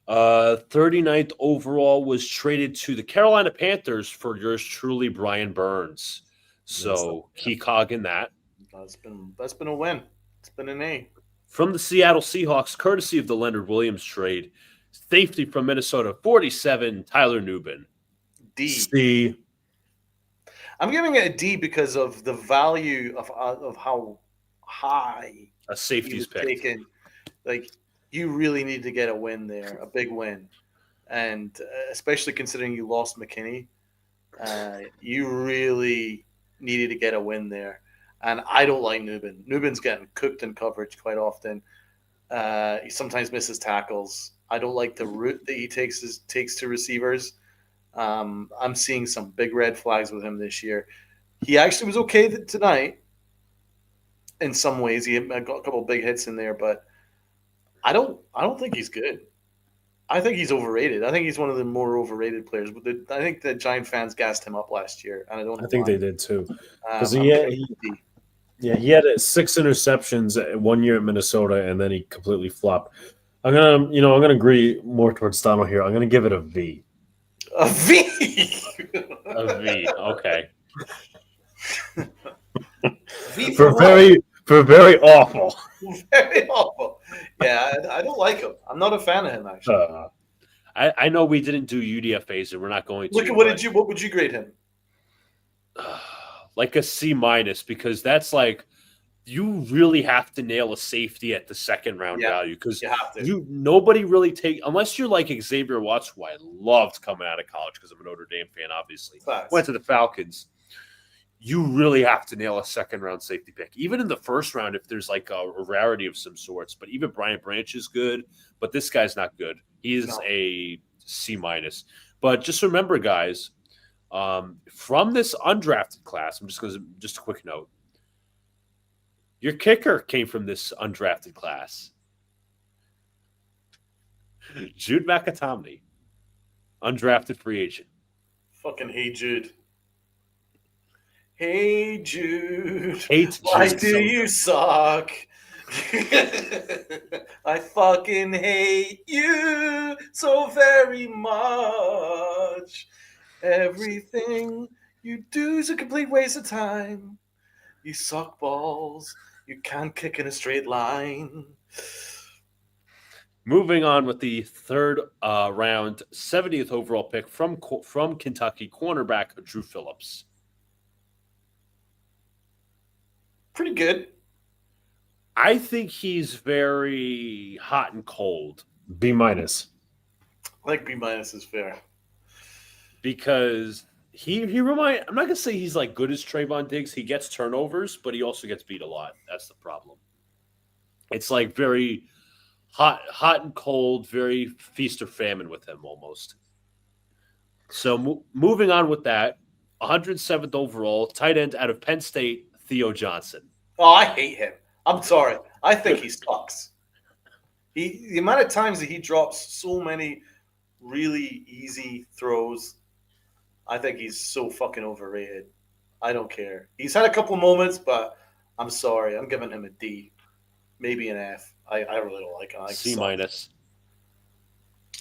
39th overall was traded to the Carolina Panthers for yours truly, Brian Burns. So key cog in that. That's been a win. It's been an A. From the Seattle Seahawks, courtesy of the Leonard Williams trade, safety from Minnesota, 47, Tyler Nubin. D. C. I'm giving it a D because of the value of how high A he safety's was pick. taken. Like, you really need to get a win there, a big win, and especially considering you lost McKinney, you really needed to get a win there. And I don't like Nubin. Nubin's getting cooked in coverage quite often. He sometimes misses tackles. I don't like the route that he takes to receivers. I'm seeing some big red flags with him this year. He actually was okay tonight in some ways. He got a couple of big hits in there, but I don't think he's good. I think he's overrated. I think he's one of the more overrated players. But I think the Giant fans gassed him up last year, and I don't know I think why. they did too. Because I'm giving him a D. he had 6 interceptions 1 year at Minnesota, and then he completely flopped. I'm gonna agree more towards Donald here. I'm gonna give it a V. A V. A V. Okay. V For what? very awful. Very awful. Yeah, I don't like him. I'm not a fan of him actually. I know we didn't do UDFAs, and we're not going to. Look at what would you grade him? Like a C minus, because that's like you really have to nail a safety at the second round value, because You have to. nobody really unless you're like Xavier Watts, who I loved coming out of college because I'm a Notre Dame fan, obviously. Facts. Went to the Falcons. You really have to nail a second round safety pick. Even in the first round, if there's like a rarity of some sorts. But even Brian Branch is good, but this guy's not good. He is a C minus. But just remember, guys, from this undrafted class, just a quick note. Your kicker came from this undrafted class. Jude McAtomney, undrafted free agent. Fucking hey Jude. Hey Jude. Hate Why Jude do so you much. suck? I fucking hate you so very much. Everything you do is a complete waste of time. You suck balls. You can't kick in a straight line. Moving on with the third round, 70th overall pick from Kentucky, cornerback Drew Phillips. Pretty good. I think he's very hot and cold B minus. I think B minus is fair. because he remind. I'm not gonna say he's like good as Trayvon Diggs. He gets turnovers, but he also gets beat a lot. That's the problem. It's like very hot and cold, very feast or famine with him almost. So moving on with that, 107th overall, tight end out of Penn State, Theo Johnson. Oh, I hate him. I'm sorry. I think he sucks. The amount of times that he drops so many really easy throws, I think he's so fucking overrated. I don't care. He's had a couple moments, but I'm sorry. I'm giving him a D, maybe an F. I really don't like him. C minus.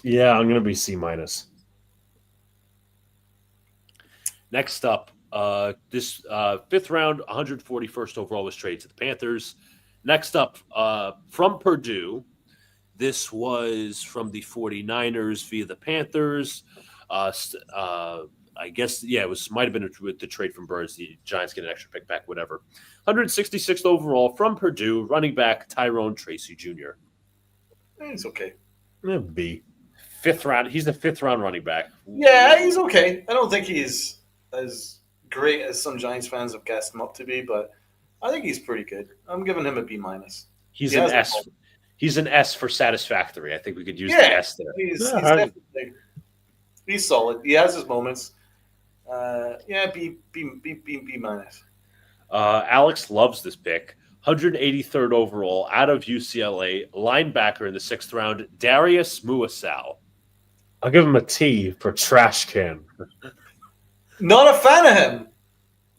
Yeah, I'm gonna be C minus. Next up, this fifth round, 141st overall was traded to the Panthers. Next up, from Purdue, this was from the 49ers via the Panthers. I guess, yeah, might have been with the trade from Birds. The Giants get an extra pick back, whatever. 166th overall from Purdue, running back Tyrone Tracy Jr. He's okay. Yeah, B. Fifth round. He's the fifth round running back. Yeah, he's okay. I don't think he's as great as some Giants fans have guessed him up to be, but I think he's pretty good. I'm giving him a B minus. He's an S. He's an S for satisfactory. I think we could use the S there. He's solid. He has his moments. B minus. Alex loves this pick. 183rd overall out of UCLA, linebacker in the sixth round, Darius Muasau. I'll give him a T for trash can. Not a fan of him.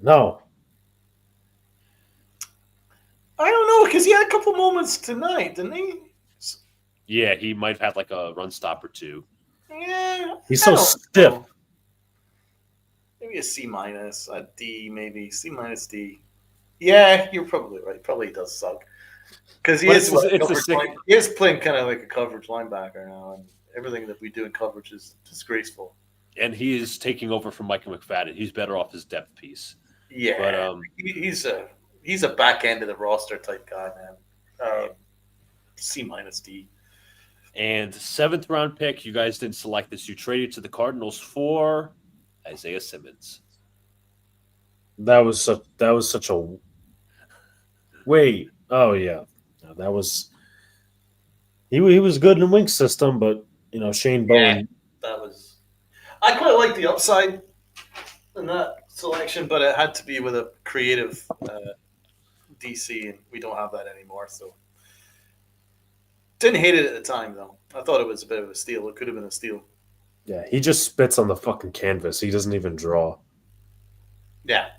No. I don't know, because he had a couple moments tonight, didn't he? Yeah, he might have had like a run stop or two. Yeah. He's so stiff. Maybe a C minus, a D maybe. C minus D. Yeah, you're probably right. Probably does suck because But it's a sick. he is playing kind of like a coverage linebacker now, and everything that we do in coverage is disgraceful. And he is taking over from Micah McFadden. He's better off his depth piece. But Yeah, he's a back end of the roster type guy, man. C minus D. and 7th round pick, you guys didn't select this. You traded to the Cardinals for Isaiah Simmons. That was such a wait. Oh yeah, no, that was he was good in Wink system, but Shane Yeah, Bowen. that was. I quite like the upside in that selection, but it had to be with a creative DC, and we don't have that anymore. So didn't hate it at the time, though. I thought it was a bit of a steal. It could have been a steal. Yeah, he just spits on the fucking canvas. He doesn't even draw. Yeah.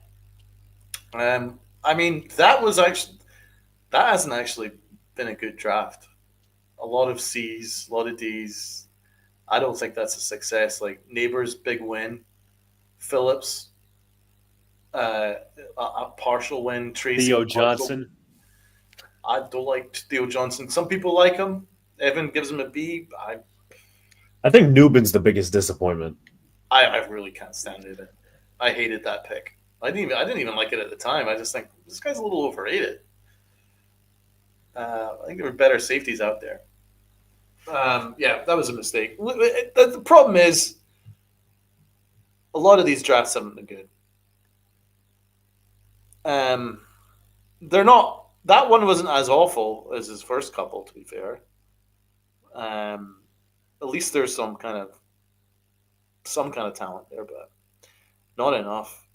I mean, that hasn't actually been a good draft. A lot of C's, a lot of D's. I don't think that's a success. Like Neighbors, big win. Phillips, a partial win. Tracy Theo partial. Johnson. I don't like Theo Johnson. Some people like him. Evan gives him a B. I think Newbin's the biggest disappointment. I really can't stand it. I hated that pick. I didn't even like it at the time. I just think this guy's a little overrated. I think there were better safeties out there. Yeah, that was a mistake. The problem is a lot of these drafts haven't been good. They're not. That one wasn't as awful as his first couple, to be fair. At least there's some kind of talent there, but not enough.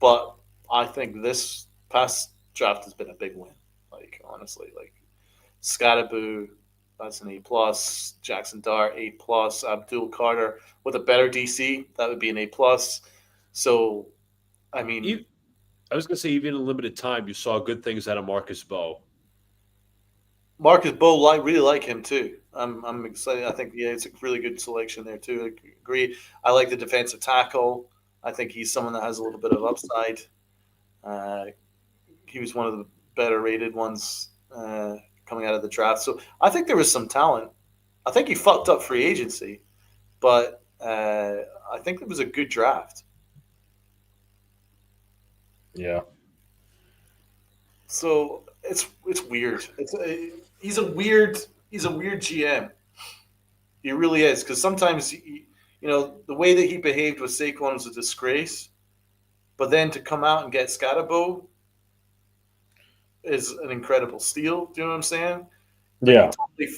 But I think this past draft has been a big win. Like honestly, like Scattaboo, that's an A+. Jackson Dart, A+. Abdul Carter with a better DC, that would be an A+. So, I mean, I was going to say, even in limited time, you saw good things out of Marcus Bowe. Marcus Bowe, I really like him too. I'm excited. I think it's a really good selection there too. I agree. I like the defensive tackle. I think he's someone that has a little bit of upside. He was one of the better rated ones coming out of the draft. So I think there was some talent. I think he fucked up free agency, but I think it was a good draft. Yeah. So it's weird. He's a weird GM. He really is, because sometimes the way that he behaved with Saquon was a disgrace, but then to come out and get Scatterbo is an incredible steal. Do you know what I'm saying? Yeah.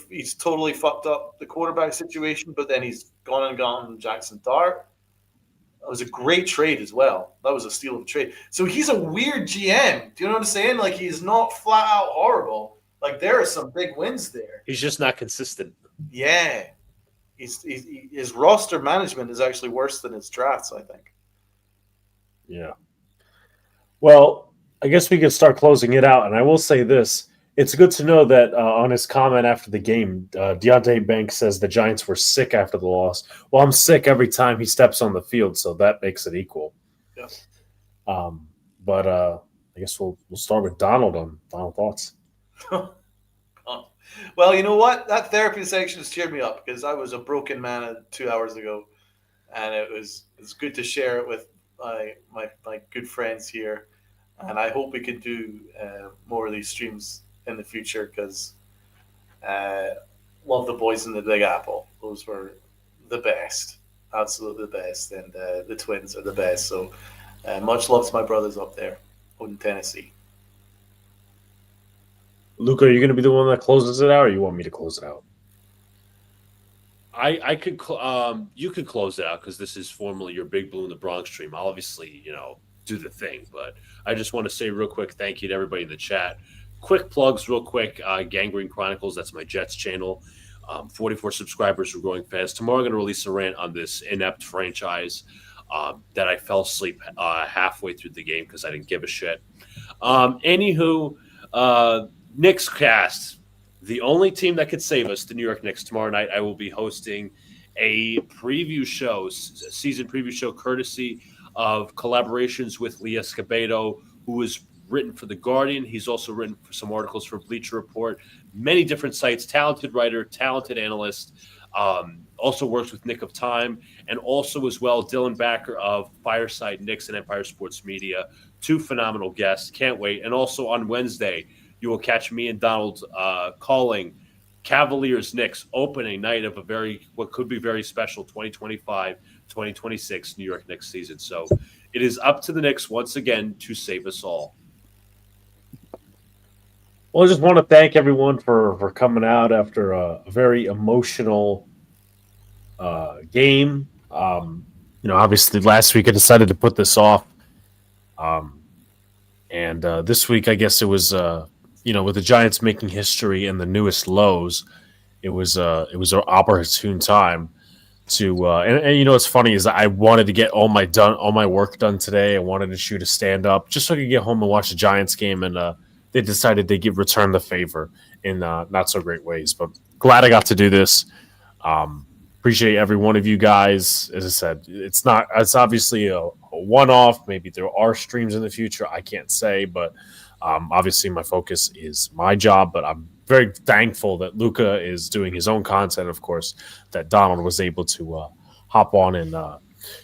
He's totally fucked up the quarterback situation, but then he's gone and gotten Jackson Dart. It was a great trade as well. That was a steal of a trade. So he's a weird GM. Do you know what I'm saying? Like, he's not flat out horrible. Like, there are some big wins there. He's just not consistent. Yeah. His roster management is actually worse than his drafts, I think. Yeah. Well, I guess we could start closing it out. And I will say this. It's good to know that on his comment after the game, Deontay Banks says the Giants were sick after the loss. Well, I'm sick every time he steps on the field, so that makes it equal. Yeah. But I guess we'll start with Donald on final thoughts. Well, you know what? That therapy section has cheered me up because I was a broken man 2 hours ago, and it's good to share it with my good friends here, and I hope we can do more of these streams in the future because love the boys in the Big Apple. Those were the best, absolutely the best, and the twins are the best. So much love to my brothers up there in Tennessee. Luca, are you going to be the one that closes it out, or you want me to close it out? I could you could close it out because this is formally your Big Blue in the Bronx stream. I'll obviously do the thing, but I just want to say real quick thank you to everybody in the chat. Quick plugs, real quick. Gangrene Chronicles, that's my Jets channel. 44 subscribers, we're growing fast. Tomorrow I'm going to release a rant on this inept franchise that I fell asleep halfway through the game because I didn't give a shit. Anywho, Knicks cast, the only team that could save us, the New York Knicks. Tomorrow night I will be hosting a preview show, season preview show, courtesy of collaborations with Lee Escobedo, who has written for The Guardian. He's also written for some articles for Bleacher Report, many different sites, talented writer, talented analyst. Also works with Nick of Time, and also as well Dylan Backer of Fireside Knicks and Empire Sports Media. Two phenomenal guests. Can't wait. And also on Wednesday, you will catch me and Donald calling Cavaliers Knicks opening night of what could be very special 2025-2026 New York Knicks season. So it is up to the Knicks once again to save us all. Well, I just want to thank everyone for coming out after a very emotional game. Obviously last week I decided to put this off. And this week, I guess it was, with the Giants making history and the newest lows, it was an opportune time to. And what's funny is I wanted to get all my work done today. I wanted to shoot a stand up just so I could get home and watch the Giants game, and they decided they return the favor in not so great ways. But glad I got to do this. Appreciate every one of you guys. As I said, it's obviously a one-off. Maybe there are streams in the future. I can't say, but obviously my focus is my job. But I'm very thankful that Luca is doing his own content. Of course, that Donald was able to hop on and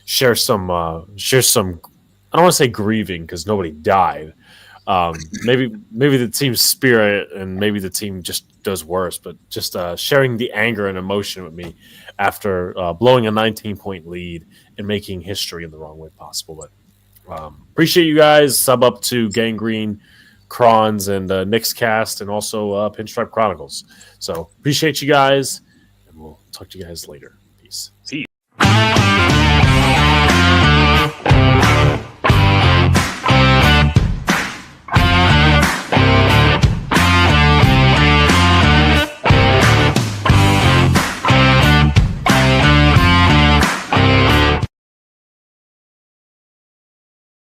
share some. I don't want to say grieving because nobody died. Maybe the team's spirit and maybe the team just does worse, but just sharing the anger and emotion with me after blowing a 19-point lead and making history in the wrong way possible. But appreciate you guys. Sub up to Gangrene, Crons, and Knicks Cast, and also Pinstripe Chronicles. So appreciate you guys, and we'll talk to you guys later. Peace.